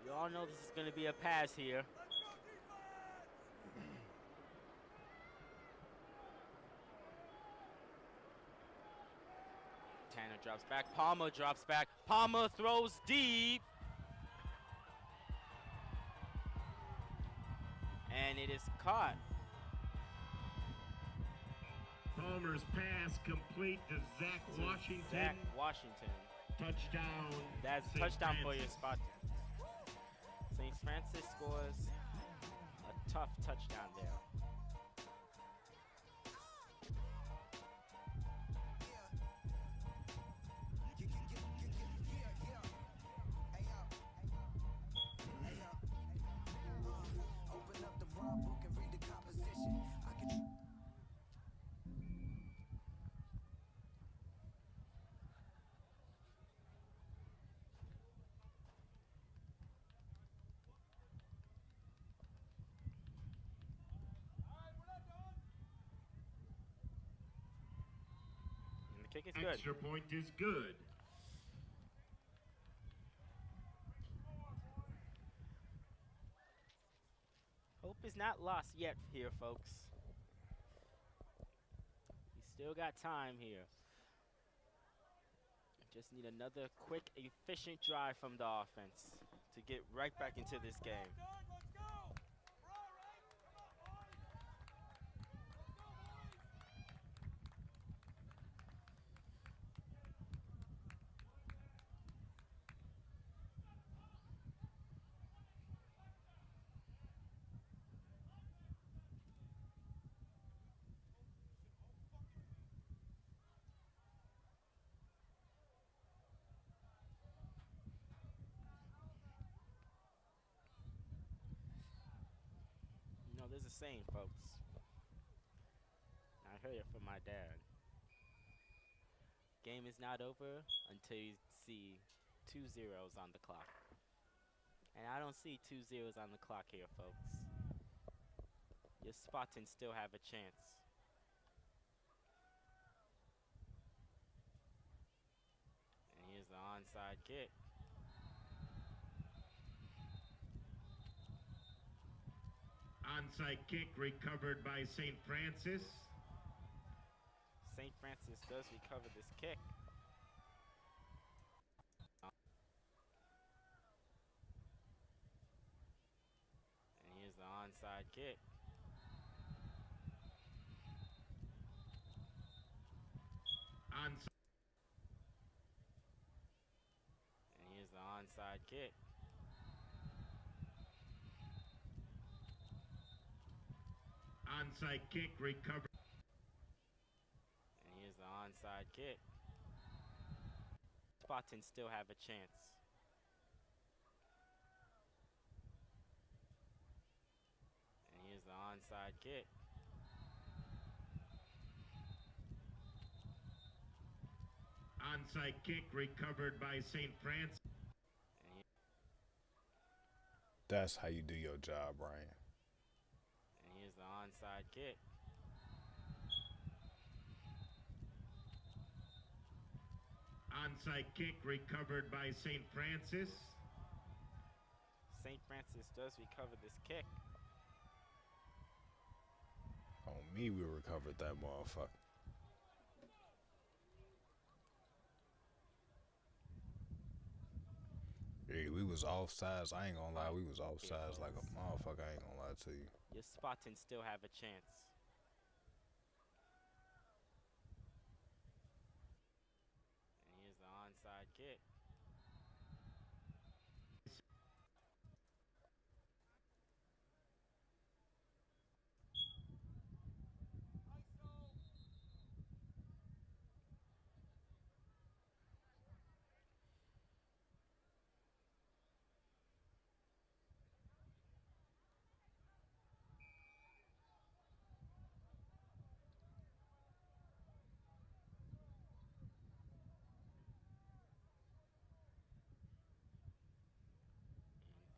You all know this is going to be a pass here. Tanner drops back. Palmer drops back. Palmer throws deep. And it is caught. Palmer's pass complete to Zach Washington. Zach Washington. Touchdown. That's a touchdown for your spot. St. Francis scores a tough touchdown there. Kick is good. Extra point is good. Hope is not lost yet here, folks. We still got time here. Just need another quick, efficient drive from the offense. to get right back into this game. You know, there's a saying, folks. I heard it from my dad. Game is not over until you see 2 zeros on the clock. And I don't see 2 zeros on the clock here, folks. Your Spartans still have a chance. And here's the onside kick. Onside kick recovered by St. Francis. St. Francis does recover this kick. And here's the onside kick. Onside. And here's the onside kick. Onside kick recovered. And here's the onside kick. Spartans still have a chance. And here's the onside kick. Onside kick recovered by St. Francis. That's how you do your job, Ryan. And here's the onside kick. Onside kick recovered by St. Francis. St. Francis does recover this kick. On me, we recovered that motherfucker. Hey, we was offsides. I ain't gonna lie, we was offsides like a motherfucker. I ain't gonna lie to you. Your Spartans still have a chance. And here's the onside kick.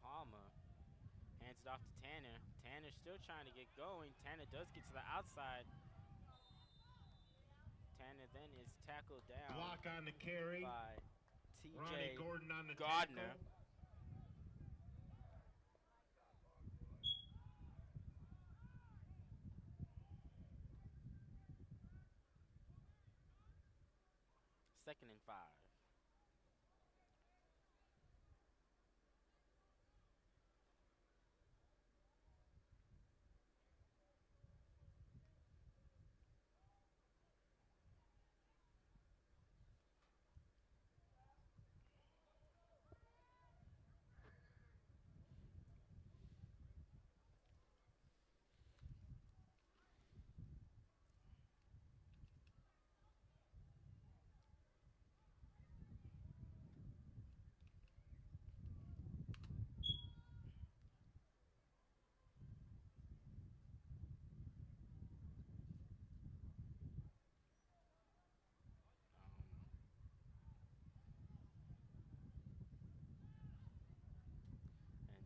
Palmer hands it off to Tanner. Tanner's still trying to get going. Tanner does get to the outside. Tanner then is tackled down. Block on the carry by TJ Ronnie Gordon on the Gardner. tackle. Second and 5.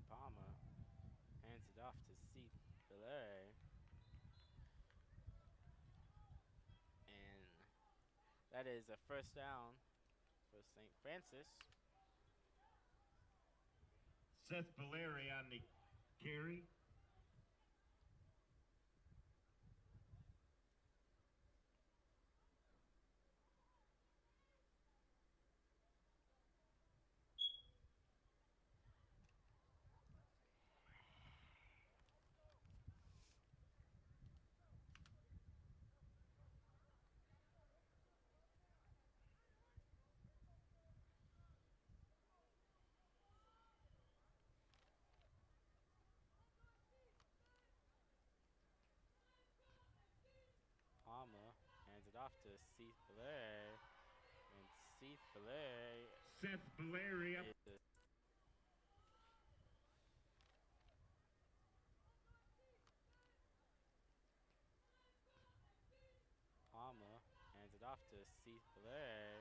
Palmer hands it off to C. Belair. And that is a first down for St. Francis. Seth Valeri on the carry. off to Seth Blair. And Seth Blair. Seth Blair up. Palmer hands it off to Seth Blair.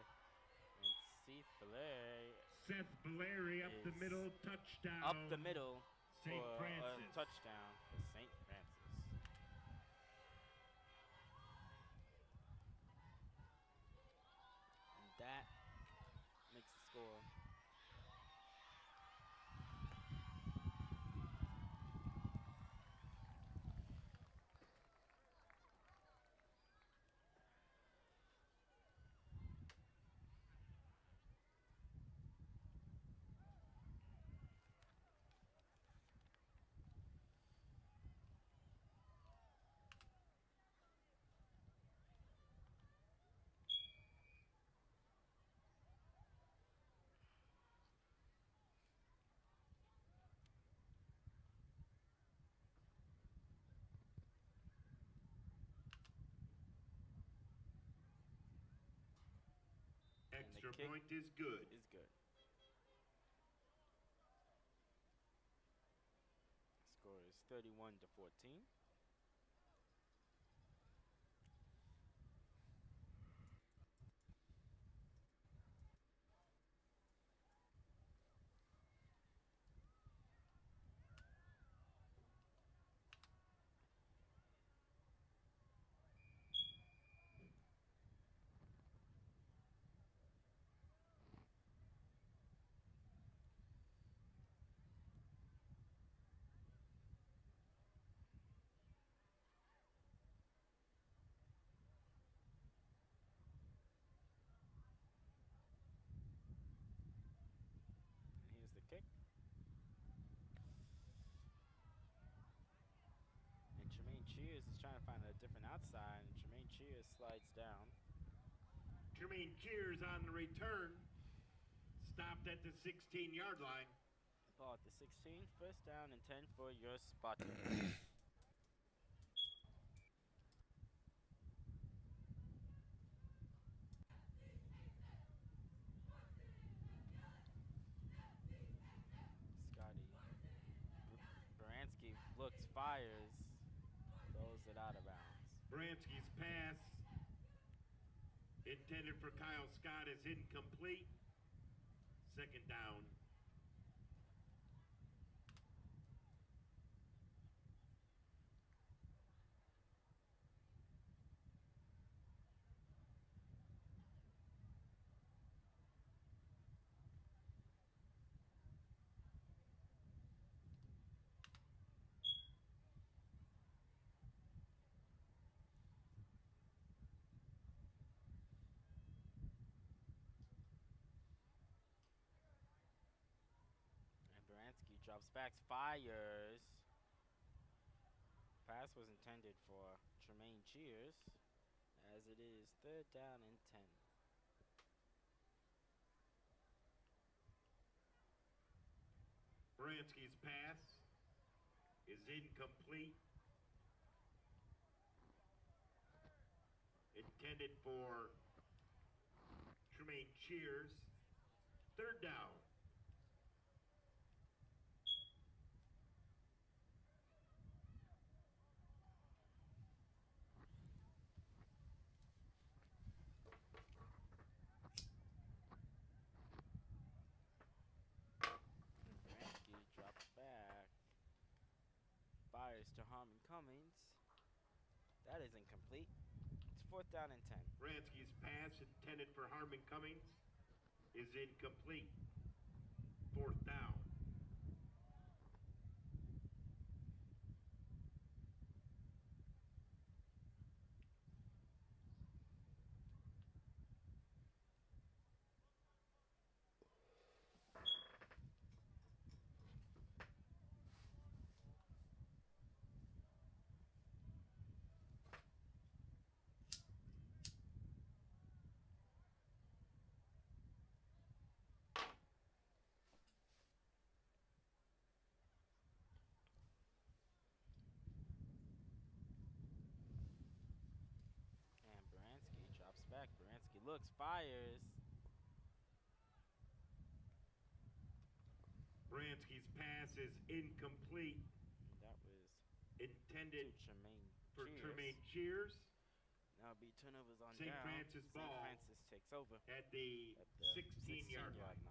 And Seth Blair. Seth Blair up the middle, touchdown. Up the middle. St. For Francis. a touchdown for St. Francis. And that makes the score. Extra point is good. Is good. Score is 31-14. Here's the kick. And Jermaine Cheers is trying to find a different outside, and Jermaine Cheers slides down. Jermaine Cheers on the return. Stopped at the 16-yard line. Ball at the 16, first down and 10 for your spot. Scotty Baranski looks, fires, throws it out of bounds. Baranski's pass intended for Kyle Scott is incomplete. Second down. Baranski drops back, fires. Pass was intended for Jermaine Cheers, as it is third down and 10. Baranski's pass is incomplete. Intended for Jermaine Cheers. Third down. Fires to Harmon Cummings. That is incomplete. It's fourth down and 10. Baranski's pass intended for Harmon Cummings is incomplete. Fourth down. back. Baranski looks, fires. Bransky's pass is incomplete. That was intended for Cheers. Tremaine Cheers. Now it'll be turnovers on St. down. Francis St. ball Francis takes over at the 16-yard line.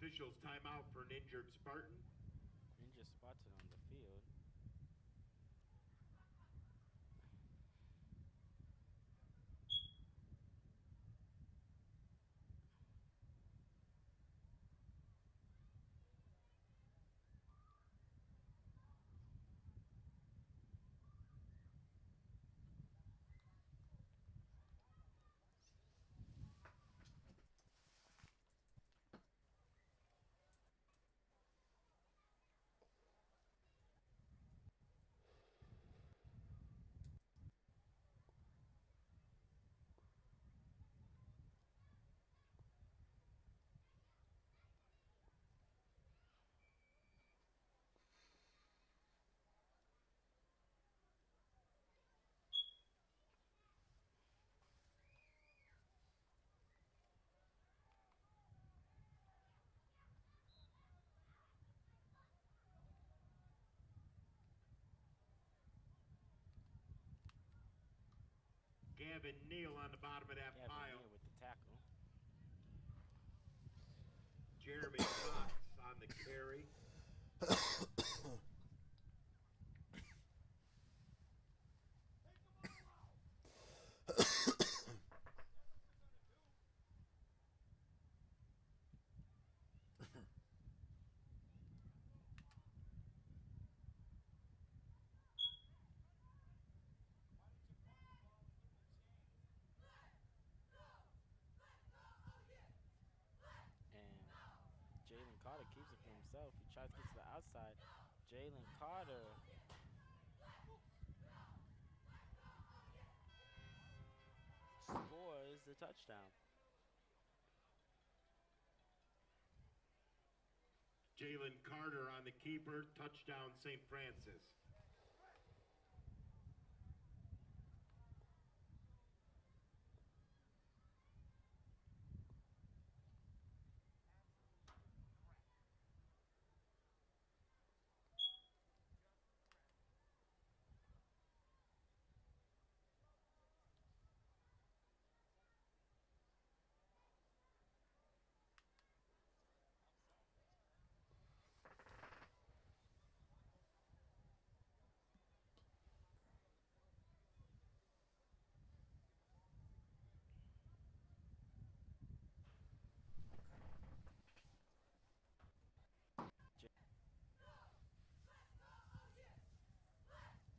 Officials timeout for an injured Spartan. Injured Spartan on the field. Gavin Neal on the bottom of that pile. Neal with the tackle. Jeremy Cox on the carry. And Jalen Carter keeps it for himself. He tries to get to the outside. Jalen Carter scores the touchdown. Jalen Carter on the keeper. Touchdown, St. Francis.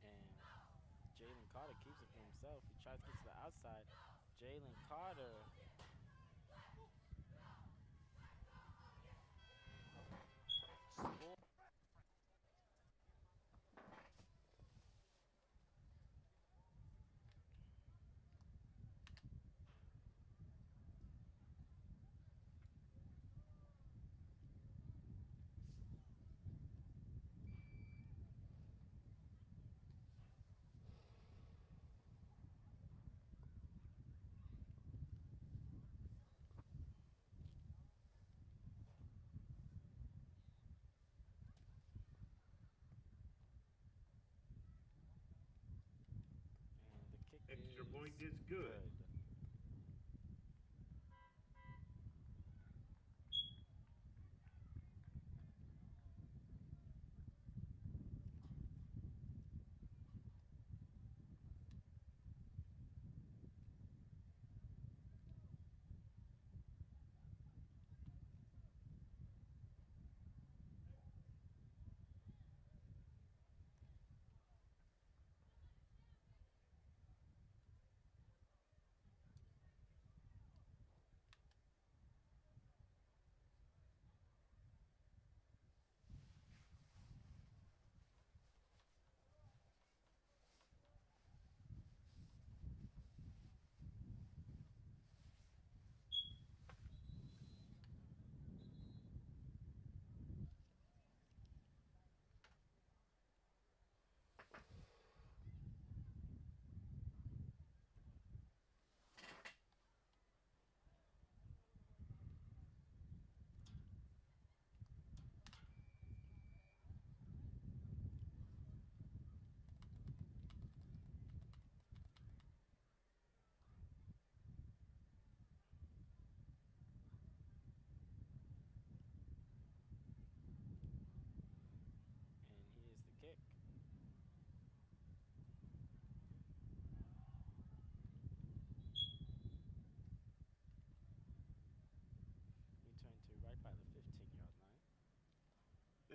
And Jalen Carter keeps it for himself. He tries to get to the outside. Jalen Carter scores. And the kick Extra point is good.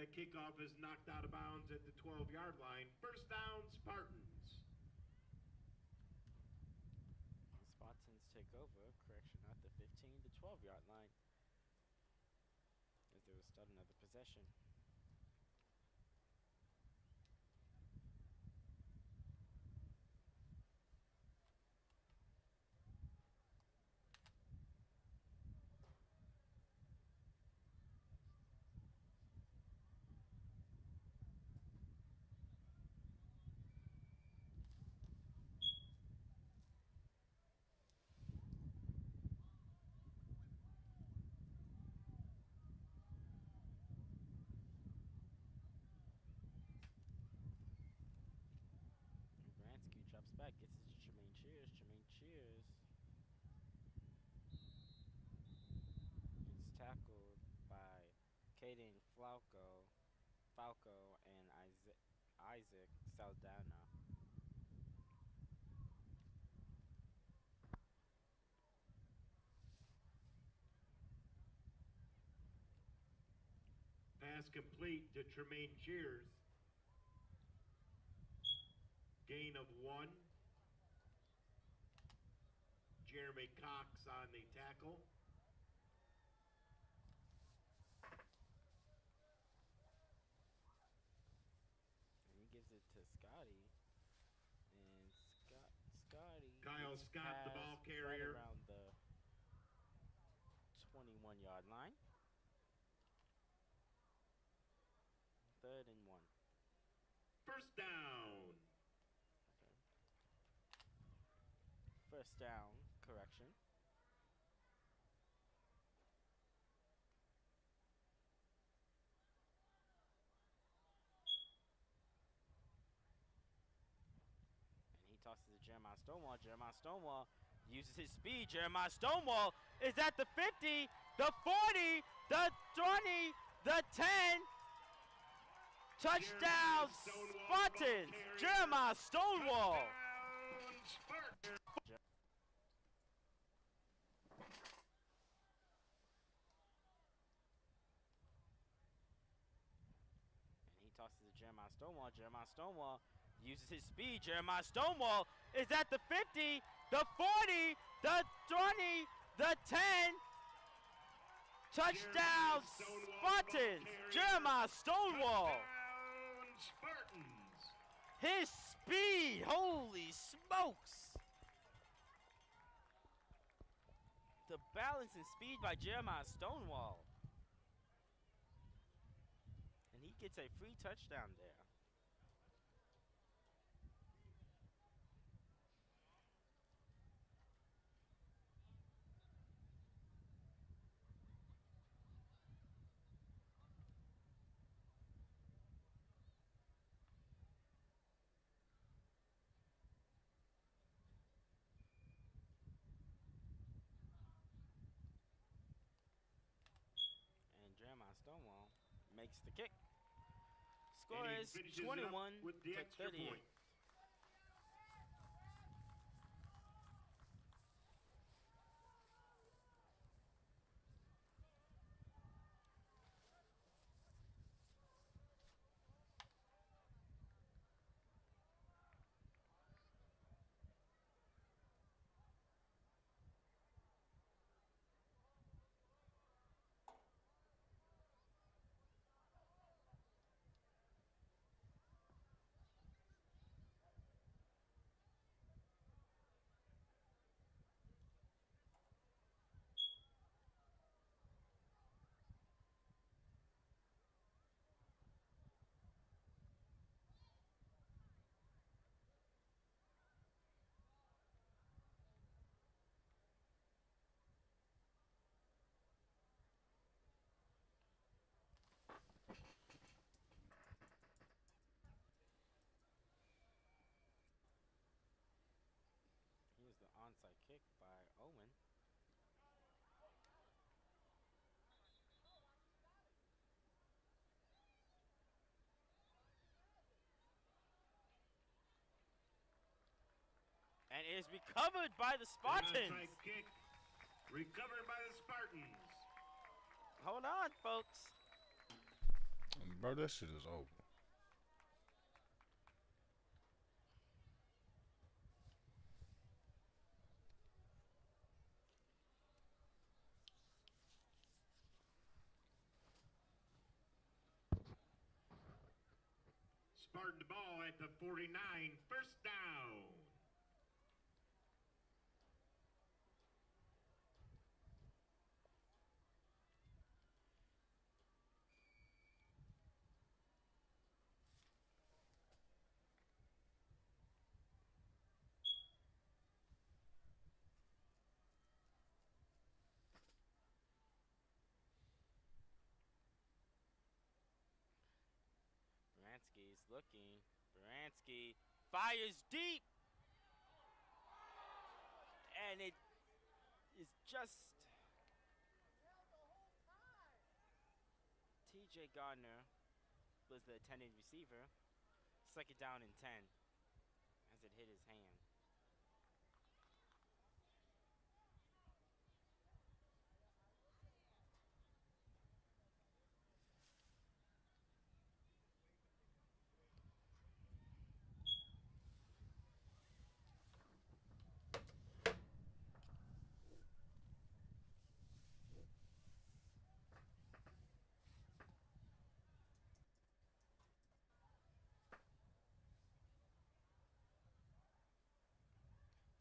That kickoff is knocked out of bounds at the 12-yard line. First down, Spartans. The Spartans take over, correction, at the 15 to 12-yard line. As they will start another possession. Bransky drops back, gets it to Jermaine Cheers. Jermaine Cheers gets tackled by Caden Falco and Isaac Saldana. Pass complete to Tremaine Cheers. Gain of 1. Jeremy Cox on the tackle. And he gives it to Scotty. And Scotty. Kyle Scott, the ball carrier. Right around the 21-yard line. 3rd and 1. First down. First down, correction. And he tosses to Jeremiah Stonewall. Jeremiah Stonewall uses his speed. Jeremiah Stonewall is at the 50, the 40, the 20, the 10. Touchdown, Spartans! Jeremiah Stonewall! And he tosses to Jeremiah Stonewall. Jeremiah Stonewall uses his speed. Jeremiah Stonewall is at the 50, the 40, the 20, the 10. Touchdown, Spartans! Jeremiah Stonewall! Spartans. His speed, holy smokes! The balance and speed by Jeremiah Stonewall. And he gets a free touchdown there. Jeremiah Stonewall makes the kick. Score is 21 with the to extra 38. point. Here's the onside kick by Owen. And it is recovered by the Spartans. Onside kick recovered by the Spartans. Hold on, folks. Bro, that shit is over. Spartan the ball at the 49, first down. Baranski's looking. Baranski fires deep. And it is just TJ Gardner was the intended receiver. Second down and 10 as it hit his hand.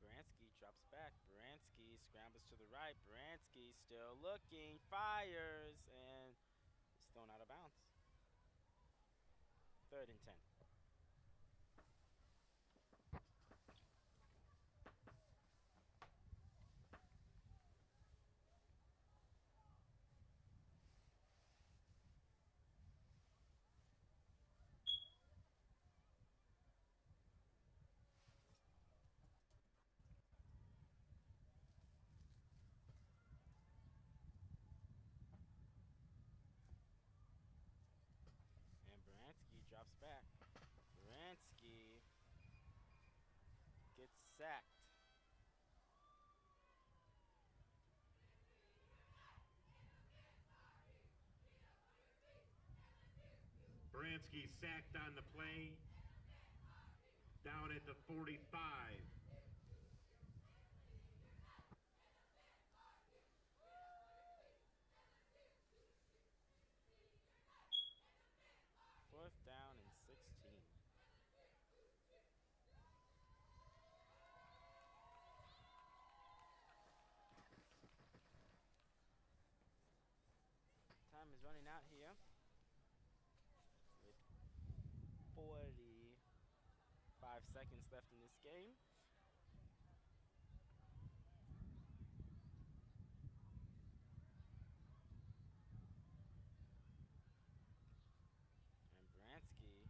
Baranski drops back. Baranski scrambles to the right. Baranski still looking, fires, and is thrown out of bounds. 3rd and 10. Baranski drops back. Baranski gets sacked. Baranski sacked on the play. Down at the 45. Fourth down and 16. Time is running out here with 45 seconds left in this game. And Baranski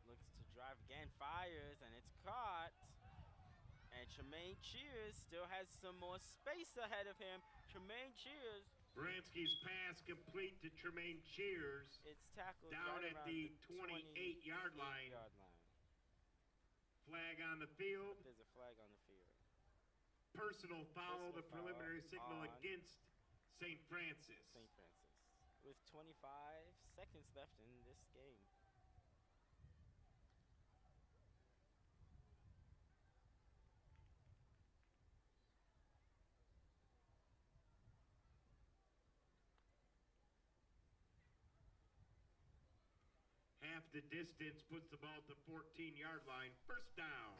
looks to drive again, fires, and it's caught. And Tremaine Cheers still has some more space ahead of him. Tremaine Cheers. Baranski's pass complete to Tremaine Cheers. It's tackled down right at the 28-yard line. Flag on the field. There's a flag on the field. Personal foul, the preliminary signal on against St. Francis. St. Francis. With 25 seconds left in this game. Half the distance puts the ball at the 14-yard line. First down.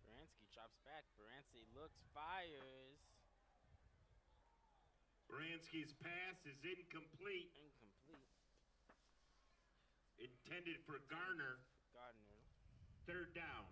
Baranski drops back. Baranski looks, fires. Baranski's pass is incomplete. Incomplete. Intended for Garner. Gardner. Third down.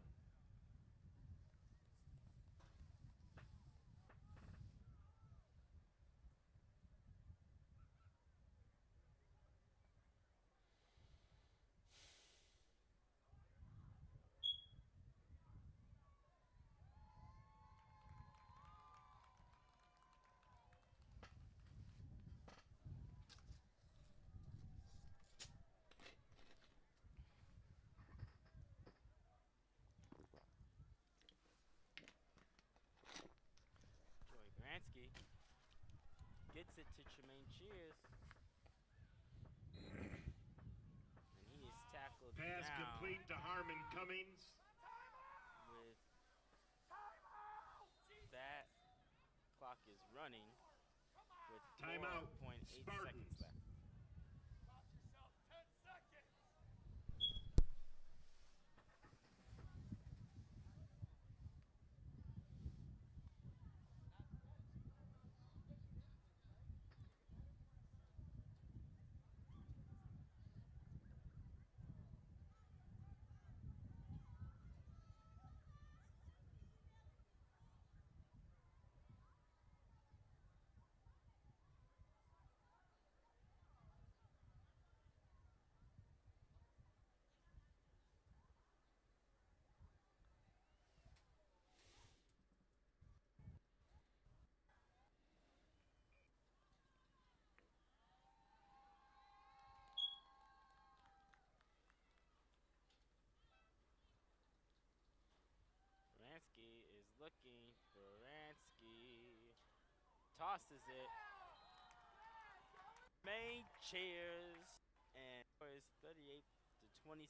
Main Cheers. And he is tackled Pass down complete to Harmon Cummings. with that. Clock is running with Timeout, 4.8 Spartans. seconds left. Ransky is looking for Ransky. Tosses it. Main Cheers. And it's 38 to 20.